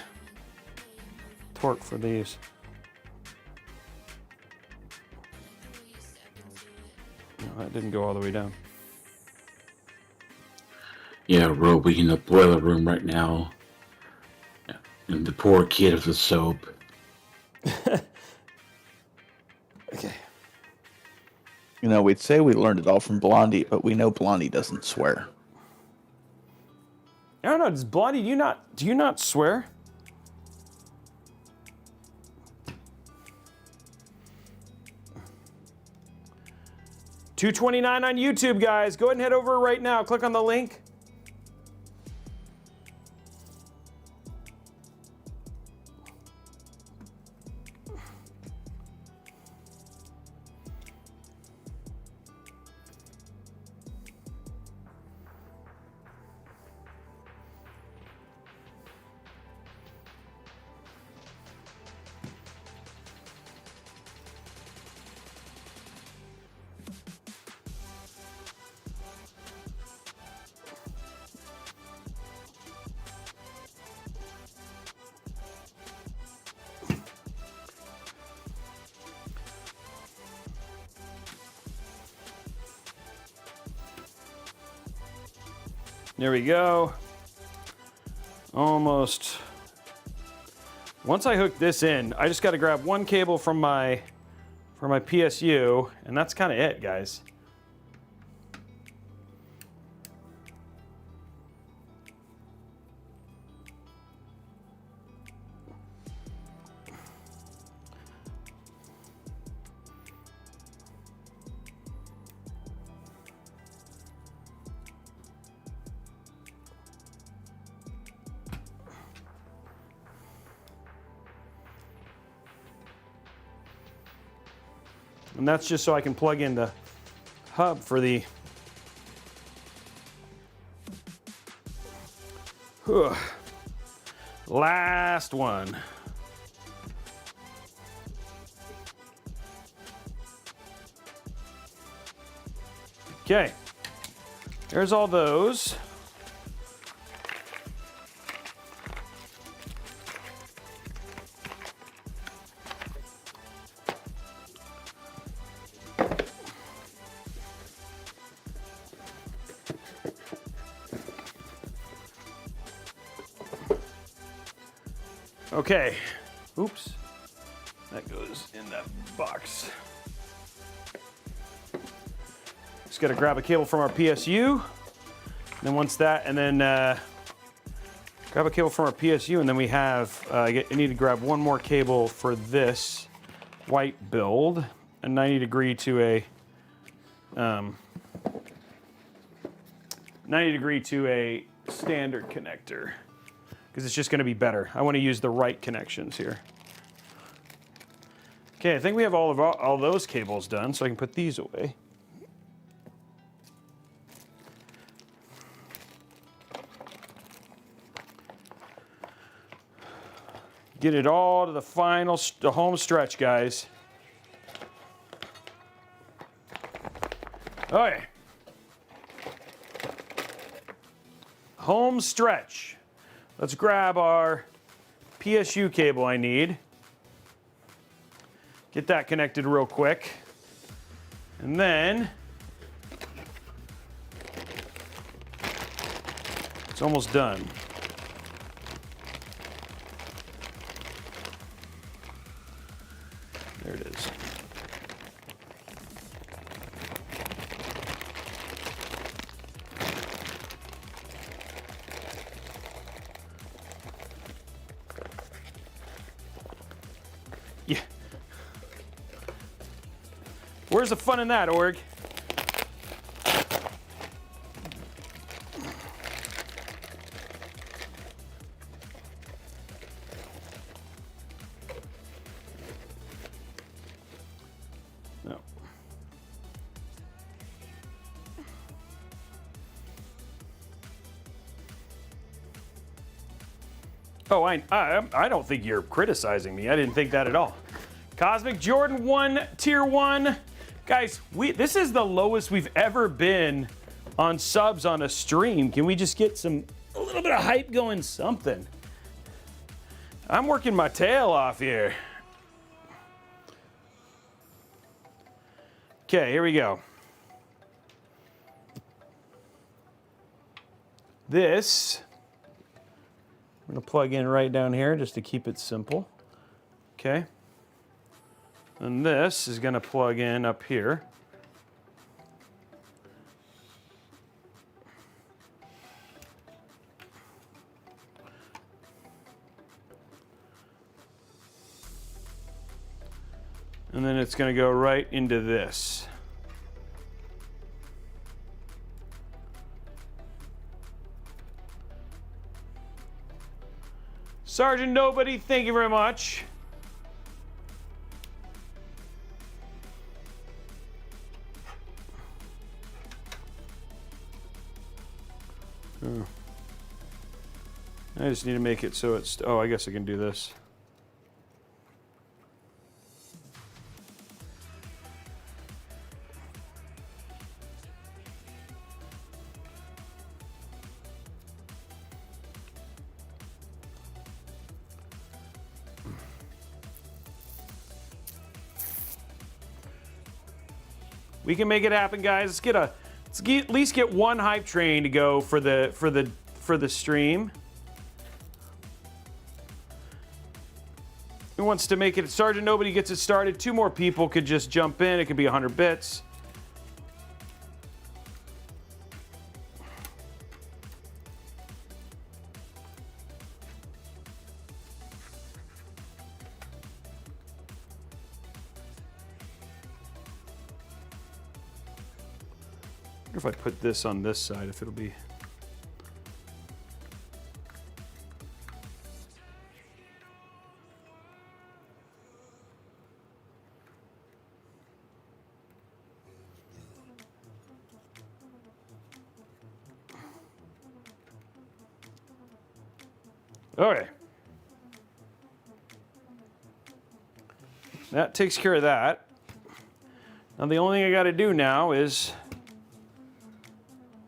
torque for these. No, that didn't go all the way down.
Yeah, Robey in the boiler room right now. And the poor kid with the soap.
Okay.
You know, we'd say we learned it all from Blondie, but we know Blondie doesn't swear.
I don't know. Does Blondie, do you not swear? $2.29 on YouTube, guys. Go ahead and head over right now. Click on the link. There we go. Almost. Once I hook this in, I just got to grab one cable from my PSU, and that's kind of it, guys. And that's just so I can plug in the hub for the last one. Okay, there's all those. Okay, oops, that goes in that box. Just gotta grab a cable from our PSU, and then once that, and then grab a cable from our PSU, and then we have, I need to grab one more cable for this white build, a 90 degree to a, 90 degree to a standard connector. Because it's just going to be better. I want to use the right connections here. Okay, I think we have all those cables done, so I can put these away. Get it all to the final, the home stretch, guys. Okay. Home stretch. Let's grab our PSU cable I need. Get that connected real quick. And then it's almost done. There it is. Yeah. Where's the fun in that, Org? No. Oh, I don't think you're criticizing me. I didn't think that at all. Cosmic Jordan 1, Tier 1. Guys, this is the lowest we've ever been on subs on a stream. Can we just get a little bit of hype going, something? I'm working my tail off here. Okay, here we go. This I'm going to plug in right down here just to keep it simple. Okay. And this is going to plug in up here. And then it's going to go right into this. Sergeant Nobody, thank you very much. Oh. I just need to make it so it's, oh, I guess I can do this. We can make it happen, guys. Let's at least get one hype train to go for the stream. Who wants to make it? Sergeant Nobody gets it started. 2 more people could just jump in. It could be 100 bits. If I put this on this side, if it'll be. Okay. That takes care of that. Now the only thing I got to do now is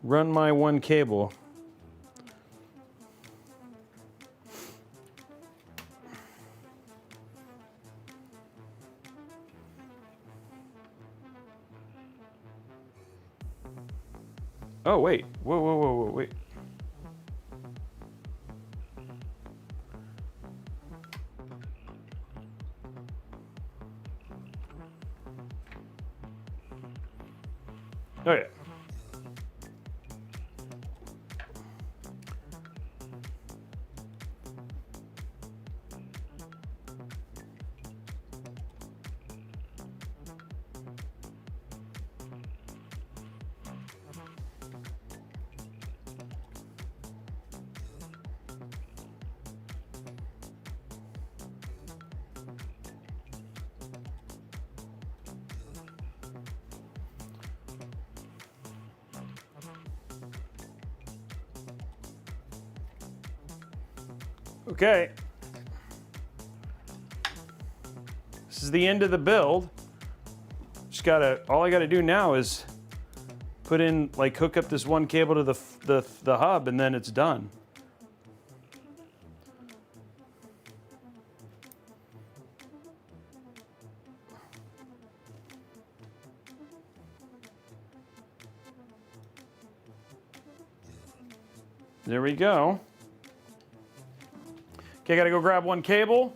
run my one cable. Oh, wait. Whoa, wait. Oh, yeah. Okay. This is the end of the build. All I gotta do now is put in, like, hook up this one cable to the hub, and then it's done. There we go. Okay, I gotta go grab one cable.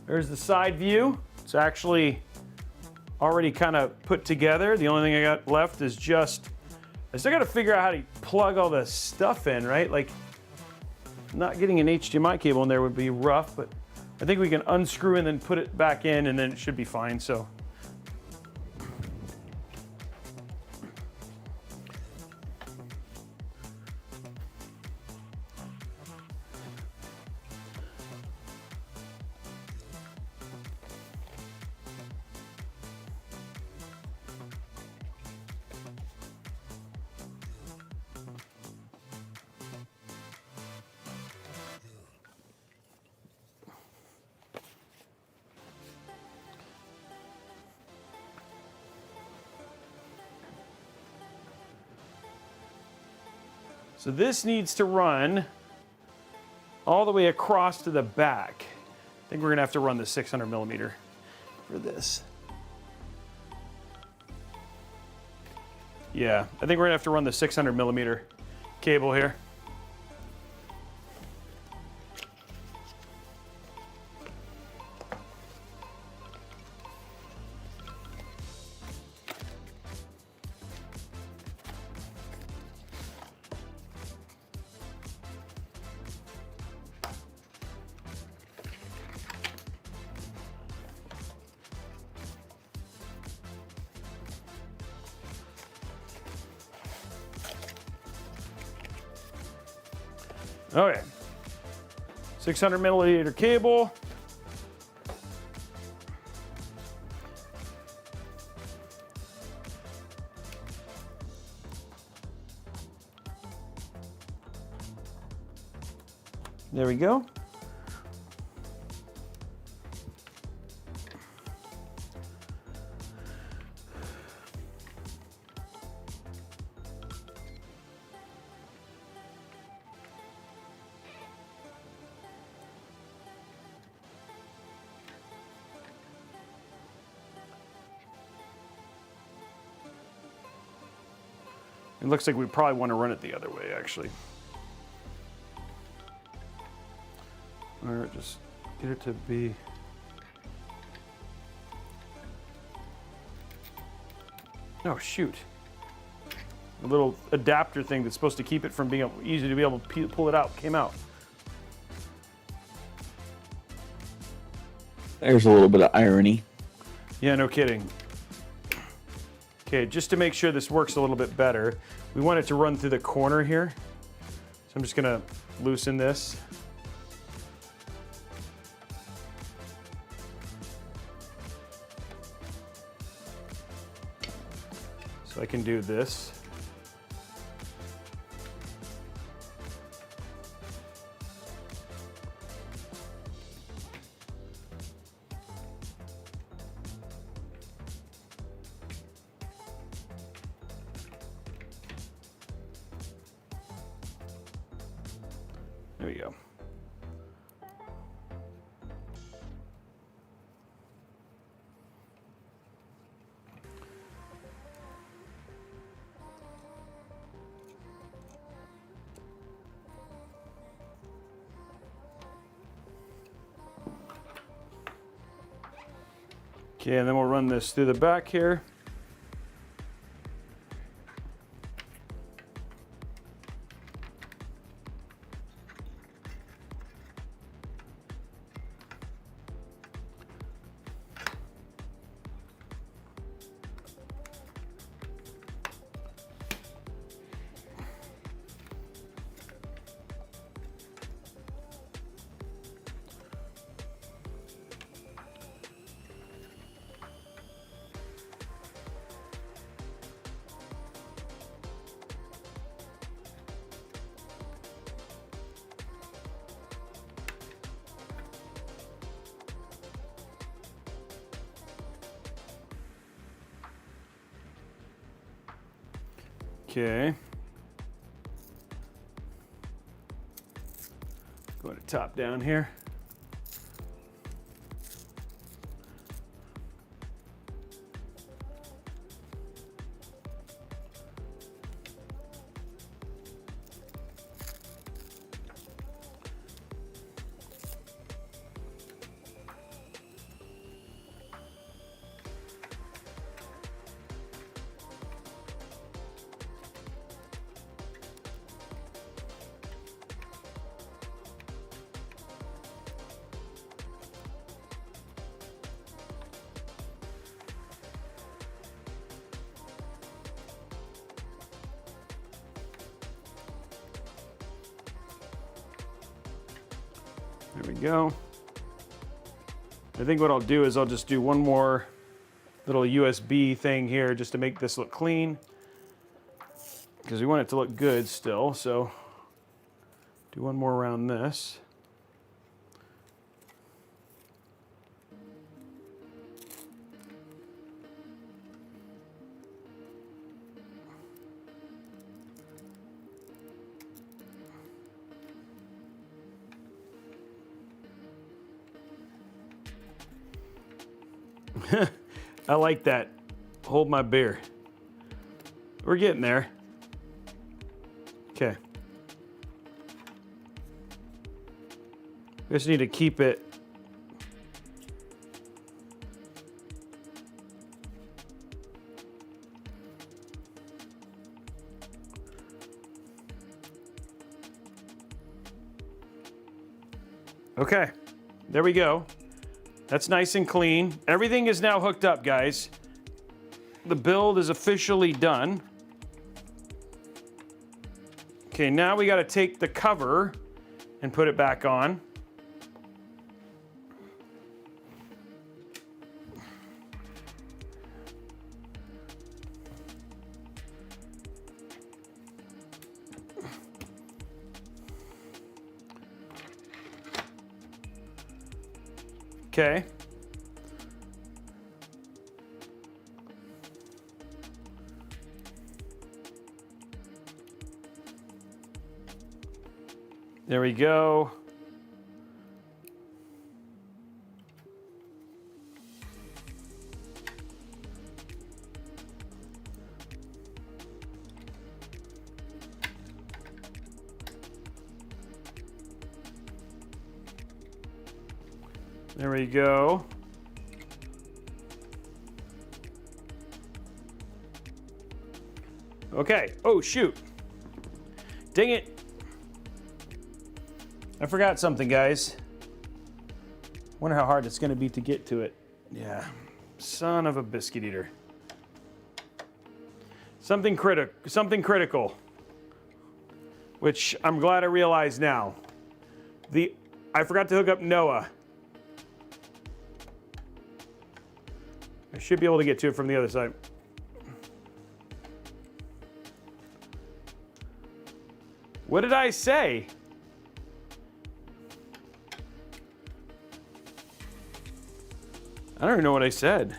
There's the side view. It's actually already kind of put together. The only thing I got left is I still gotta figure out how to plug all this stuff in, right? Like, not getting an HDMI cable in there would be rough, but I think we can unscrew and then put it back in, and then it should be fine. So. So this needs to run all the way across to the back. I think we're gonna have to run the 600 millimeter for this. Yeah, I think we're gonna have to run the 600 millimeter cable here. Okay, 600 millimeter cable. There we go. It looks like we probably want to run it the other way, actually. Or just get it to be. Oh, shoot. A little adapter thing that's supposed to keep it from being easy to be able to pull it out came out.
There's a little bit of irony.
Yeah, no kidding. Okay, just to make sure this works a little bit better, we want it to run through the corner here. So I'm just gonna loosen this. So I can do this. There we go. Okay, and then we'll run this through the back here. Okay. Going to top down here. There we go. I think what I'll do is I'll just do one more little USB thing here just to make this look clean, because we want it to look good still. So do one more around this. I like that. Hold my beer. We're getting there. Okay. We just need to keep it. Okay, there we go. That's nice and clean. Everything is now hooked up, guys. The build is officially done. Okay, now we got to take the cover and put it back on. Okay. There we go. There we go. Okay. Oh, shoot. Dang it. I forgot something, guys. Wonder how hard it's going to be to get to it. Yeah. Son of a biscuit eater. Something critical. Which I'm glad I realize now. I forgot to hook up Noah. I should be able to get to it from the other side. What did I say? I don't even know what I said.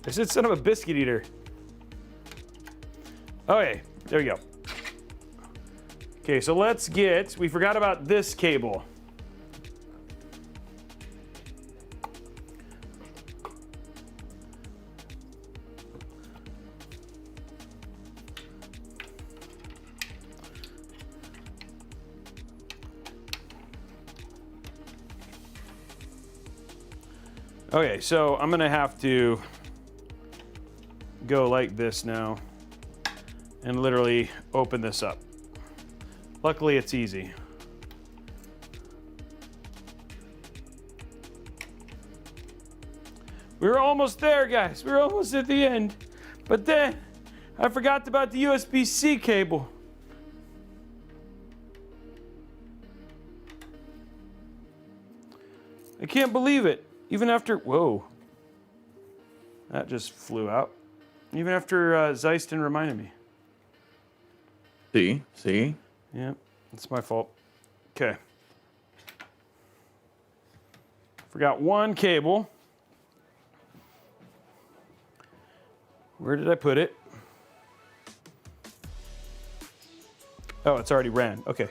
I said son of a biscuit eater. Okay, there we go. Okay, so we forgot about this cable. Okay, so I'm gonna have to go like this now and literally open this up. Luckily, it's easy. We were almost there, guys. We were almost at the end. But then I forgot about the USB-C cable. I can't believe it. Even after, whoa, that just flew out. Even after Zeiston reminded me.
See?
Yeah, it's my fault. Okay. Forgot one cable. Where did I put it? Oh, it's already ran. Okay.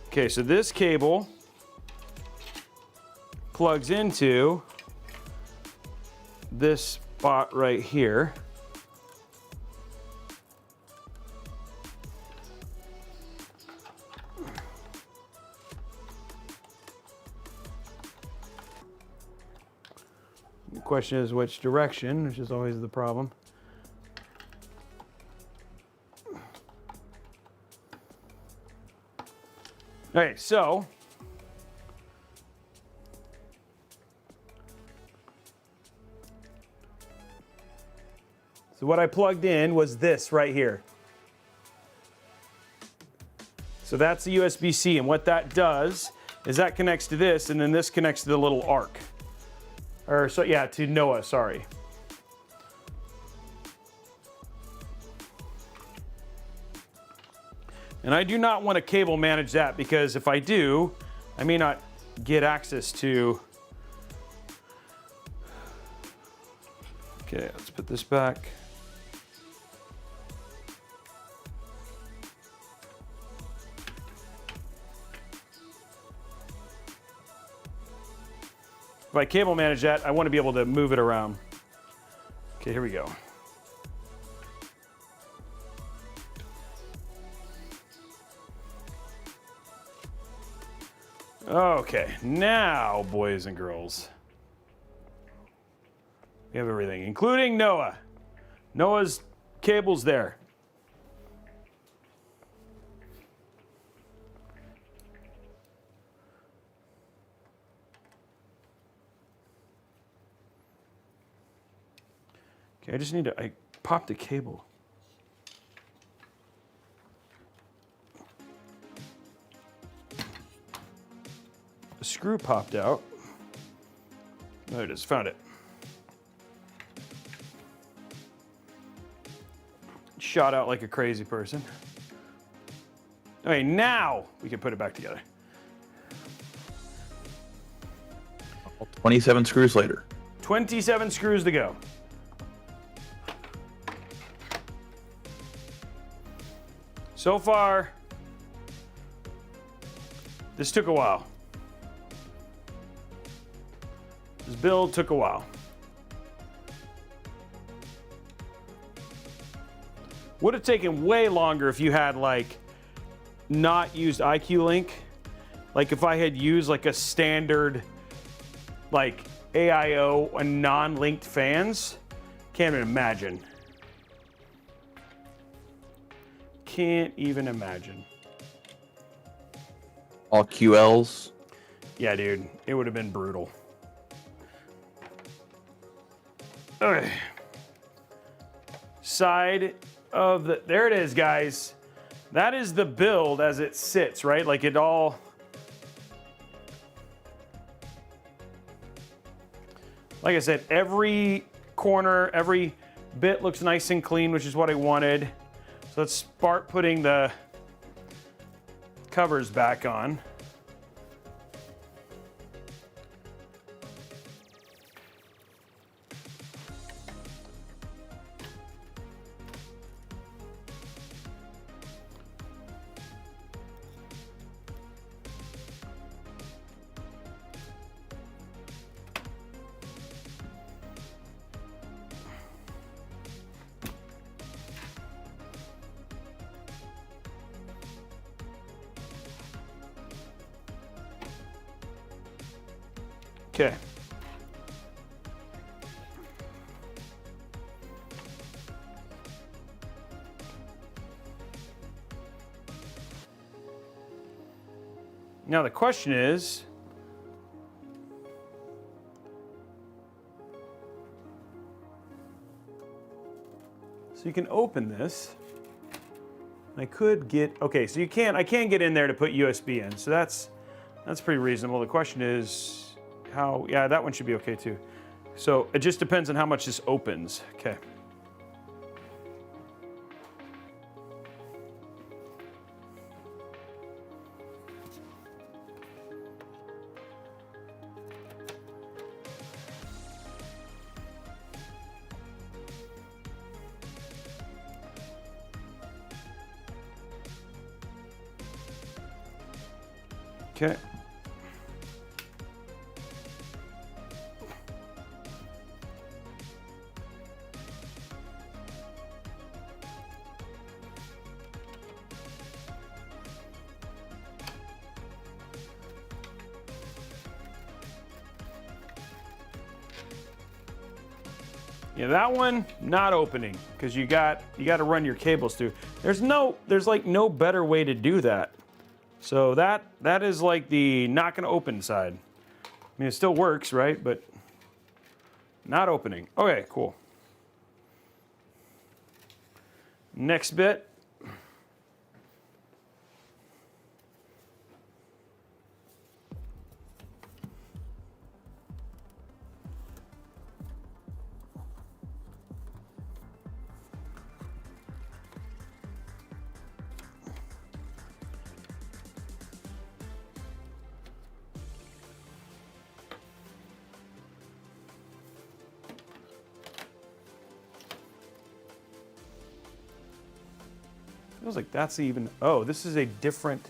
Okay, so this cable plugs into this spot right here. The question is which direction, which is always the problem. Okay, so what I plugged in was this right here. So that's the USB-C, and what that does is that connects to this, and then this connects to the little ARC. Or, so yeah, to Noah, sorry. And I do not want to cable manage that, because if I do, I may not get access to. Okay, let's put this back. If I cable manage that, I want to be able to move it around. Okay, here we go. Okay, now, boys and girls, we have everything, including Noah. Noah's cable's there. Okay, I just need to, I popped a cable. The screw popped out. There it is, found it. Shot out like a crazy person. Okay, now we can put it back together.
27 screws later.
27 screws to go. So far, this took a while. This build took a while. Would have taken way longer if you had like not used iCue link. Like if I had used like a standard like AIO and non-linked fans. Can't even imagine. Can't even imagine.
All QLs.
Yeah, dude, it would have been brutal. Okay. Side of the, there it is, guys. That is the build as it sits, right? Like it all. Like I said, every corner, every bit looks nice and clean, which is what I wanted. So let's start putting the covers back on. Okay. Now the question is, so you can open this. I could get, okay, so you can't, I can get in there to put USB in, so that's pretty reasonable. The question is, how, yeah, that one should be okay too. So it just depends on how much this opens. Okay. Okay. Yeah, that one not opening because you got to run your cables through. There's like no better way to do that. So that is like the not going to open side. I mean, it still works, right? But not opening. Okay, cool. Next bit. Feels like that's even, oh, this is a different,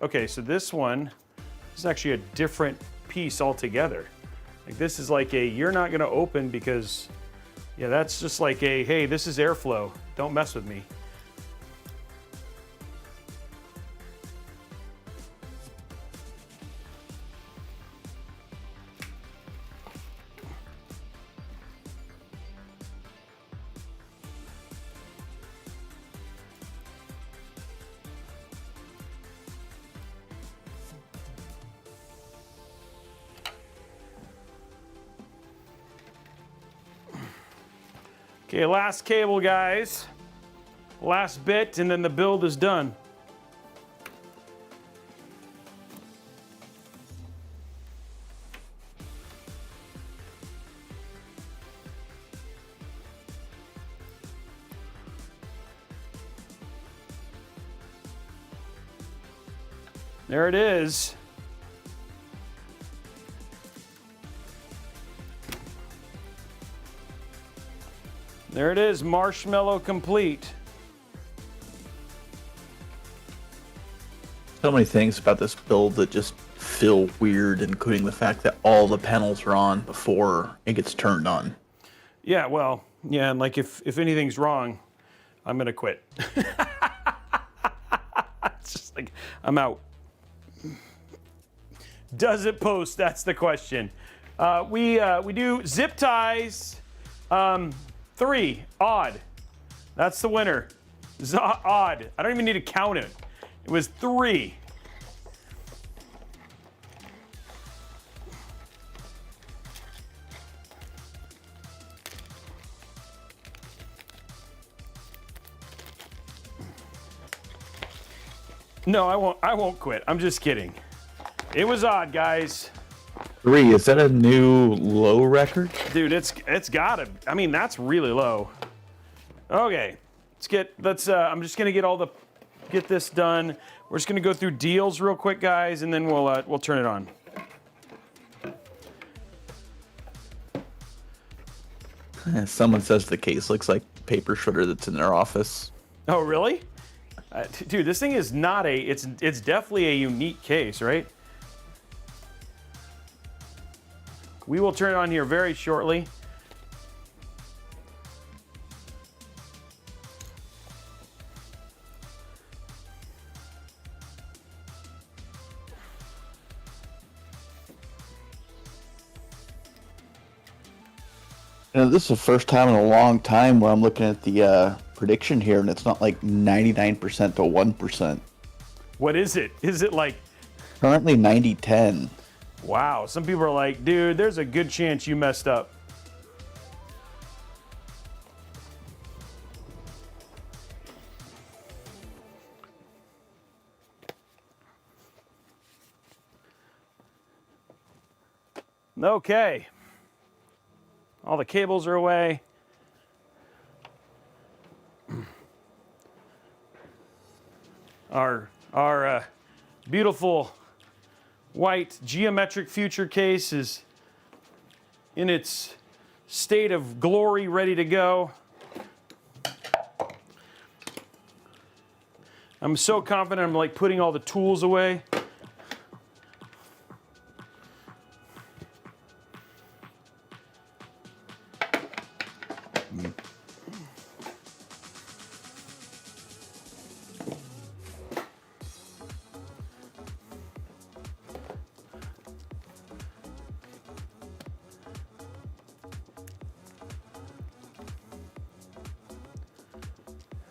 okay, so this one is actually a different piece altogether. Like this is like a, you're not gonna open because, yeah, that's just like a, hey, this is airflow. Don't mess with me. Okay, last cable, guys. Last bit, and then the build is done. There it is. There it is, marshmallow complete.
So many things about this build that just feel weird, including the fact that all the panels are on before it gets turned on.
Yeah, well, yeah, and like if anything's wrong, I'm gonna quit. It's just like, I'm out. Does it post? That's the question. We do zip ties. 3, odd. That's the winner. Odd. I don't even need to count it. It was 3. No, I won't quit. I'm just kidding. It was odd, guys.
3, is that a new low record?
Dude, it's gotta. I mean, that's really low. Okay, I'm just gonna get this done. We're just gonna go through deals real quick, guys, and then we'll turn it on.
Someone says the case looks like paper shredder that's in their office.
Oh, really? Dude, this thing is not it's definitely a unique case, right? We will turn it on here very shortly.
You know, this is the first time in a long time where I'm looking at the prediction here, and it's not like 99% to 1%.
What is it? Is it like...
Currently 90-10.
Wow, some people are like, dude, there's a good chance you messed up. Okay. All the cables are away. Our beautiful white geometric future case is in its state of glory, ready to go. I'm so confident I'm like putting all the tools away.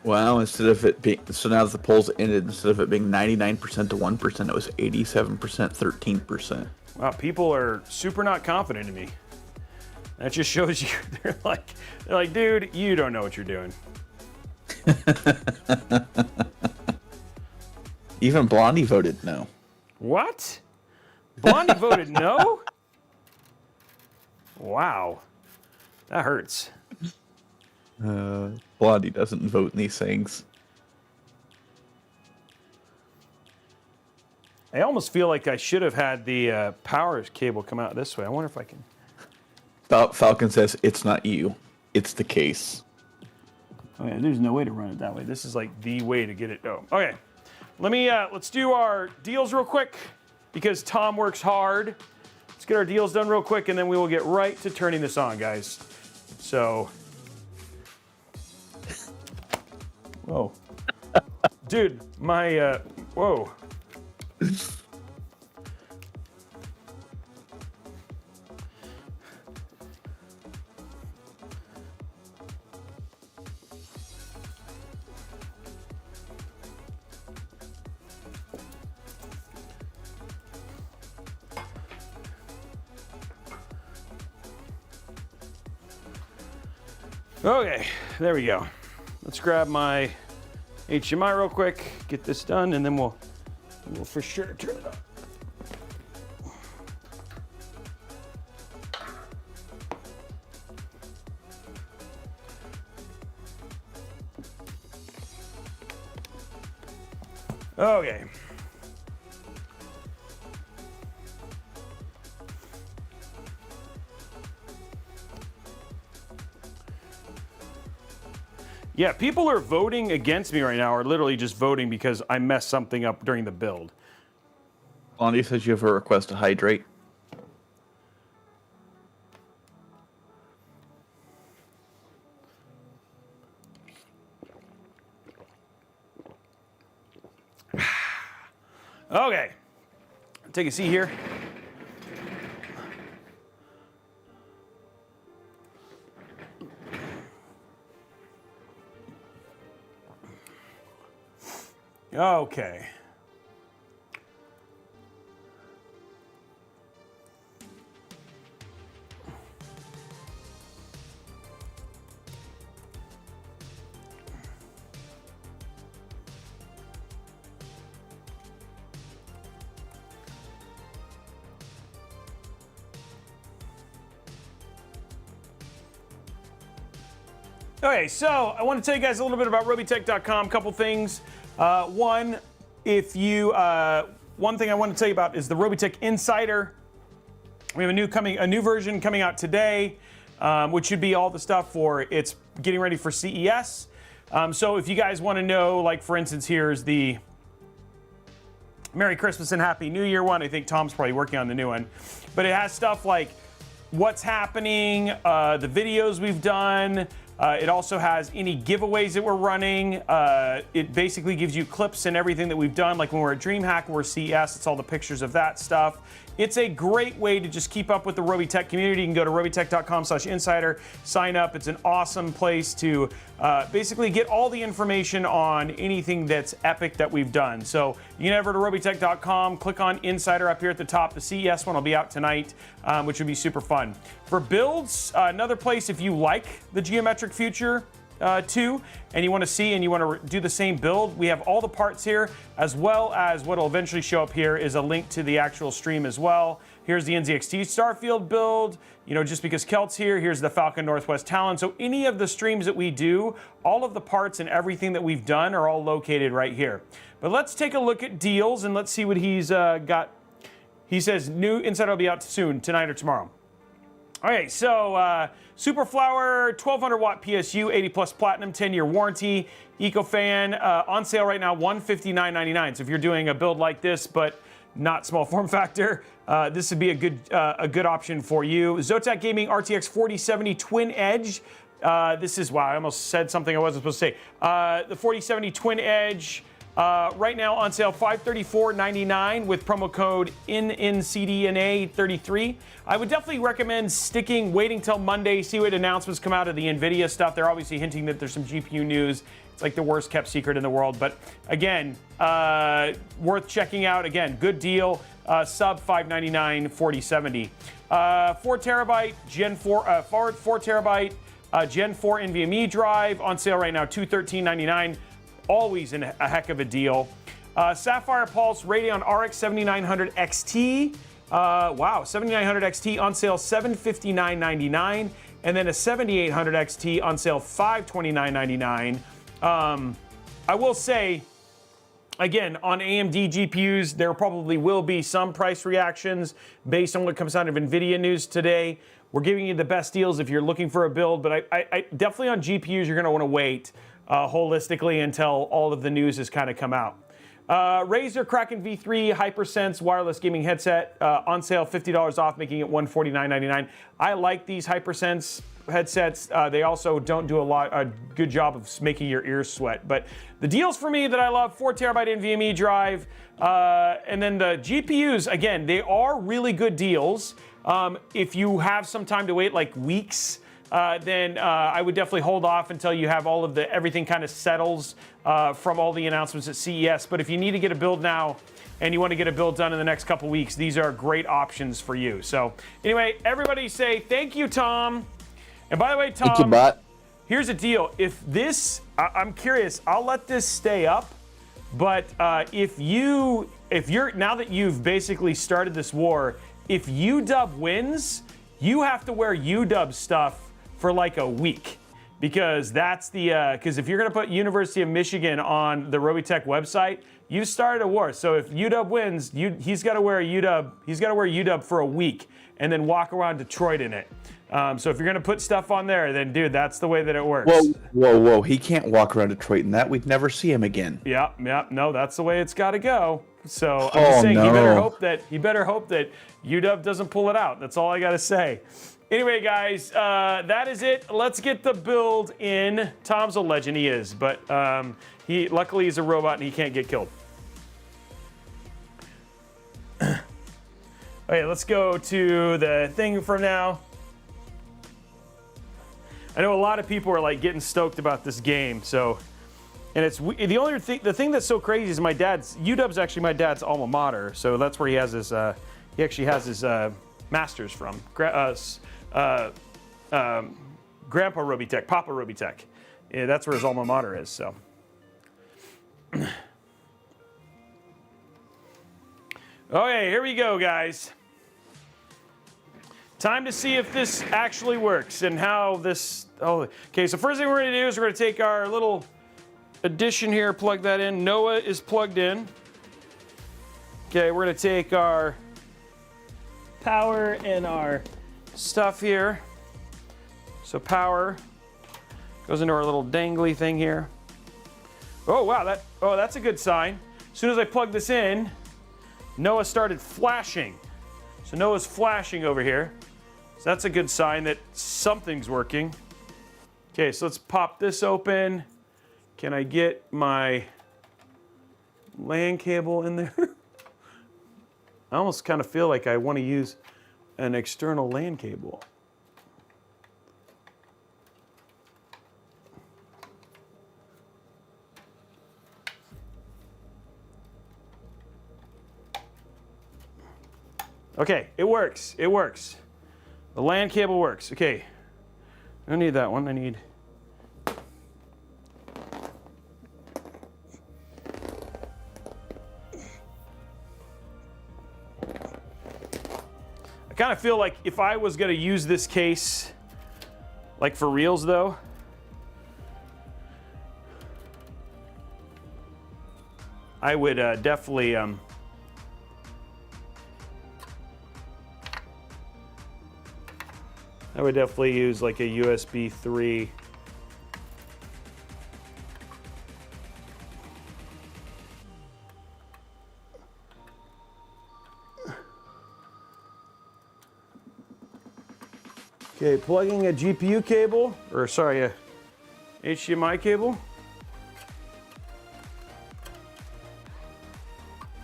Wow, instead of it being, so now that the polls ended, instead of it being 99% to 1%, it was 87%, 13%.
Wow, people are super not confident in me. That just shows you, they're like, dude, you don't know what you're doing.
Even Blondie voted no.
What? Blondie voted no? Wow. That hurts.
Blondie doesn't vote in these things.
I almost feel like I should have had the power cable come out this way. I wonder if I can.
Falcon says, it's not you. It's the case.
Oh yeah, there's no way to run it that way. This is like the way to get it. Oh, okay. Let's do our deals real quick because Tom works hard get our deals done real quick, and then we will get right to turning this on, guys. So, whoa, dude, my whoa. Okay, there we go. Let's grab my HDMI real quick, get this done, and then we'll for sure turn it on. Okay. Yeah, people are voting against me right now, or literally just voting because I messed something up during the build.
Blondie says you have a request to hydrate.
Okay, take a seat here. Okay. Okay, so I want to tell you guys a little bit about Robeytech.com. A couple things. One thing I want to tell you about is the Robeytech Insider. We have a new version coming out today, which should be all the stuff for it's getting ready for CES. So if you guys want to know, like for instance, here's the Merry Christmas and Happy New Year one. I think Tom's probably working on the new one, but it has stuff like what's happening, the videos we've done. It also has any giveaways that we're running. It basically gives you clips and everything that we've done, like when we're at DreamHack, we're CES, it's all the pictures of that stuff. It's a great way to just keep up with the Robeytech community. You can go to robeytech.com/insider, sign up. It's an awesome place to basically get all the information on anything that's epic that we've done. So you can head over to robeytech.com, click on Insider up here at the top. The CES one will be out tonight, which would be super fun. For builds, another place if you like the geometric future 2 and you want to see and you want to do the same build, we have all the parts here, as well as what will eventually show up here is a link to the actual stream as well. Here's the NZXT Starfield build, you know, just because Kelt's here. Here's the Falcon Northwest Talon. So any of the streams that we do, all of the parts and everything that we've done are all located right here. But let's take a look at deals and let's see what he's got. He says new Insider will be out soon, tonight or tomorrow. Okay, so Superflower 1200 watt PSU, 80 plus platinum, 10-year warranty. EcoFan on sale right now, $159.99. So if you're doing a build like this, but not small form factor, this would be a good option for you. Zotac Gaming RTX 4070 Twin Edge. This is, wow, I almost said something I wasn't supposed to say. The 4070 Twin Edge. Right now on sale, $534.99 with promo code NNCDNA33. I would definitely recommend waiting till Monday, see what announcements come out of the NVIDIA stuff. They're obviously hinting that there's some GPU news. It's like the worst kept secret in the world. But again, worth checking out. Again, good deal. Sub $599, 4070. 4 terabyte Gen 4, 4 terabyte Gen 4 NVMe drive on sale right now, $213.99. Always a heck of a deal. Sapphire Pulse Radeon RX 7900 XT. Wow, 7900 XT on sale $759.99. And then a 7800 XT on sale $529.99. I will say, again, on AMD GPUs, there probably will be some price reactions based on what comes out of NVIDIA news today. We're giving you the best deals if you're looking for a build, but I definitely on GPUs, you're going to want to wait holistically until all of the news has kind of come out. Razer Kraken V3 HyperSense wireless gaming headset on sale, $50 off, making it $149.99. I like these HyperSense headsets. They also don't do a good job of making your ears sweat. But the deals for me that I love: 4 terabyte NVMe drive, and then the GPUs. Again, they are really good deals. If you have some time to wait, like weeks, then I would definitely hold off until you have all of everything kind of settles from all the announcements at CES. But if you need to get a build now and you want to get a build done in the next couple weeks, these are great options for you. So anyway, everybody say thank you, Tom. And by the way, Tom,
Thank you, bot.
here's a deal. If this, I'm curious, I'll let this stay up. But if you're, now that you've basically started this war, if UW wins, you have to wear UW stuff for like a week, because that's because if you're gonna put University of Michigan on the Robeytech website, you've started a war. So if UW wins, he's got to wear UW for a week and then walk around Detroit in it. So if you're gonna put stuff on there, then dude, that's the way that it works.
Whoa! He can't walk around Detroit in that. We'd never see him again.
Yeah. No, that's the way it's got to go. So I'm just saying,
no.
he better hope that UW doesn't pull it out. That's all I got to say. Anyway, guys, that is it. Let's get the build in. Tom's a legend, he is, but luckily he's a robot and he can't get killed. Okay, let's go to the thing for now. I know a lot of people are like getting stoked about this game, so, and it's the thing that's so crazy is UW's actually my dad's alma mater, so that's where he has his he actually has his masters from. Grandpa Robeytech, Papa Robeytech. Yeah, that's where his alma mater is. So. Okay, here we go, guys. Time to see if this actually works and how this. Oh, okay. So first thing we're going to do is we're going to take our little addition here, plug that in. Noah is plugged in. Okay, we're going to take our power and our stuff here. So power goes into our little dangly thing here. Oh wow, that's a good sign. As soon as I plug this in, Noah started flashing. So Noah's flashing over here. So that's a good sign that something's working. Okay, so let's pop this open. Can I get my LAN cable in there? I almost kind of feel like I want to use an external LAN cable. Okay, it works. It works. The LAN cable works. Okay, I don't need that one. I need. I kind of feel like if I was going to use this case, like for reals though, I would definitely. I would definitely use like a USB 3. Okay, plugging a GPU cable, or sorry, a HDMI cable.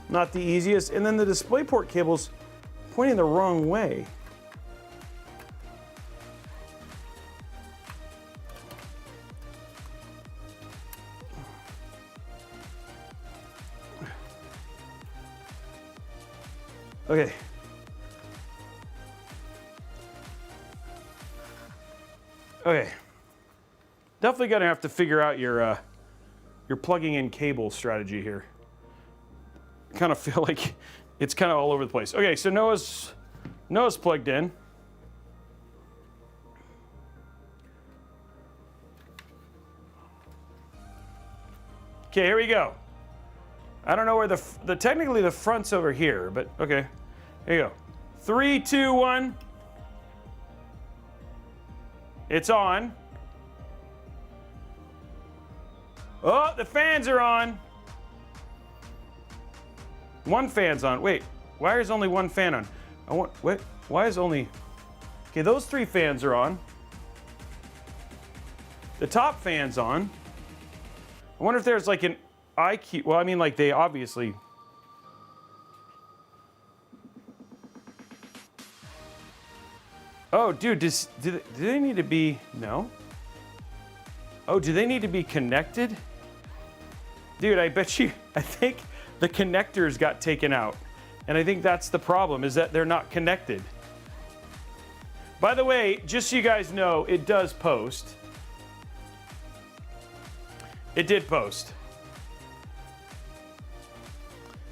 Not the easiest. And then the DisplayPort cable's pointing the wrong way. Okay. Okay. Definitely gonna have to figure out your plugging in cable strategy here. I kind of feel like it's kind of all over the place. Okay, so Noah's plugged in. Okay, here we go. I don't know where the technically the front's over here, but okay. Here you go. 3, 2, 1. It's on. Oh, the fans are on. One fan's on. Wait, why is only one fan on? Wait, why is only... Okay, those 3 fans are on. The top fan's on. I wonder if there's like an iCue. Well, I mean, like they obviously... Oh, dude, do they need to be... No? Oh, do they need to be connected? Dude, I bet you... I think the connectors got taken out. And I think that's the problem, is that they're not connected. By the way, just so you guys know, it does post. It did post.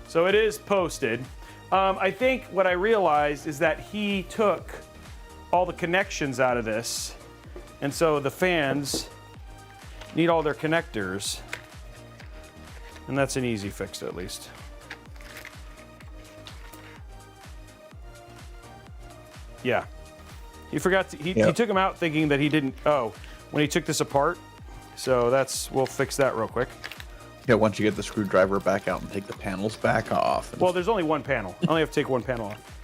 So it is posted. I think what I realized is that he took all the connections out of this. And so the fans need all their connectors. And that's an easy fix, at least. Yeah. He forgot to, he took them out thinking that he didn't, when he took this apart. So we'll fix that real quick.
Yeah, once you get the screwdriver back out and take the panels back off.
Well, there's only one panel. I only have to take one panel off.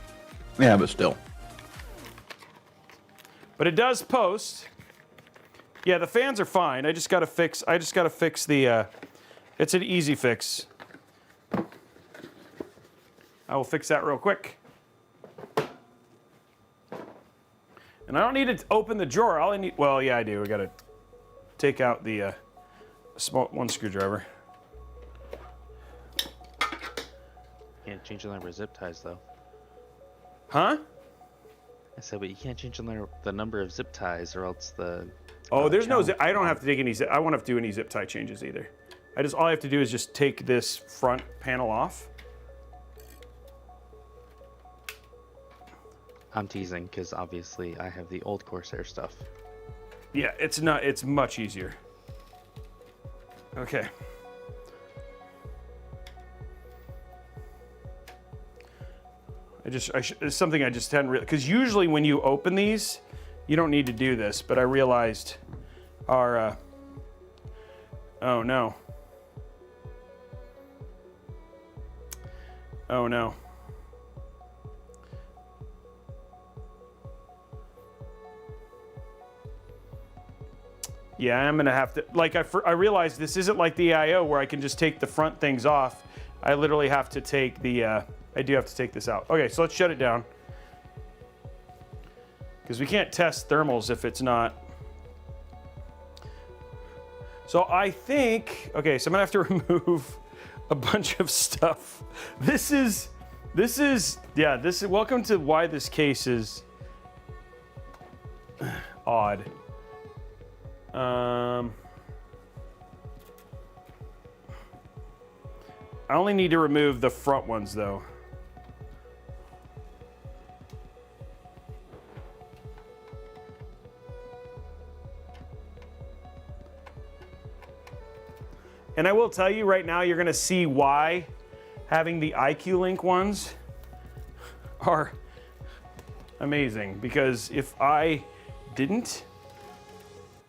Yeah, but still.
But it does post. Yeah, the fans are fine. I just gotta fix the, it's an easy fix. I will fix that real quick. And I don't need to open the drawer. All I need, well, yeah, I do. We gotta take out the one screwdriver.
Can't change the number of zip ties though.
Huh?
I said, but you can't change the number of zip ties, or else the.
Oh, there's no zip. I don't have to take any zip. I won't have to do any zip tie changes either. All I have to do is just take this front panel off.
I'm teasing because obviously I have the old Corsair stuff.
Yeah, it's not. It's much easier. Okay. It's something I just hadn't because usually when you open these, you don't need to do this, but I realized our, oh no. Oh no. Yeah, I'm gonna have to, like I realized this isn't like the IO where I can just take the front things off. I literally have to take the, I do have to take this out. Okay, so let's shut it down. Because we can't test thermals if it's not. So I think, okay, so I'm gonna have to remove a bunch of stuff. Welcome to why this case is odd. I only need to remove the front ones though. And I will tell you right now, you're gonna see why having the iCue link ones are amazing, because if I didn't,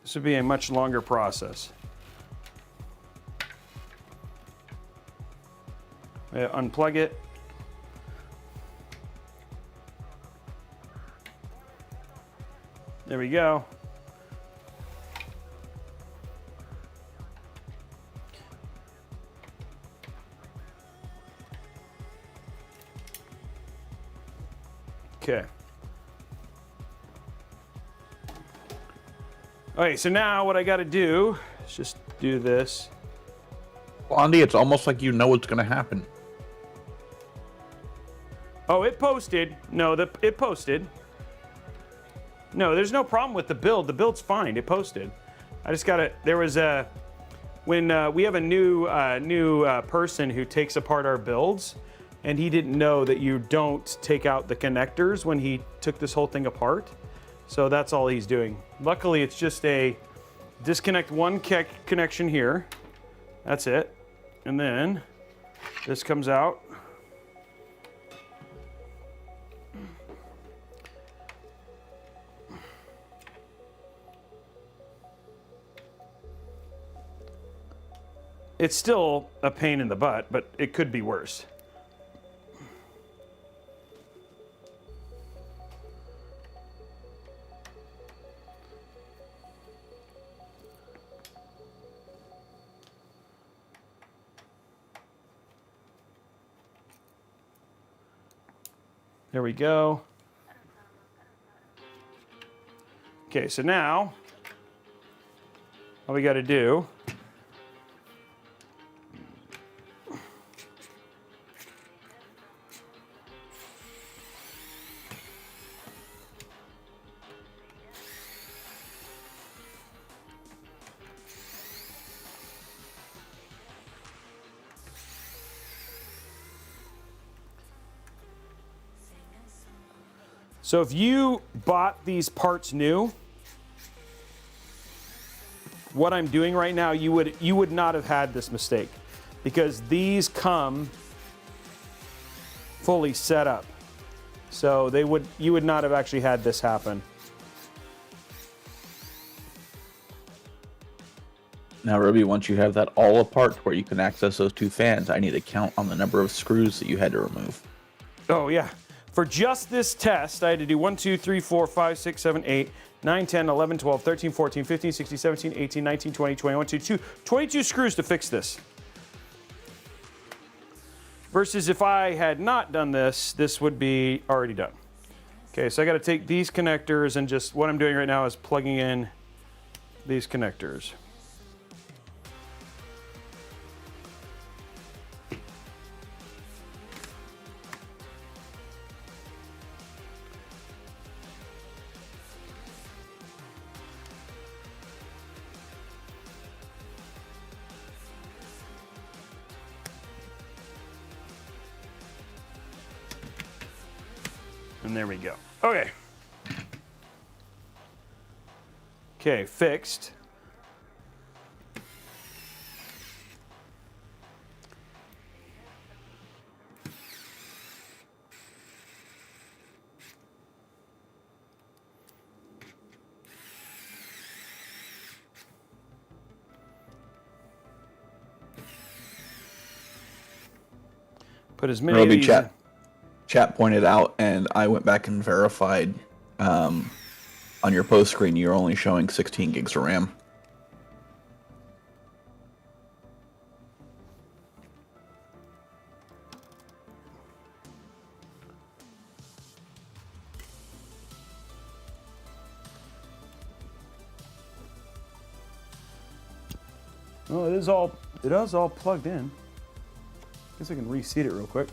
this would be a much longer process. Unplug it. There we go. Okay. Okay, so now what I got to do is just do this.
Blondie, it's almost like you know what's going to happen.
Oh, it posted. No, it posted. No, there's no problem with the build. The build's fine. It posted. I just got to, there was a, when we have a new person who takes apart our builds, and he didn't know that you don't take out the connectors when he took this whole thing apart. So that's all he's doing. Luckily, it's just a disconnect one connection here. That's it. And then this comes out. It's still a pain in the butt, but it could be worse. There we go. Okay, so now all we got to do so if you bought these parts new, what I'm doing right now, you would not have had this mistake because these come fully set up. So you would not have actually had this happen.
Now, Robey, once you have that all apart where you can access those two fans, I need to count on the number of screws that you had to remove.
Oh, yeah. For just this test, I had to do 1, 2, 3, 4, 5, 6, 7, 8, 9, 10, 11, 12, 13, 14, 15, 16, 17, 18, 19, 20, 21, 22, 22 screws to fix this. Versus if I had not done this, this would be already done. Okay, so I got to take these connectors and just, what I'm doing right now is plugging in these connectors. And there we go. Okay. Okay, fixed. Put as many of
Robey,
these
chat pointed out, and I went back and verified on your post screen, you're only showing 16 gigs of RAM.
Well, it is all plugged in. Guess I can reseat it real quick.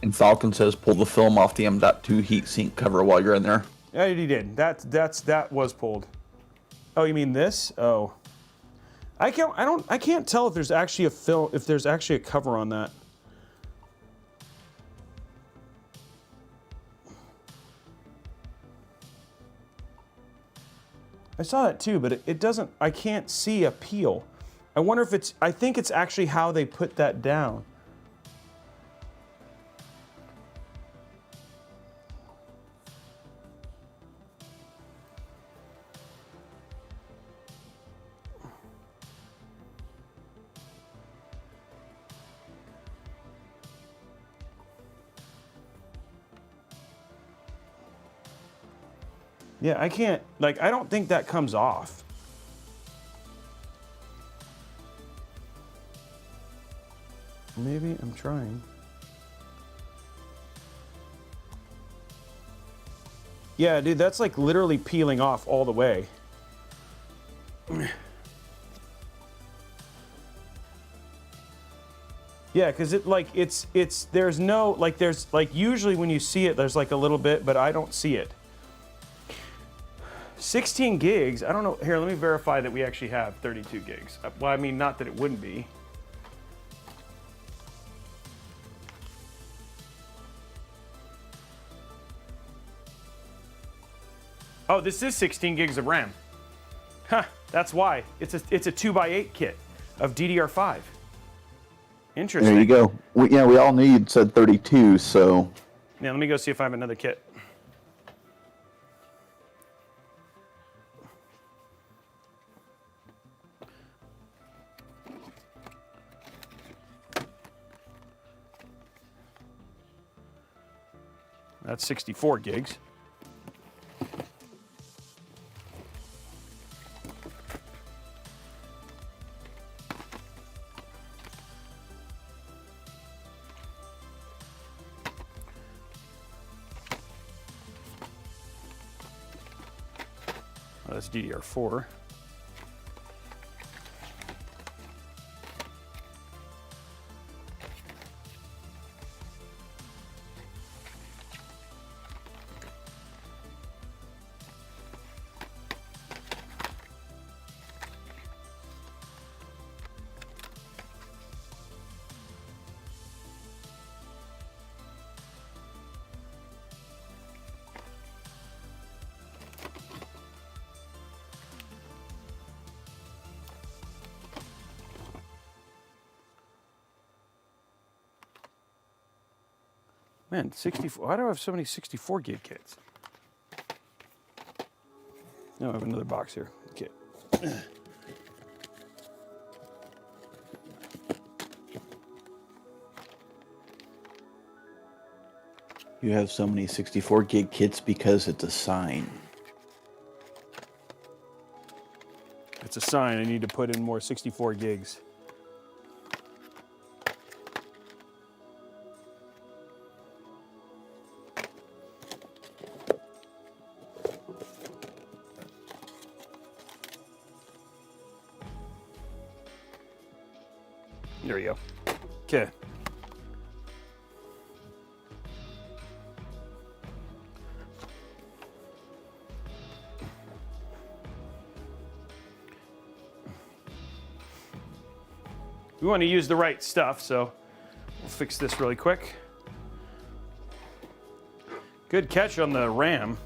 And Falcon says pull the film off the M.2 heatsink cover while you're in there.
Yeah, he did. That was pulled. Oh, you mean this? Oh. I can't tell if there's actually a cover on that. I saw that too, but it doesn't, I can't see a peel. I wonder if I think it's actually how they put that down. Yeah, I can't, I don't think that comes off. Maybe I'm trying. Yeah, dude, that's literally peeling off all the way. Yeah, because there's no, usually when you see it, there's a little bit, but I don't see it. 16 gigs, I don't know. Here, let me verify that we actually have 32 gigs. Well, I mean, not that it wouldn't be. Oh, this is 16 gigs of RAM. Huh, that's why. It's a 2x8 kit of DDR5. Interesting.
There you go. We all need said 32, so.
Yeah, let me go see if I have another kit. That's 64 gigs. Oh, that's DDR4. Man, 64. Why do I have so many 64 gig kits? No, I have another box here. Okay.
You have so many 64 gig kits because it's a sign.
It's a sign I need to put in more 64 gigs. There we go. Okay. We want to use the right stuff, so we'll fix this really quick. Good catch on the RAM.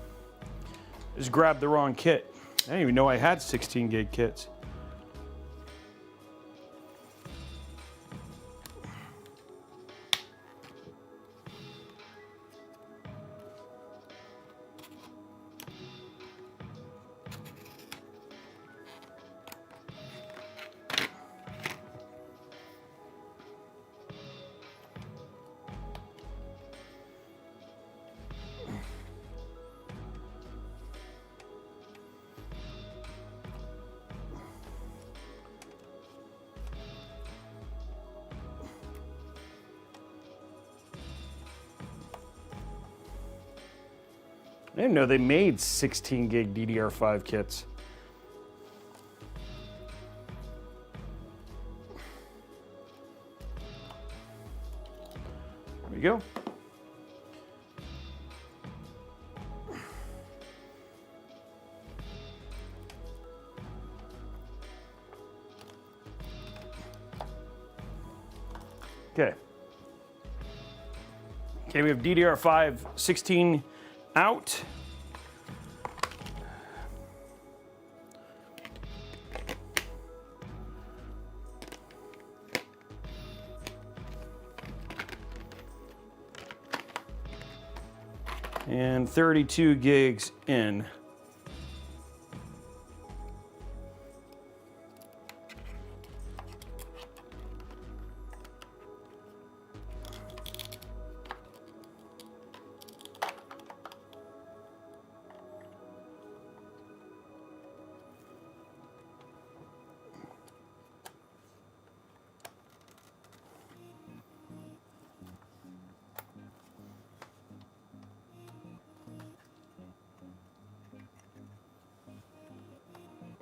Just grabbed the wrong kit. I didn't even know I had 16 gig kits. I didn't know they made 16 gig DDR5 kits. There we go. Okay. Okay, we have DDR5 16 out. And 32 gigs in.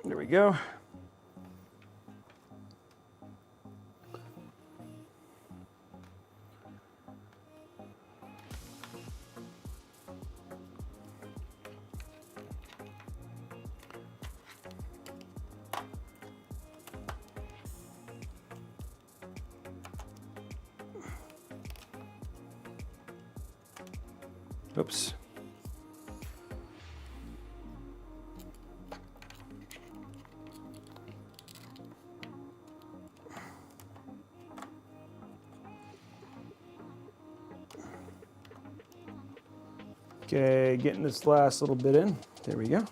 There we go. Oops. Okay, getting this last little bit in. There we go.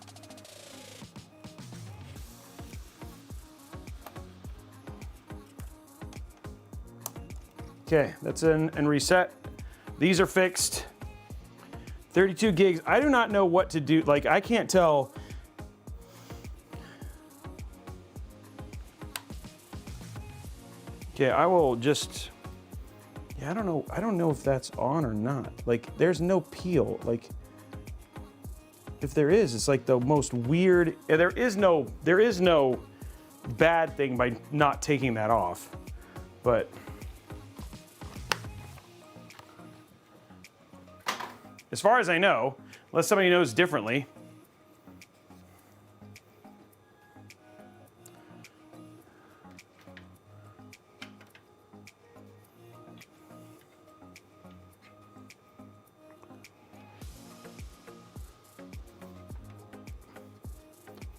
Okay, that's in and reset. These are fixed. 32 gigs. I do not know what to do. Like, I can't tell. Okay, I will just, yeah, I don't know. I don't know if that's on or not. Like, there's no peel. Like, if there is, it's like the most weird. There is no bad thing by not taking that off, but as far as I know, unless somebody knows differently.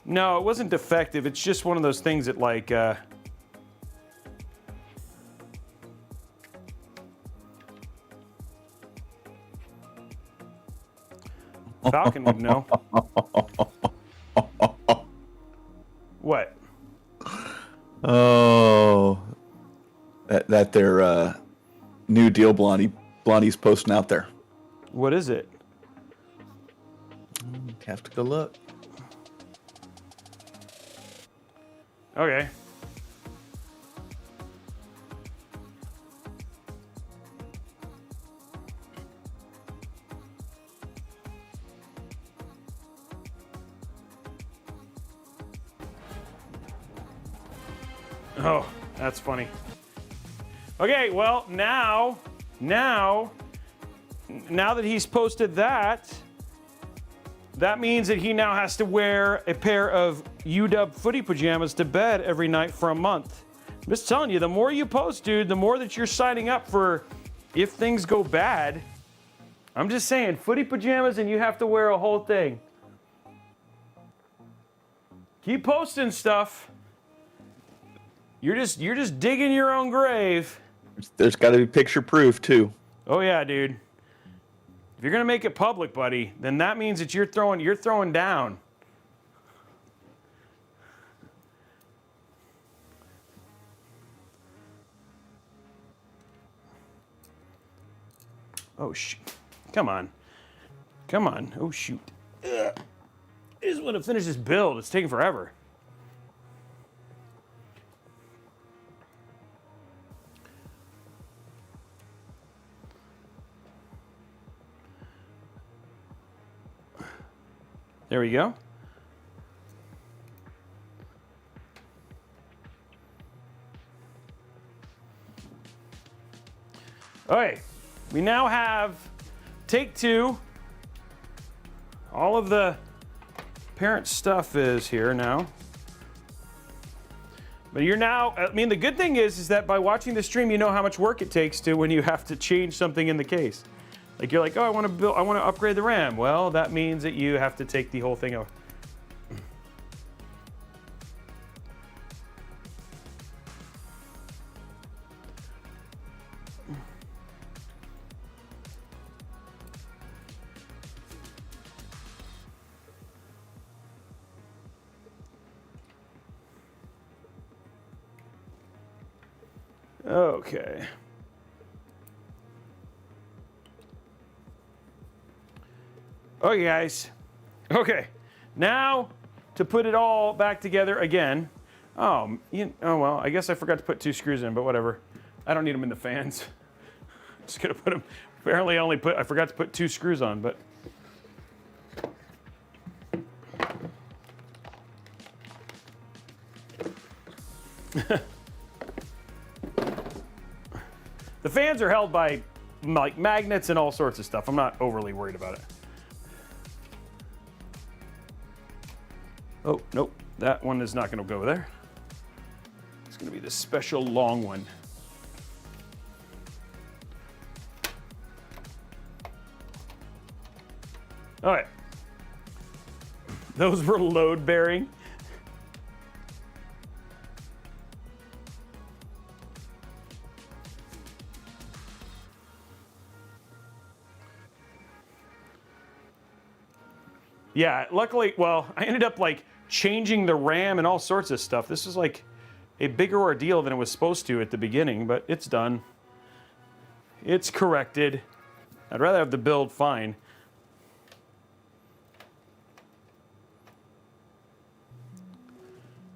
No, it wasn't defective. It's just one of those things that like, Falcon would know. What?
Oh, that their new deal Blondie's posting out there.
What is it?
Have to go look.
Okay. Oh, that's funny. Okay, well, now that he's posted that, that means that he now has to wear a pair of UW footy pajamas to bed every night for a month. I'm just telling you, the more you post, dude, the more that you're signing up for if things go bad. I'm just saying, footy pajamas and you have to wear a whole thing. Keep posting stuff. You're just digging your own grave.
There's got to be picture proof too.
Oh yeah, dude. If you're gonna make it public, buddy, then that means that you're throwing down. Oh shoot! Come on, come on! Oh shoot! Ugh. I just want to finish this build. It's taking forever. There we go. Okay, we now have take two. All of the parent stuff is here now. But you're now, I mean, the good thing is that by watching the stream, you know how much work it takes to when you have to change something in the case. Like you're like, oh, I want to upgrade the RAM. Well, that means that you have to take the whole thing out. Okay. Okay, guys. Okay. Now to put it all back together again. Oh well, I guess I forgot to put 2 screws in, but whatever. I don't need them in the fans. Just gonna put them. Apparently, I forgot to put 2 screws on, but. The fans are held by like magnets and all sorts of stuff. I'm not overly worried about it. Oh, nope. That one is not going to go there. It's going to be this special long one. All right. Those were load bearing. Yeah, luckily, well, I ended up like changing the RAM and all sorts of stuff. This is like a bigger ordeal than it was supposed to at the beginning, but it's done. It's corrected. I'd rather have the build fine.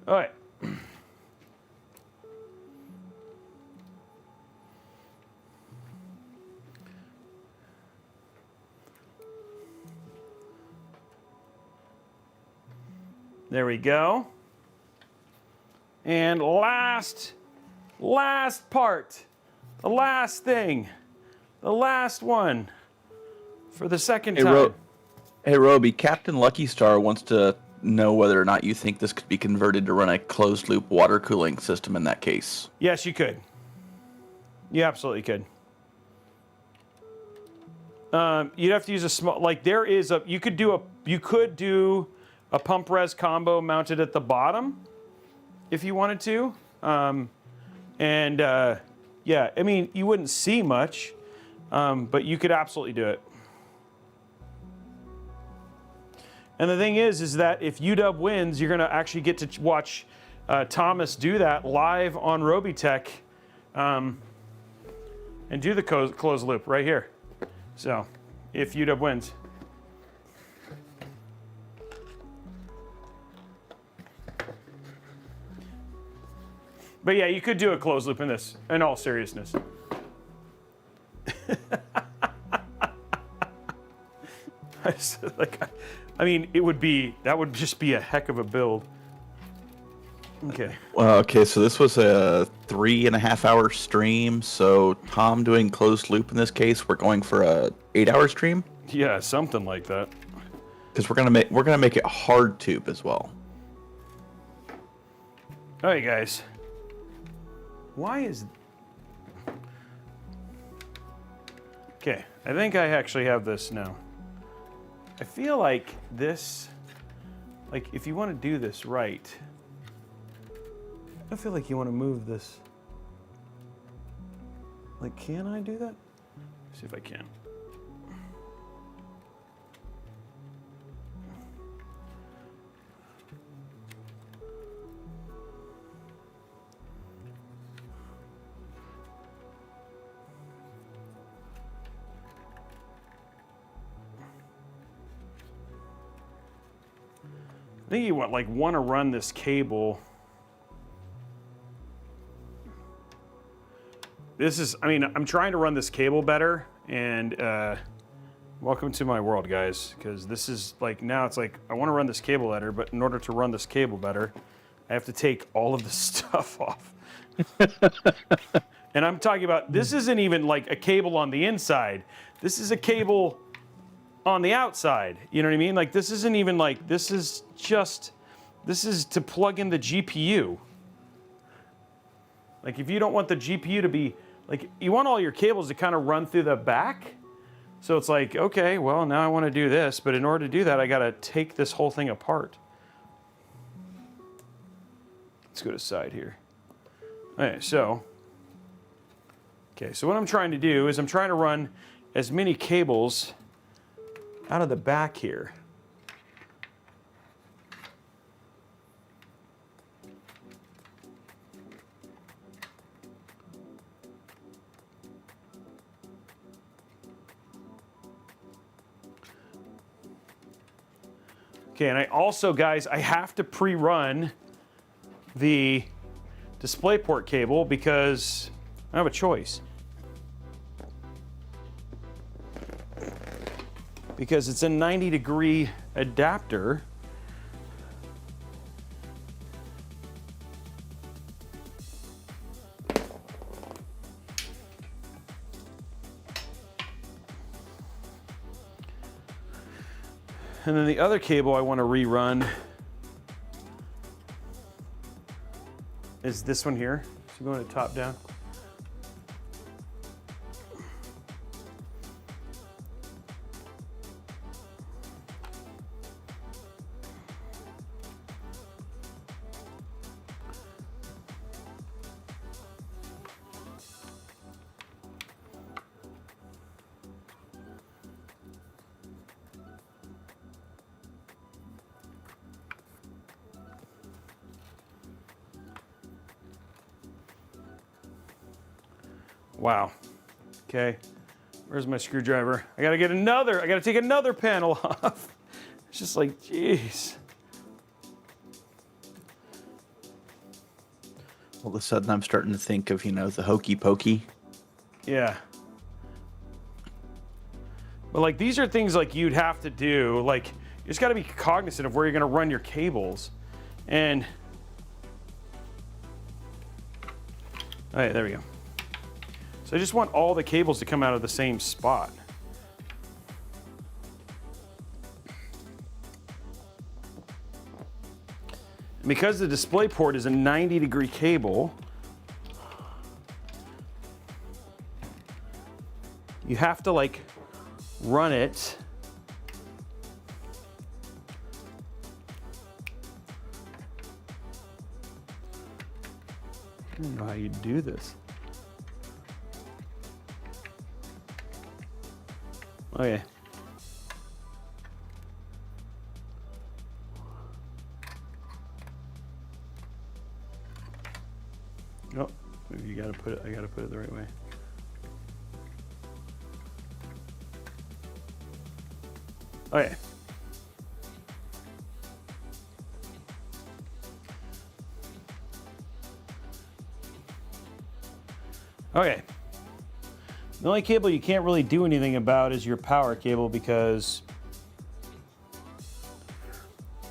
All right. There we go. And last part, the last thing, the last one for the second time.
Hey, Robey, Captain Lucky Star wants to know whether or not you think this could be converted to run a closed-loop water cooling system in that case.
Yes, you could. You absolutely could. You'd have to use a small, like there is a, you could do a pump res combo mounted at the bottom if you wanted to. Yeah, I mean, you wouldn't see much, but you could absolutely do it. And the thing is that if UW wins, you're going to actually get to watch Thomas do that live on Robeytech and do the closed loop right here. So, if UW wins. But yeah, you could do a closed loop in this, in all seriousness. I mean, that would just be a heck of a build. Okay.
Well, okay, so this was a 3.5-hour stream. So Tom doing closed loop in this case. We're going for a 8-hour stream.
Yeah, something like that.
Because we're gonna make it hard tube as well.
All right, guys. Why is? Okay, I think I actually have this now. I feel like this, like if you want to do this right, I feel like you want to move this. Like, can I do that? Let's see if I can. I think you want to run this cable. This is, I mean, I'm trying to run this cable better, and welcome to my world, guys, because this is like, now it's like, I want to run this cable better, but in order to run this cable better, I have to take all of the stuff off. And I'm talking about, this isn't even like a cable on the inside. This is a cable on the outside. You know what I mean? Like, this isn't even like, this is to plug in the GPU. Like, if you don't want the GPU to be, like, you want all your cables to kind of run through the back. So it's like, okay, well, now I want to do this, but in order to do that, I got to take this whole thing apart. Let's go to side here. Okay, so what I'm trying to do is I'm trying to run as many cables out of the back here. Okay, and I also, guys, I have to pre-run the DisplayPort cable because I have a choice. Because it's a 90-degree adapter. And then the other cable I want to rerun is this one here. So going to top down. Wow. Okay. Where's my screwdriver? I gotta take another panel off. It's just like, jeez.
All of a sudden, I'm starting to think of, the hokey pokey.
Yeah. But like these are things like you'd have to do. Like you just got to be cognizant of where you're going to run your cables. And all right, there we go. So I just want all the cables to come out of the same spot. And because the display port is a 90-degree cable, you have to like run it I don't know how you do this. Okay. Oh, maybe you gotta put it, I gotta put it the right way. Okay. Okay. The only cable you can't really do anything about is your power cable because,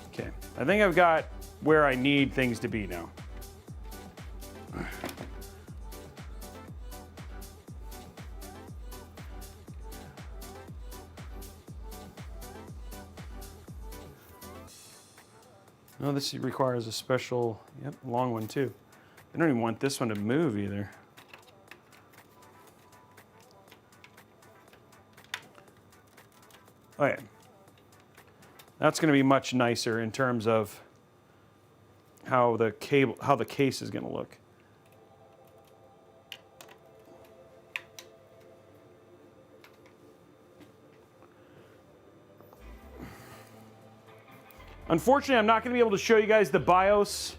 okay, I think I've got where I need things to be now. No, this requires a special, yep, long one too. I don't even want this one to move either. Okay, that's going to be much nicer in terms of how the cable, how the case is going to look. Unfortunately, I'm not going to be able to show you guys the BIOS.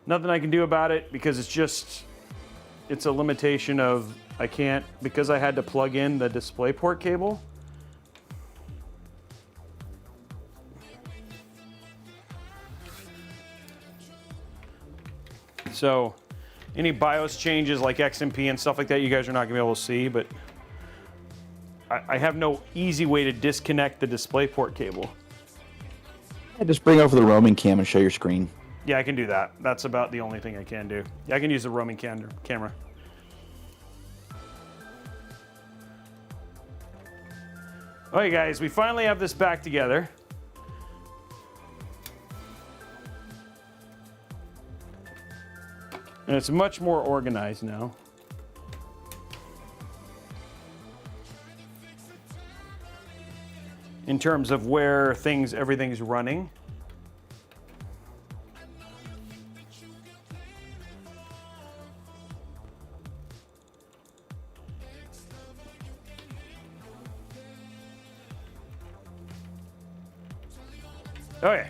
Nothing I can do about it because it's a limitation of I can't, because I had to plug in the DisplayPort cable. So any BIOS changes like XMP and stuff like that, you guys are not gonna be able to see, but I have no easy way to disconnect the DisplayPort cable.
Yeah, just bring over the roaming cam and show your screen.
Yeah, I can do that. That's about the only thing I can do. Yeah, I can use the roaming camera. Okay, guys, we finally have this back together. And it's much more organized now. In terms of where everything's running. Okay.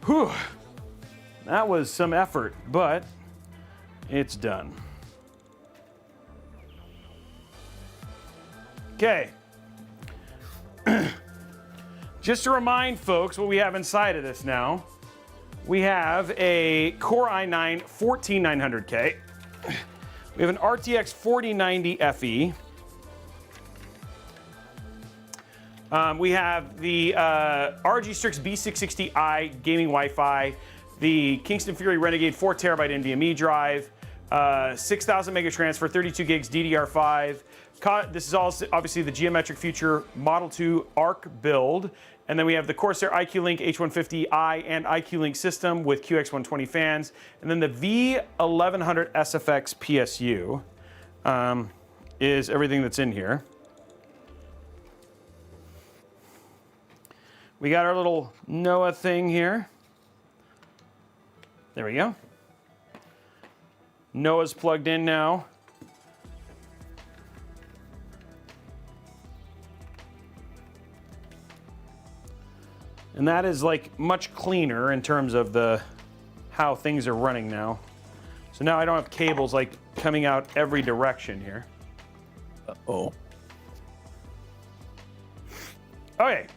Whew. That was some effort, but it's done. Okay. Just to remind folks what we have inside of this now, we have a Core i9 14900K. We have an RTX 4090 FE. We have the RG Strix B660i gaming Wi-Fi, the Kingston Fury Renegade 4TB NVMe drive, 6,000 mega transfer, 32 gigs DDR5. This is also obviously the Geometric Future Model 2 ARC build. And then we have the Corsair iCue Link H150i and iCue Link system with QX120 fans. And then the V1100 SFX PSU is everything that's in here. We got our little Noah thing here. There we go. Noah's plugged in now. And that is like much cleaner in terms of how things are running now. So now I don't have cables like coming out every direction here.
Uh-oh.
Okay.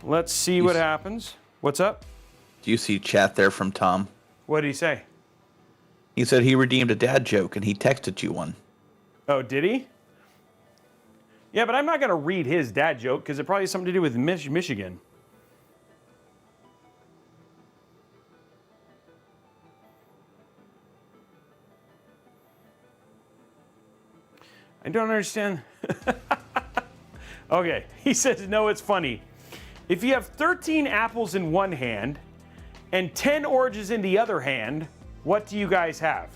Let's see what happens. What's up?
Do you see chat there from Tom?
What did he say?
He said he redeemed a dad joke and he texted you one.
Oh, did he? Yeah, but I'm not going to read his dad joke because it probably has something to do with Michigan. I don't understand. Okay, he says, no, it's funny. If you have 13 apples in one hand and 10 oranges in the other hand, what do you guys have?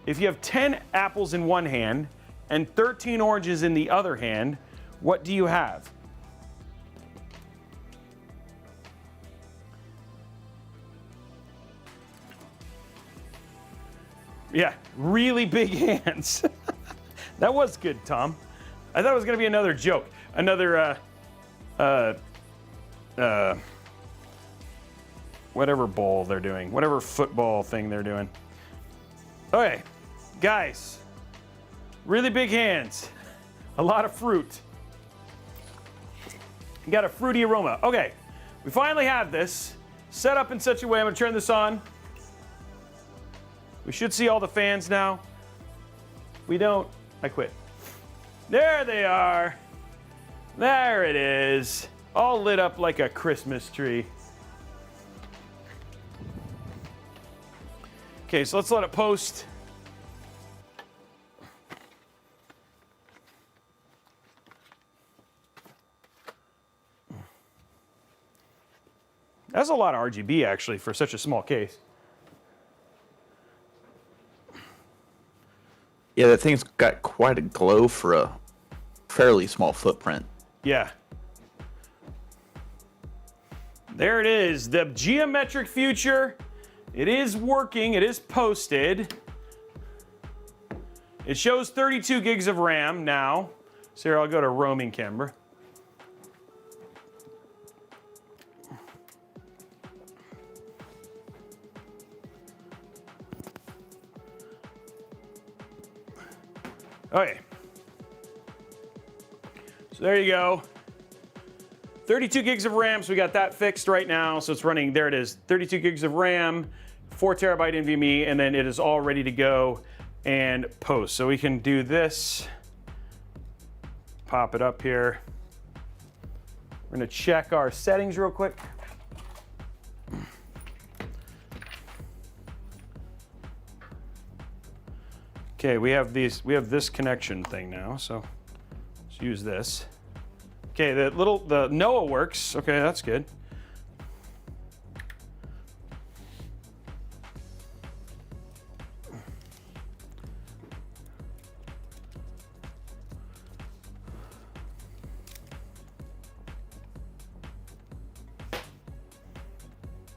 If you have 10 apples in one hand and 13 oranges in the other hand, what do you have? Yeah, really big hands. That was good, Tom. I thought it was going to be another joke. Another, whatever bowl they're doing. Whatever football thing they're doing. Okay, guys. Really big hands. A lot of fruit. You got a fruity aroma. Okay, we finally have this set up in such a way. I'm going to turn this on. We should see all the fans now. We don't. I quit. There they are. There it is. All lit up like a Christmas tree. Okay, so let's let it post. That's a lot of RGB actually for such a small case.
Yeah, that thing's got quite a glow for a fairly small footprint.
Yeah. There it is, the geometric future. It is working, it is posted. It shows 32 gigs of RAM now. So here, I'll go to roaming camera. Okay. So there you go. 32 gigs of RAM, so we got that fixed right now. So it's running, there it is, 32 gigs of RAM, 4 terabyte NVMe, and then it is all ready to go and post. So we can do this, pop it up here. We're gonna check our settings real quick. Okay, we have this connection thing now, so let's use this. Okay, the NOAA works. Okay, that's good.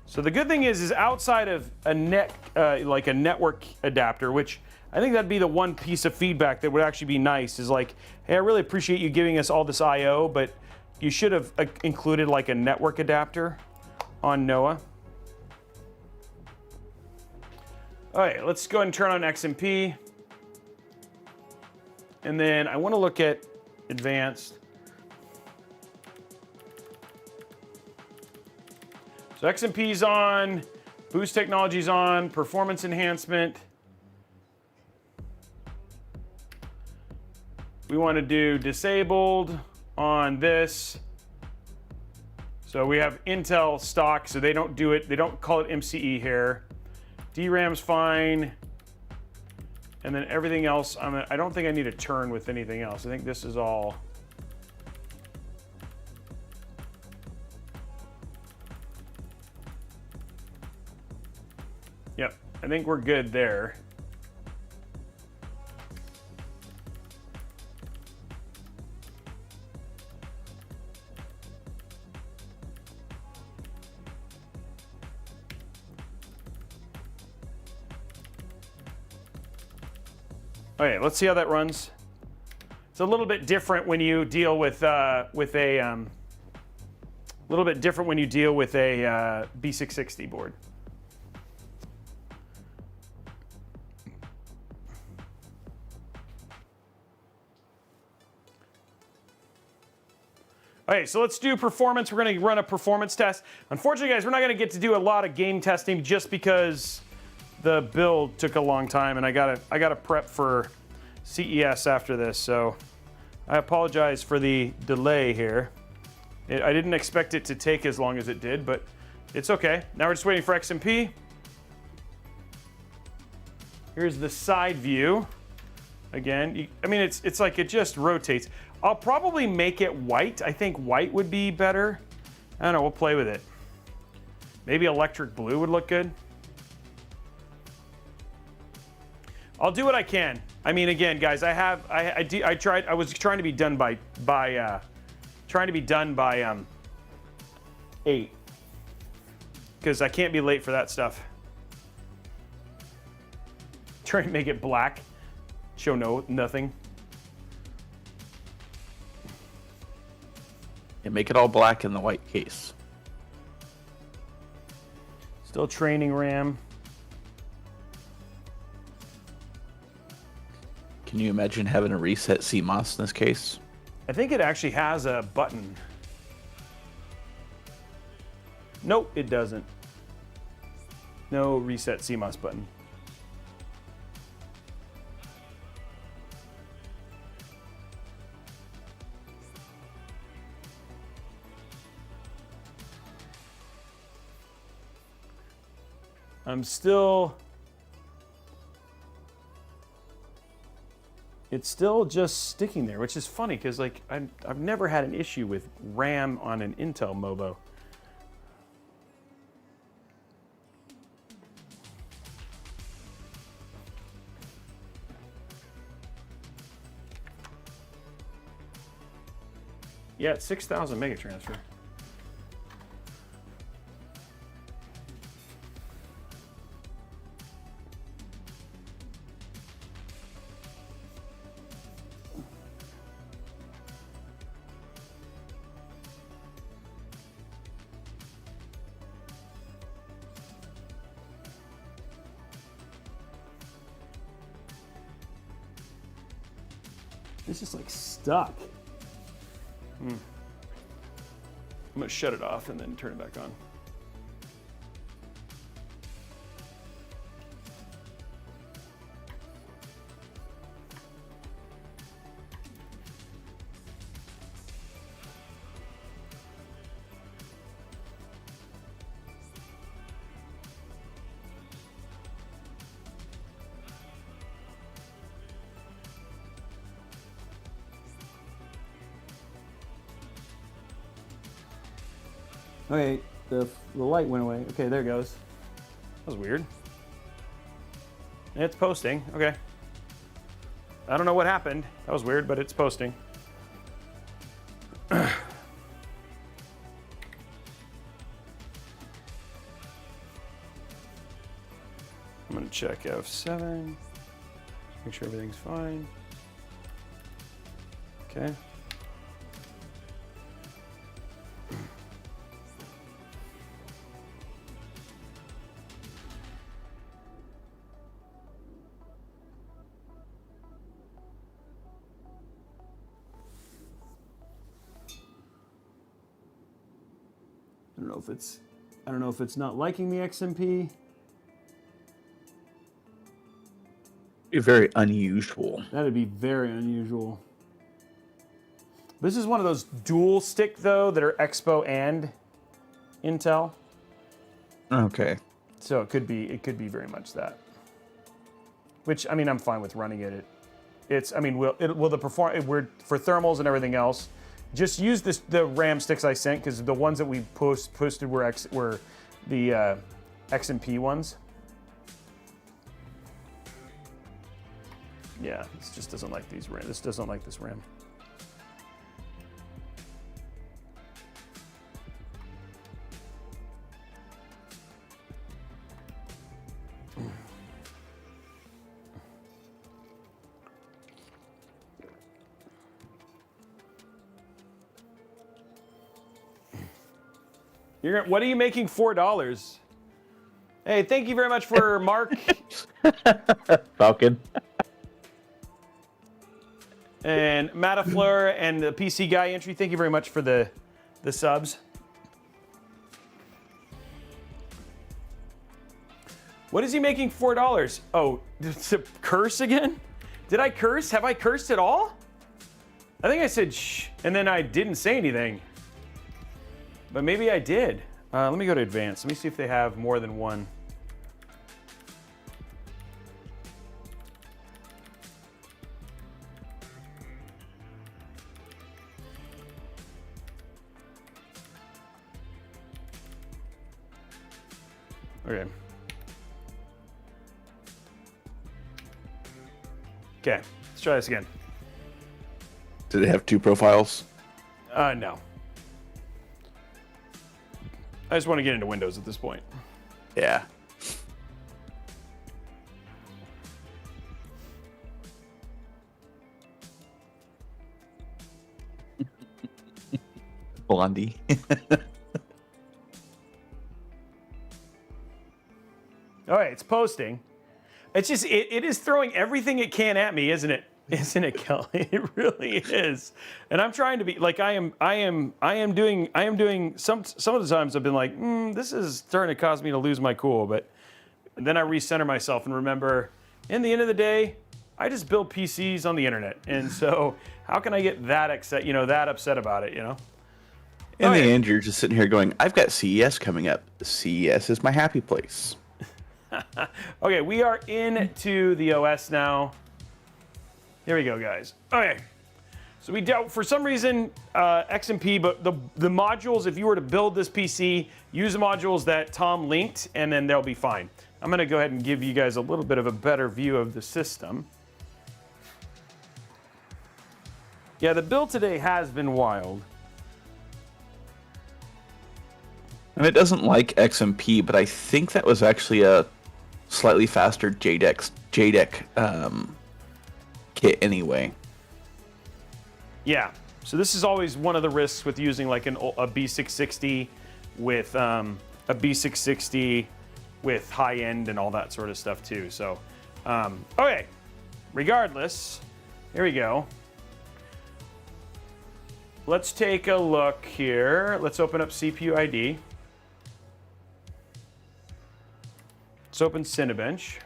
So the good thing is outside of a like a network adapter, which I think that'd be the one piece of feedback that would actually be nice, is like, hey, I really appreciate you giving us all this I/O, but you should have included like a network adapter on NOAA. All right, let's go ahead and turn on XMP. And then I want to look at advanced. So XMP's on, boost technology's on, performance enhancement. We want to do disabled on this. So we have Intel stock, so they don't do it, they don't call it MCE here. DRAM's fine. And then everything else, I don't think I need to turn with anything else. I think this is all. Yep, I think we're good there. Okay, let's see how that runs. It's a little bit different when you deal with a little bit different when you deal with a B660 board. Okay, so let's do performance. We're going to run a performance test. Unfortunately, guys, we're not going to get to do a lot of game testing just because the build took a long time, and I gotta prep for CES after this. So I apologize for the delay here. I didn't expect it to take as long as it did, but it's okay. Now we're just waiting for XMP. Here's the side view. Again, I mean, it's like it just rotates. I'll probably make it white. I think white would be better. I don't know, we'll play with it. Maybe electric blue would look good. I'll do what I can. I mean, again, guys, I was trying to be done by 8. Because I can't be late for that stuff. Trying to make it black. Show nothing.
And make it all black in the white case.
Still training RAM.
Can you imagine having a reset CMOS in this case?
I think it actually has a button. Nope, it doesn't. No reset CMOS button. It's still just sticking there, which is funny because like I've never had an issue with RAM on an Intel MOBO. Yeah, it's 6,000 mega transfer. It's just like stuck. I'm gonna shut it off and then turn it back on. Okay, the light went away. Okay, there it goes. That was weird. It's posting. Okay. I don't know what happened. That was weird, but it's posting. I'm gonna check F7. Make sure everything's fine. Okay. I don't know if it's not liking the XMP.
Very unusual.
That'd be very unusual. This is one of those dual stick though that are Expo and Intel.
Okay.
So it could be very much that. Which I mean I'm fine with running it. Will the perform we're for thermals and everything else. Just use the RAM sticks I sent because the ones that we posted were the XMP ones. Yeah, this just doesn't like these RAM. This doesn't like this RAM. What are you making $4? Hey, thank you very much for Mark.
Falcon.
And Matafleur and the PC Guy entry, thank you very much for the subs. What is he making $4? Oh, to curse again? Did I curse? Have I cursed at all? I think I said shh, and then I didn't say anything. But maybe I did. Let me go to advanced. Let me see if they have more than one. Okay. Okay, let's try this again.
Do they have 2 profiles?
No. I just want to get into Windows at this point.
Yeah. Blondie.
All right, it's posting. It's just it is throwing everything it can at me, isn't it? Isn't it, Kelly? It really is. And I'm trying to be like I am doing some of the times I've been like, this is starting to cause me to lose my cool, but then I recenter myself and remember, in the end of the day, I just build PCs on the internet, and so how can I get that upset about it, you know?
In the end, you're just sitting here going, I've got CES coming up. CES is my happy place.
Okay, we are into the OS now. Here we go, guys. Okay, so we dealt, for some reason, XMP, but the modules, if you were to build this PC, use the modules that Tom linked, and then they'll be fine. I'm gonna go ahead and give you guys a little bit of a better view of the system. Yeah, the build today has been wild.
And it doesn't like XMP, but I think that was actually a slightly faster JDEC kit anyway.
Yeah, so this is always one of the risks with using like a B660 with a B660 with high end and all that sort of stuff too. So, okay, regardless, here we go. Let's take a look here. Let's open up CPU ID. Let's open Cinebench.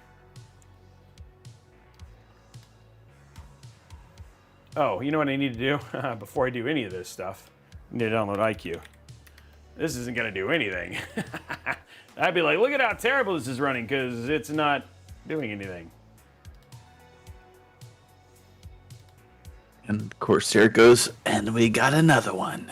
Oh, you know what I need to do? Before I do any of this stuff, I need to download iCue. This isn't gonna do anything. I'd be like, look at how terrible this is running, because it's not doing anything.
And of course, there it goes, and we got another one.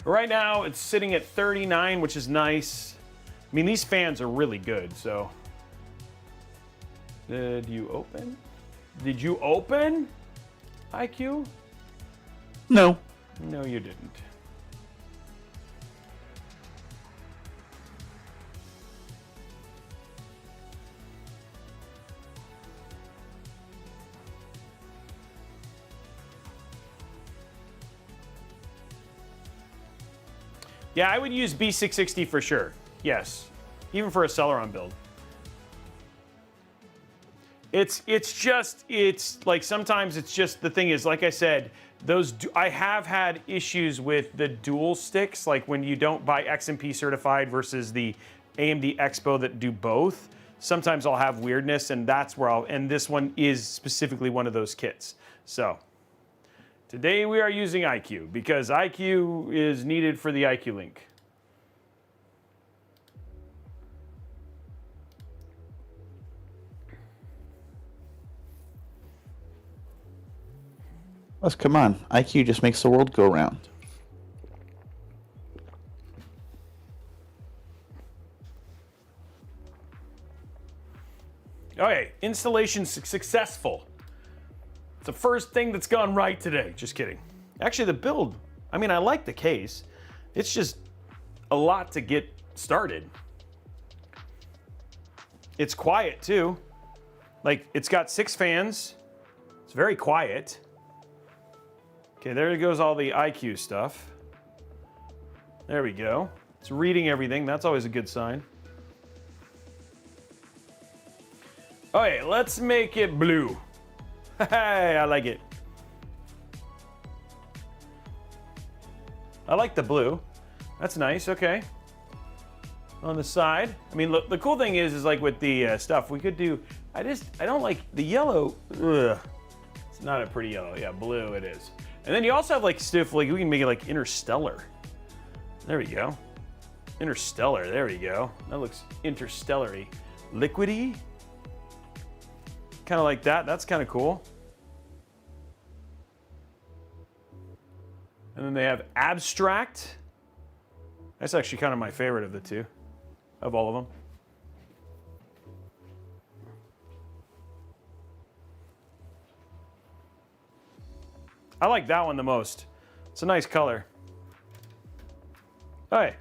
Right now, it's sitting at 39, which is nice. I mean, these fans are really good, so. Did you open? Did you open iCue?
No.
No, you didn't. Yeah, I would use B660 for sure. Yes, even for a Celeron build. It's like sometimes it's just, the thing is, like I said, I have had issues with the dual sticks, like when you don't buy XMP certified versus the AMD Expo that do both. Sometimes I'll have weirdness, and that's where and this one is specifically one of those kits. So today we are using iCue because iCue is needed for the iCue link.
Let's come on. iCue just makes the world go round.
Okay, installation successful. It's the first thing that's gone right today. Just kidding. Actually, the build, I mean, I like the case. It's just a lot to get started. It's quiet too. Like, it's got 6 fans. It's very quiet. Okay, there goes all the iCue stuff. There we go. It's reading everything. That's always a good sign. Okay, let's make it blue. Hey, I like it. I like the blue. That's nice, okay. on the side. I mean, look, the cool thing is like with the stuff we could do. I don't like the yellow. Ugh. It's not a pretty yellow. Yeah, blue it is. And then you also have like stuff like we can make it like interstellar. There we go. Interstellar. There we go. That looks interstellar-y. Liquidy. Kind of like that. That's kind of cool. And then they have abstract. That's actually kind of my favorite of the two, of all of them. I like that one the most. It's a nice color. Hey.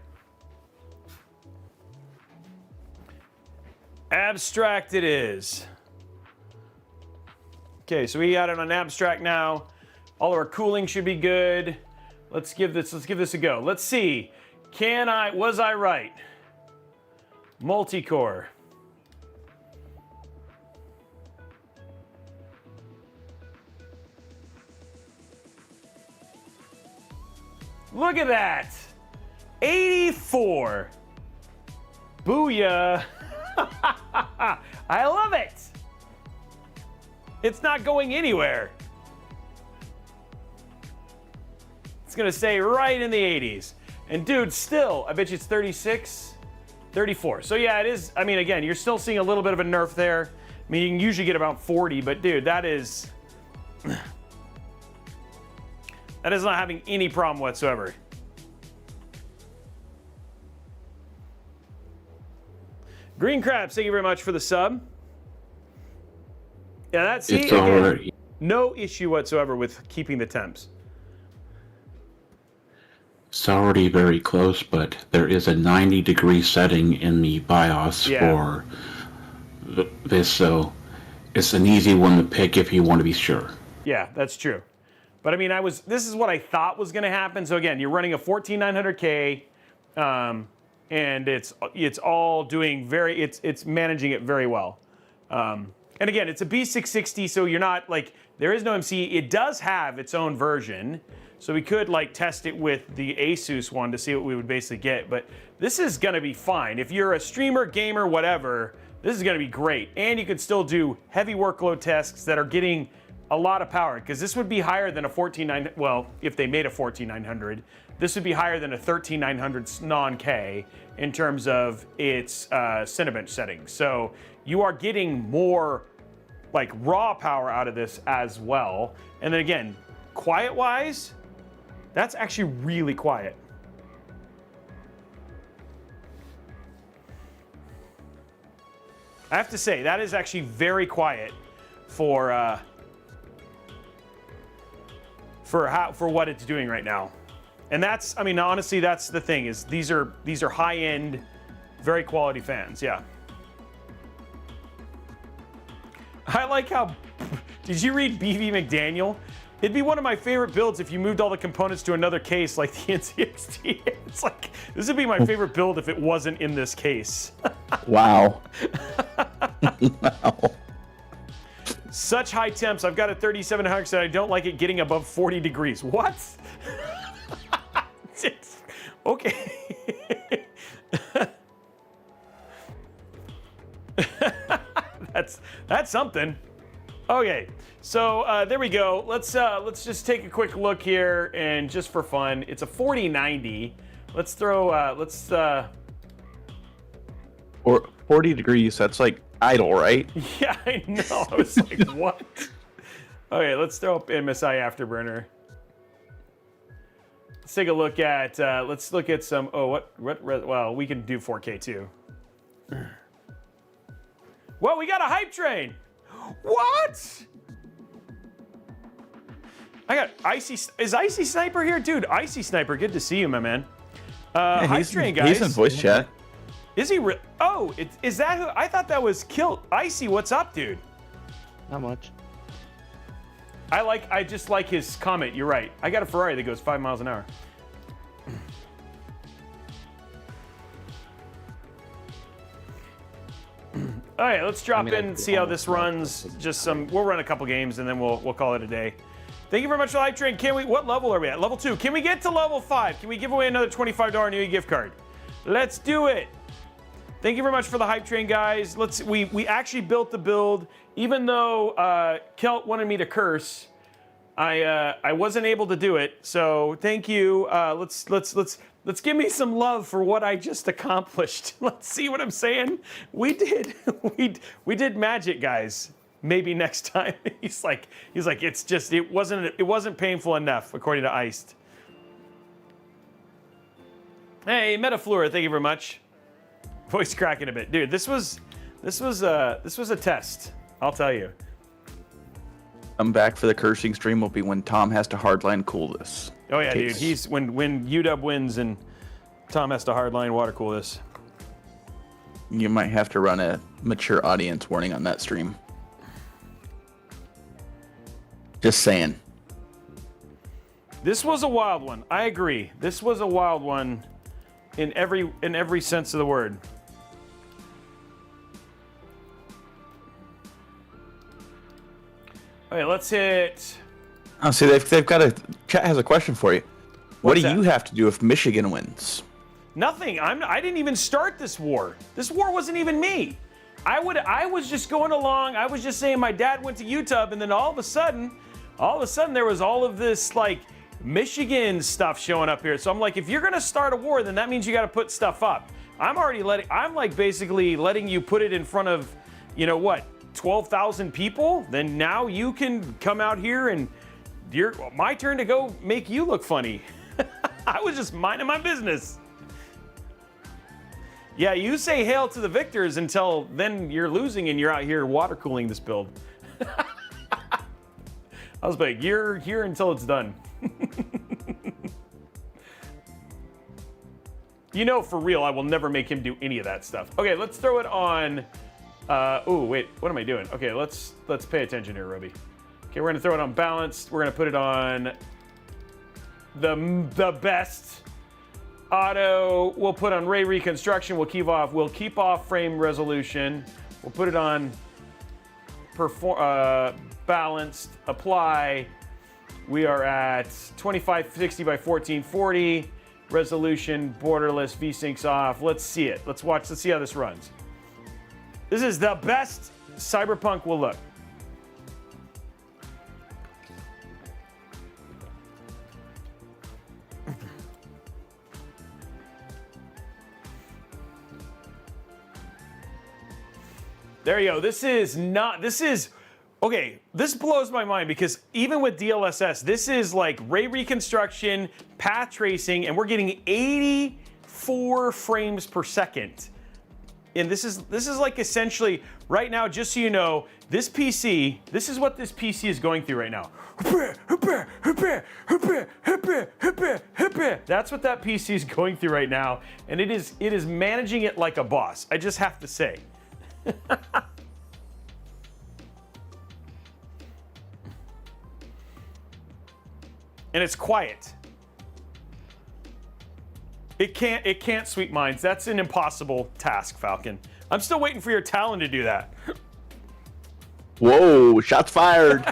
Abstract it is. Okay, so we got it on abstract now. All of our cooling should be good. Let's give this a go. Let's see. Was I right? Multi-core. Look at that. 84. Booyah. I love it. It's not going anywhere. It's gonna stay right in the 80s. And dude, still, I bet you it's 36, 34. So yeah, it is. I mean, again, you're still seeing a little bit of a nerf there. I mean, you can usually get about 40, but dude, that is not having any problem whatsoever. Green Crabs, thank you very much for the sub. Yeah, that's
It's already.
no issue whatsoever with keeping the temps.
It's already very close, but there is a 90-degree setting in the BIOS for this, so it's an easy one to pick if you want to be sure.
Yeah, that's true. But I mean, this is what I thought was going to happen. So again, you're running a 14900K, and it's all doing it's managing it very well. And again, it's a B660, so you're not like, there is no MC. It does have its own version. So we could like test it with the Asus one to see what we would basically get, but this is gonna be fine. If you're a streamer, gamer, whatever, this is gonna be great. And you could still do heavy workload tasks that are getting a lot of power, because this would be higher than a 14900, well, if they made a 14900, this would be higher than a 13900 non-K in terms of its Cinebench settings. So you are getting more like raw power out of this as well. And then again, quiet-wise, that's actually really quiet. I have to say, that is actually very quiet for what it's doing right now. And that's, I mean, honestly, that's the thing, is these are high-end, very quality fans, yeah. I like how, did you read BV McDaniel? It'd be one of my favorite builds if you moved all the components to another case like the NZXT. It's like, this would be my favorite build if it wasn't in this case.
Wow. Wow.
Such high temps. I've got a 3700 and I don't like it getting above 40 degrees. What? Okay. That's something. Okay, so there we go. Let's just take a quick look here, and just for fun, it's a 4090. Let's throw
Or 40 degrees, that's like idle, right?
Yeah, I know. I was like, what? Okay, let's throw up MSI Afterburner. Let's take a look at, let's look at some, well, we can do 4K too. Well, we got a hype train. What? I got is Icy Sniper here? Dude, Icy Sniper, good to see you, my man.
Yeah,
hype train, guys.
He's in voice chat.
Is he real? Oh, is that who? I thought that was Kilt. Icy, what's up, dude?
Not much.
I just like his comment. You're right. I got a Ferrari that goes 5 miles an hour. All right, let's drop in, see how this runs. We'll run a couple games and then we'll call it a day. Thank you very much for the hype train. What level are we at? Level 2. Can we get to level 5? Can we give away another $25 Newegg gift card? Let's do it. Thank you very much for the hype train, guys. We actually built the build, even though Kelt wanted me to curse. I wasn't able to do it, so thank you. Let's give me some love for what I just accomplished. Let's see what I'm saying. We did magic, guys. Maybe next time. He's like it wasn't painful enough, according to Iced. Hey, Metaflora, thank you very much. Voice cracking a bit, dude. This was a test. I'll tell you.
I'm back for the cursing stream will be when Tom has to hardline cool this.
Oh yeah, dude. He's when UW wins and Tom has to hardline water cool this.
You might have to run a mature audience warning on that stream. Just saying.
This was a wild one. I agree. This was a wild one in every sense of the word. Okay, let's hit.
Oh, see, they've got chat has a question for you. What
What's
do
that?
you have to do if Michigan wins?
Nothing. I didn't even start this war. This war wasn't even me. I was just going along. I was just saying my dad went to Utah, and then all of a sudden there was all of this like Michigan stuff showing up here. So I'm like, if you're gonna start a war, then that means you got to put stuff up. I'm basically letting you put it in front of, 12,000 people. Then now you can come out here and my turn to go make you look funny. I was just minding my business. Yeah, you say hail to the victors until then you're losing and you're out here water cooling this build. I was like, you're here until it's done. For real, I will never make him do any of that stuff. Okay, let's throw it on. Oh, wait, what am I doing? Okay, let's pay attention here, Robey. Okay, we're gonna throw it on balanced. We're gonna put it on the best. Auto, we'll put on ray reconstruction. We'll keep off frame resolution. We'll put it on balanced, apply. We are at 2560 by 1440. Resolution, borderless, VSyncs off. Let's see it. Let's see how this runs. This is the best Cyberpunk will look. There you go. Okay, this blows my mind because even with DLSS, this is like ray reconstruction, path tracing, and we're getting 84 frames per second. And this is like essentially, right now, just so you know, this is what this PC is going through right now. That's what that PC is going through right now, and it is managing it like a boss. I just have to say. And it's quiet. It can't sweep minds. That's an impossible task, Falcon. I'm still waiting for your Talon to do that.
Whoa, shots fired.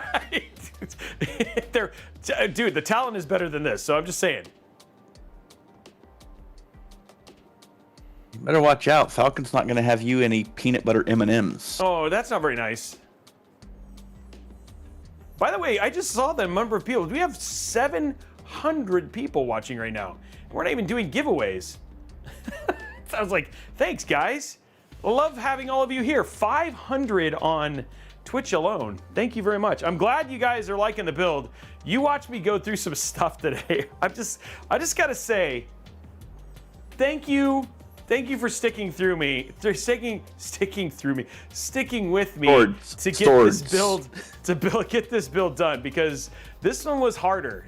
Dude, the Talon is better than this, so I'm just saying.
You better watch out. Falcon's not going to have you any peanut butter M&Ms.
Oh, that's not very nice. By the way, I just saw the number of people. We have 700 people watching right now. We're not even doing giveaways. So I was like, thanks, guys. Love having all of you here. 500 on Twitch alone. Thank you very much. I'm glad you guys are liking the build. You watched me go through some stuff today. I just gotta say, thank you. Thank you for sticking with me to get this build done, because this one was harder.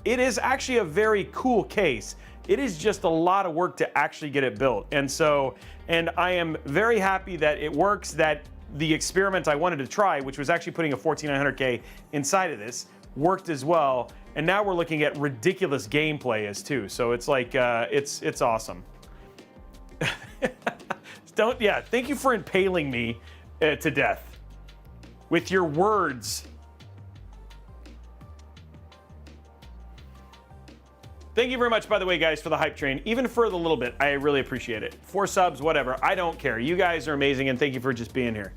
It is actually a very cool case. It is just a lot of work to actually get it built. And I am very happy that it works, that the experiment I wanted to try, which was actually putting a 14900K inside of this, worked as well. And now we're looking at ridiculous gameplay as too. So it's like, it's awesome. Thank you for impaling me to death with your words. Thank you very much, by the way, guys, for the hype train. Even for the little bit, I really appreciate it. 4 subs, whatever. I don't care. You guys are amazing, and thank you for just being here.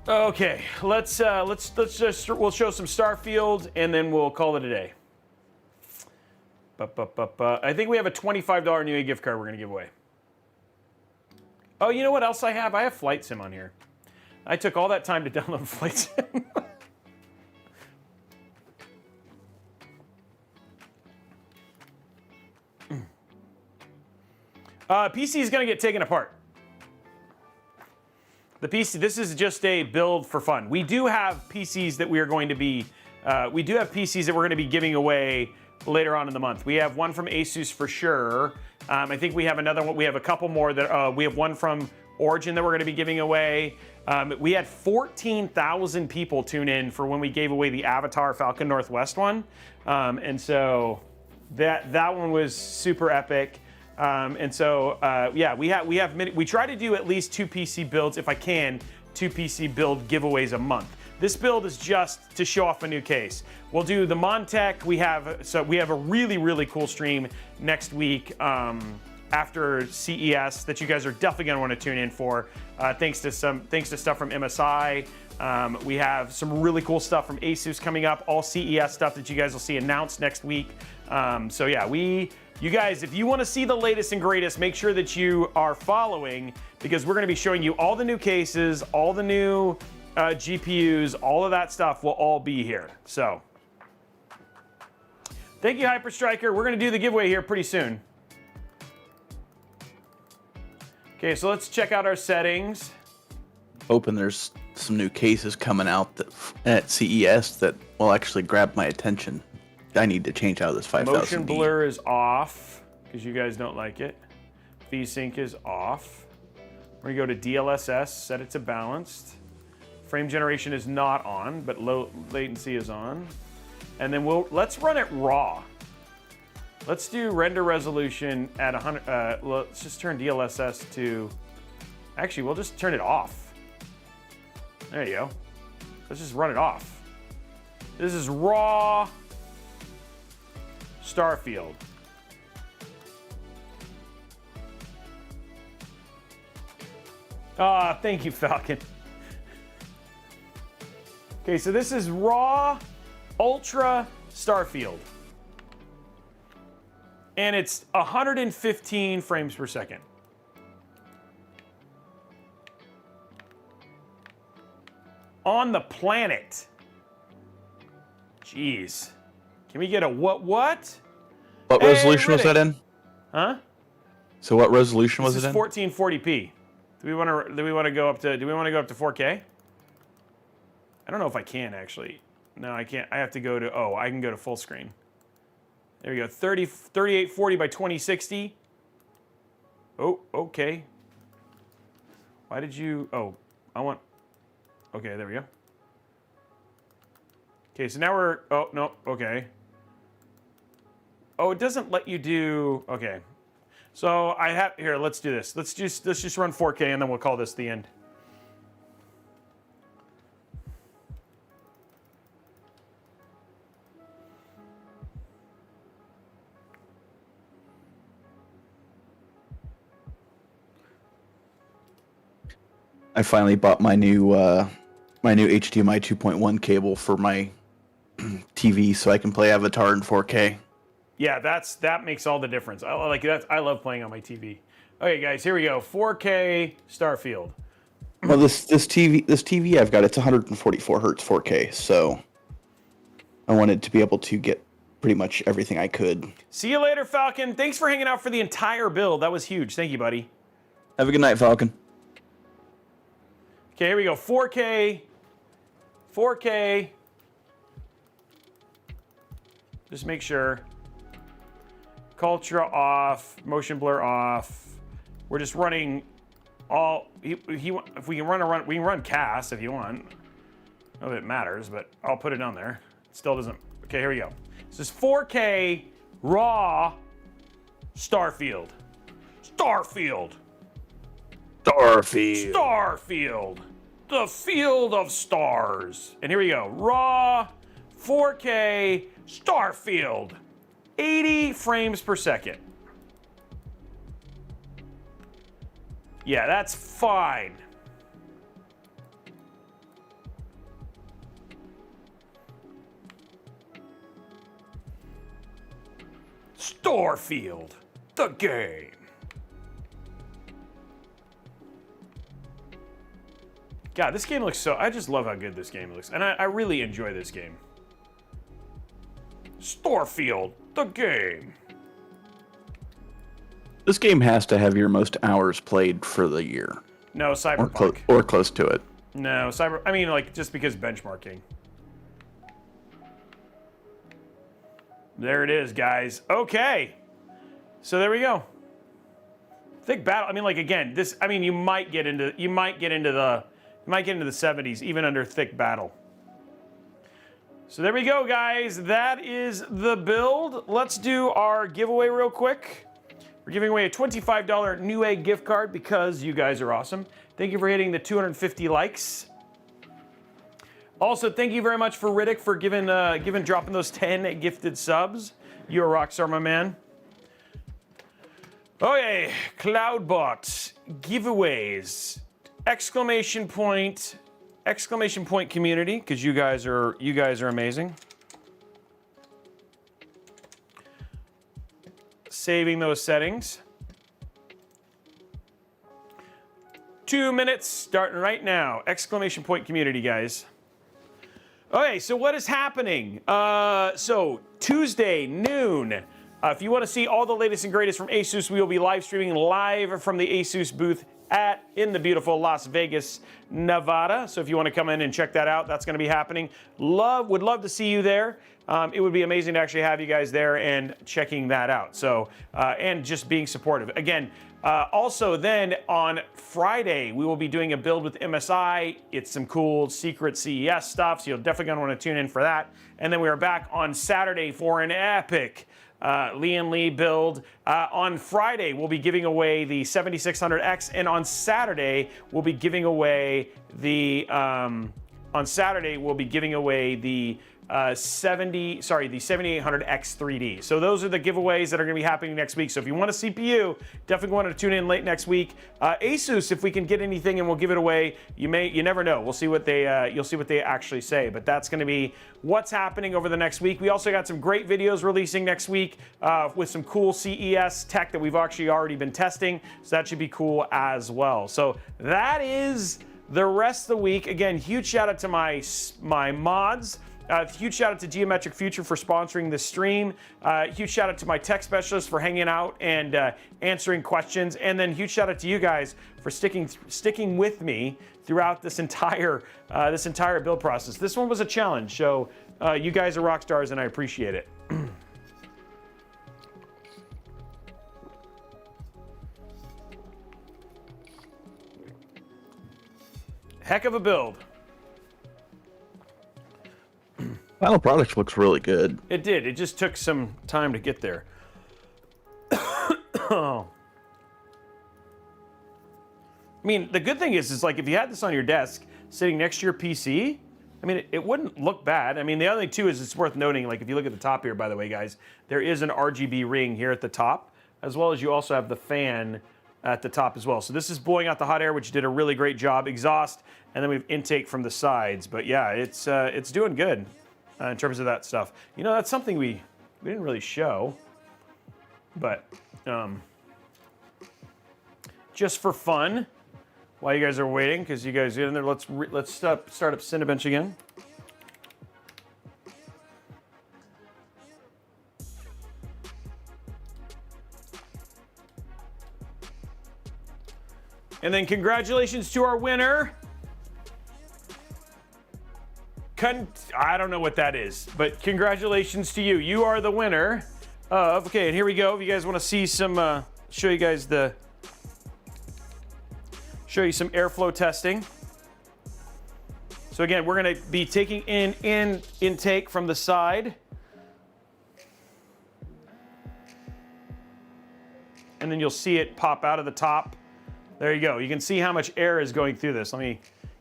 Okay, we'll show some Starfield, and then we'll call it a day. I think we have a $25 Newegg gift card we're gonna give away. Oh, you know what else I have? I have Flight Sim on here. I took all that time to download Flight Sim. PC is going to get taken apart. The PC, this is just a build for fun. We do have PCs that we are going to be, PCs that we're going to be giving away later on in the month. We have one from Asus for sure. I think we have another one. We have a couple more that, we have one from Origin that we're going to be giving away. We had 14,000 people tune in for when we gave away the Avatar Falcon Northwest one. And so that one was super epic. Yeah, we try to do at least 2 PC builds, if I can, 2 PC build giveaways a month. This build is just to show off a new case. We'll do the Montech. We have a really, really cool stream next week after CES that you guys are definitely gonna want to tune in for. Thanks to stuff from MSI. We have some really cool stuff from Asus coming up. All CES stuff that you guys will see announced next week. So yeah, you guys, if you want to see the latest and greatest, make sure that you are following, because we're going to be showing you all the new cases, all the new GPUs, all of that stuff will all be here. So, thank you, Hyperstriker. We're going to do the giveaway here pretty soon. Okay, so let's check out our settings.
Hoping there's some new cases coming out at CES that will actually grab my attention. I need to change out this 5000.
Motion blur is off because you guys don't like it. VSync is off. We're gonna go to DLSS, set it to balanced. Frame generation is not on, but low latency is on. And then let's run it raw. Let's do render resolution at 100. Let's just turn DLSS to. Actually, we'll just turn it off. There you go. Let's just run it off. This is raw Starfield. Ah, thank you, Falcon. Okay, so this is raw ultra Starfield. And it's 115 frames per second. On the planet. Jeez. Can we get a what?
What resolution was that in?
Huh?
So what resolution was it in?
1440p. Do we want to go up to 4K? I don't know if I can actually. No, I can't. I have to go to I can go to full screen. There we go. 3840 by 2060. Oh, okay. Why did you okay, there we go. Okay, so now we're no, okay. Oh, it doesn't let you do. Okay, so I have here. Let's do this. Let's just run 4K, and then we'll call this the end.
I finally bought my new HDMI 2.1 cable for my TV, so I can play Avatar in 4K.
Yeah, that makes all the difference. I like that. I love playing on my TV. Okay, guys, here we go. 4K Starfield.
Well, this TV I've got, it's 144 hertz 4K, so I wanted to be able to get pretty much everything I could.
See you later, Falcon. Thanks for hanging out for the entire build. That was huge. Thank you, buddy.
Have a good night, Falcon.
Okay, here we go. 4K. 4K. Just make sure. Cultra off. Motion blur off. We're just running all. If we can we can run CAS if you want. Not that it matters, but I'll put it on there. It still doesn't. Okay, here we go. This is 4K raw Starfield. Starfield.
Starfield.
Starfield. The field of stars. And here we go. Raw 4K Starfield. 80 frames per second. Yeah, that's fine. Starfield, the game. God, this game looks so... I just love how good this game looks. And I really enjoy this game. Starfield, the game.
This game has to have your most hours played for the year.
No, Cyberpunk.
Or close to it.
No, I mean, like, just because benchmarking. There it is, guys. Okay. So there we go. Thick battle. I mean, like, again, this... I mean, you might get into the 70s, even under thick battle. So there we go, guys. That is the build. Let's do our giveaway real quick. We're giving away a $25 Newegg gift card because you guys are awesome. Thank you for hitting the 250 likes. Also, thank you very much for Riddick for dropping those 10 gifted subs. You're a rock star, my man. Okay, Cloudbot giveaways. Exclamation point community, because you guys are amazing. Saving those settings. 2 minutes starting right now. Exclamation point community, guys. Okay, so what is happening? So Tuesday noon. If you want to see all the latest and greatest from ASUS, we will be live streaming live from the ASUS booth in the beautiful Las Vegas, Nevada. So if you want to come in and check that out, that's going to be happening. Would love to see you there. It would be amazing to actually have you guys there and checking that out. So, and just being supportive. Again, also then on Friday, we will be doing a build with MSI. It's some cool secret CES stuff, so you'll definitely going to want to tune in for that. And then we are back on Saturday for an epic Lee and Lee build. On Friday, we'll be giving away the 7600X, and on Saturday, we'll be giving away the the 7800X 3D. So those are the giveaways that are going to be happening next week. So if you want a CPU, definitely want to tune in late next week. ASUS, if we can get anything and we'll give it away, you never know. We'll see what you'll see what they actually say. But that's going to be what's happening over the next week. We also got some great videos releasing next week with some cool CES tech that we've actually already been testing. So that should be cool as well. So that is the rest of the week. Again, huge shout out to my mods. Huge shout out to Geometric Future for sponsoring this stream. Huge shout out to my tech specialist for hanging out and answering questions. And then huge shout out to you guys for sticking with me throughout this entire build process. This one was a challenge, so you guys are rock stars and I appreciate it. Heck of a build.
Final product looks really good.
It did. It just took some time to get there. I mean, the good thing is like if you had this on your desk sitting next to your PC, I mean, it wouldn't look bad. I mean, the other thing too is it's worth noting, like if you look at the top here, by the way, guys, there is an RGB ring here at the top, as well as you also have the fan at the top as well. So this is blowing out the hot air, which did a really great job. Exhaust, and then we have intake from the sides. But yeah, it's doing good. In terms of that stuff. You know, that's something we didn't really show, but just for fun, while you guys are waiting, because you guys get in there, let's start up Cinebench again. And then congratulations to our winner. I don't know what that is, but congratulations to you. You are the winner of, okay, and here we go. If you guys want to see some, show you some airflow testing. So again, we're going to be taking in intake from the side. And then you'll see it pop out of the top. There you go. You can see how much air is going through this. Let me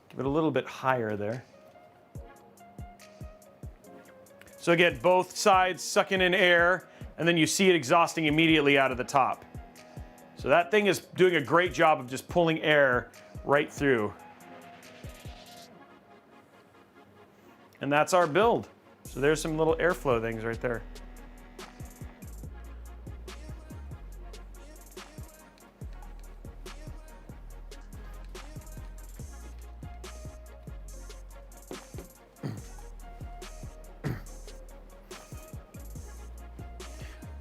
give it a little bit higher there. So again, both sides sucking in air and then you see it exhausting immediately out of the top. So that thing is doing a great job of just pulling air right through. And that's our build. So there's some little airflow things right there.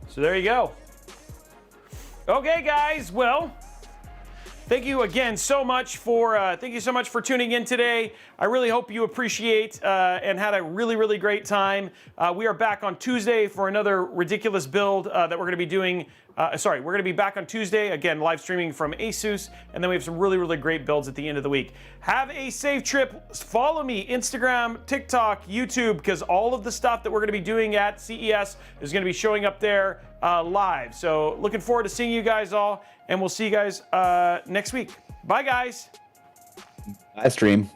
So there you go. Okay, guys. Well, thank you again so much for tuning in today. I really hope you appreciate and had a really great time. We are back on Tuesday for another ridiculous build that we're going to be doing. We're going to be back on Tuesday, again, live streaming from ASUS, and then we have some really great builds at the end of the week. Have a safe trip. Follow me, Instagram, TikTok, YouTube, because all of the stuff that we're going to be doing at CES is going to be showing up there live. So looking forward to seeing you guys all, and we'll see you guys next week. Bye, guys.
Bye, stream.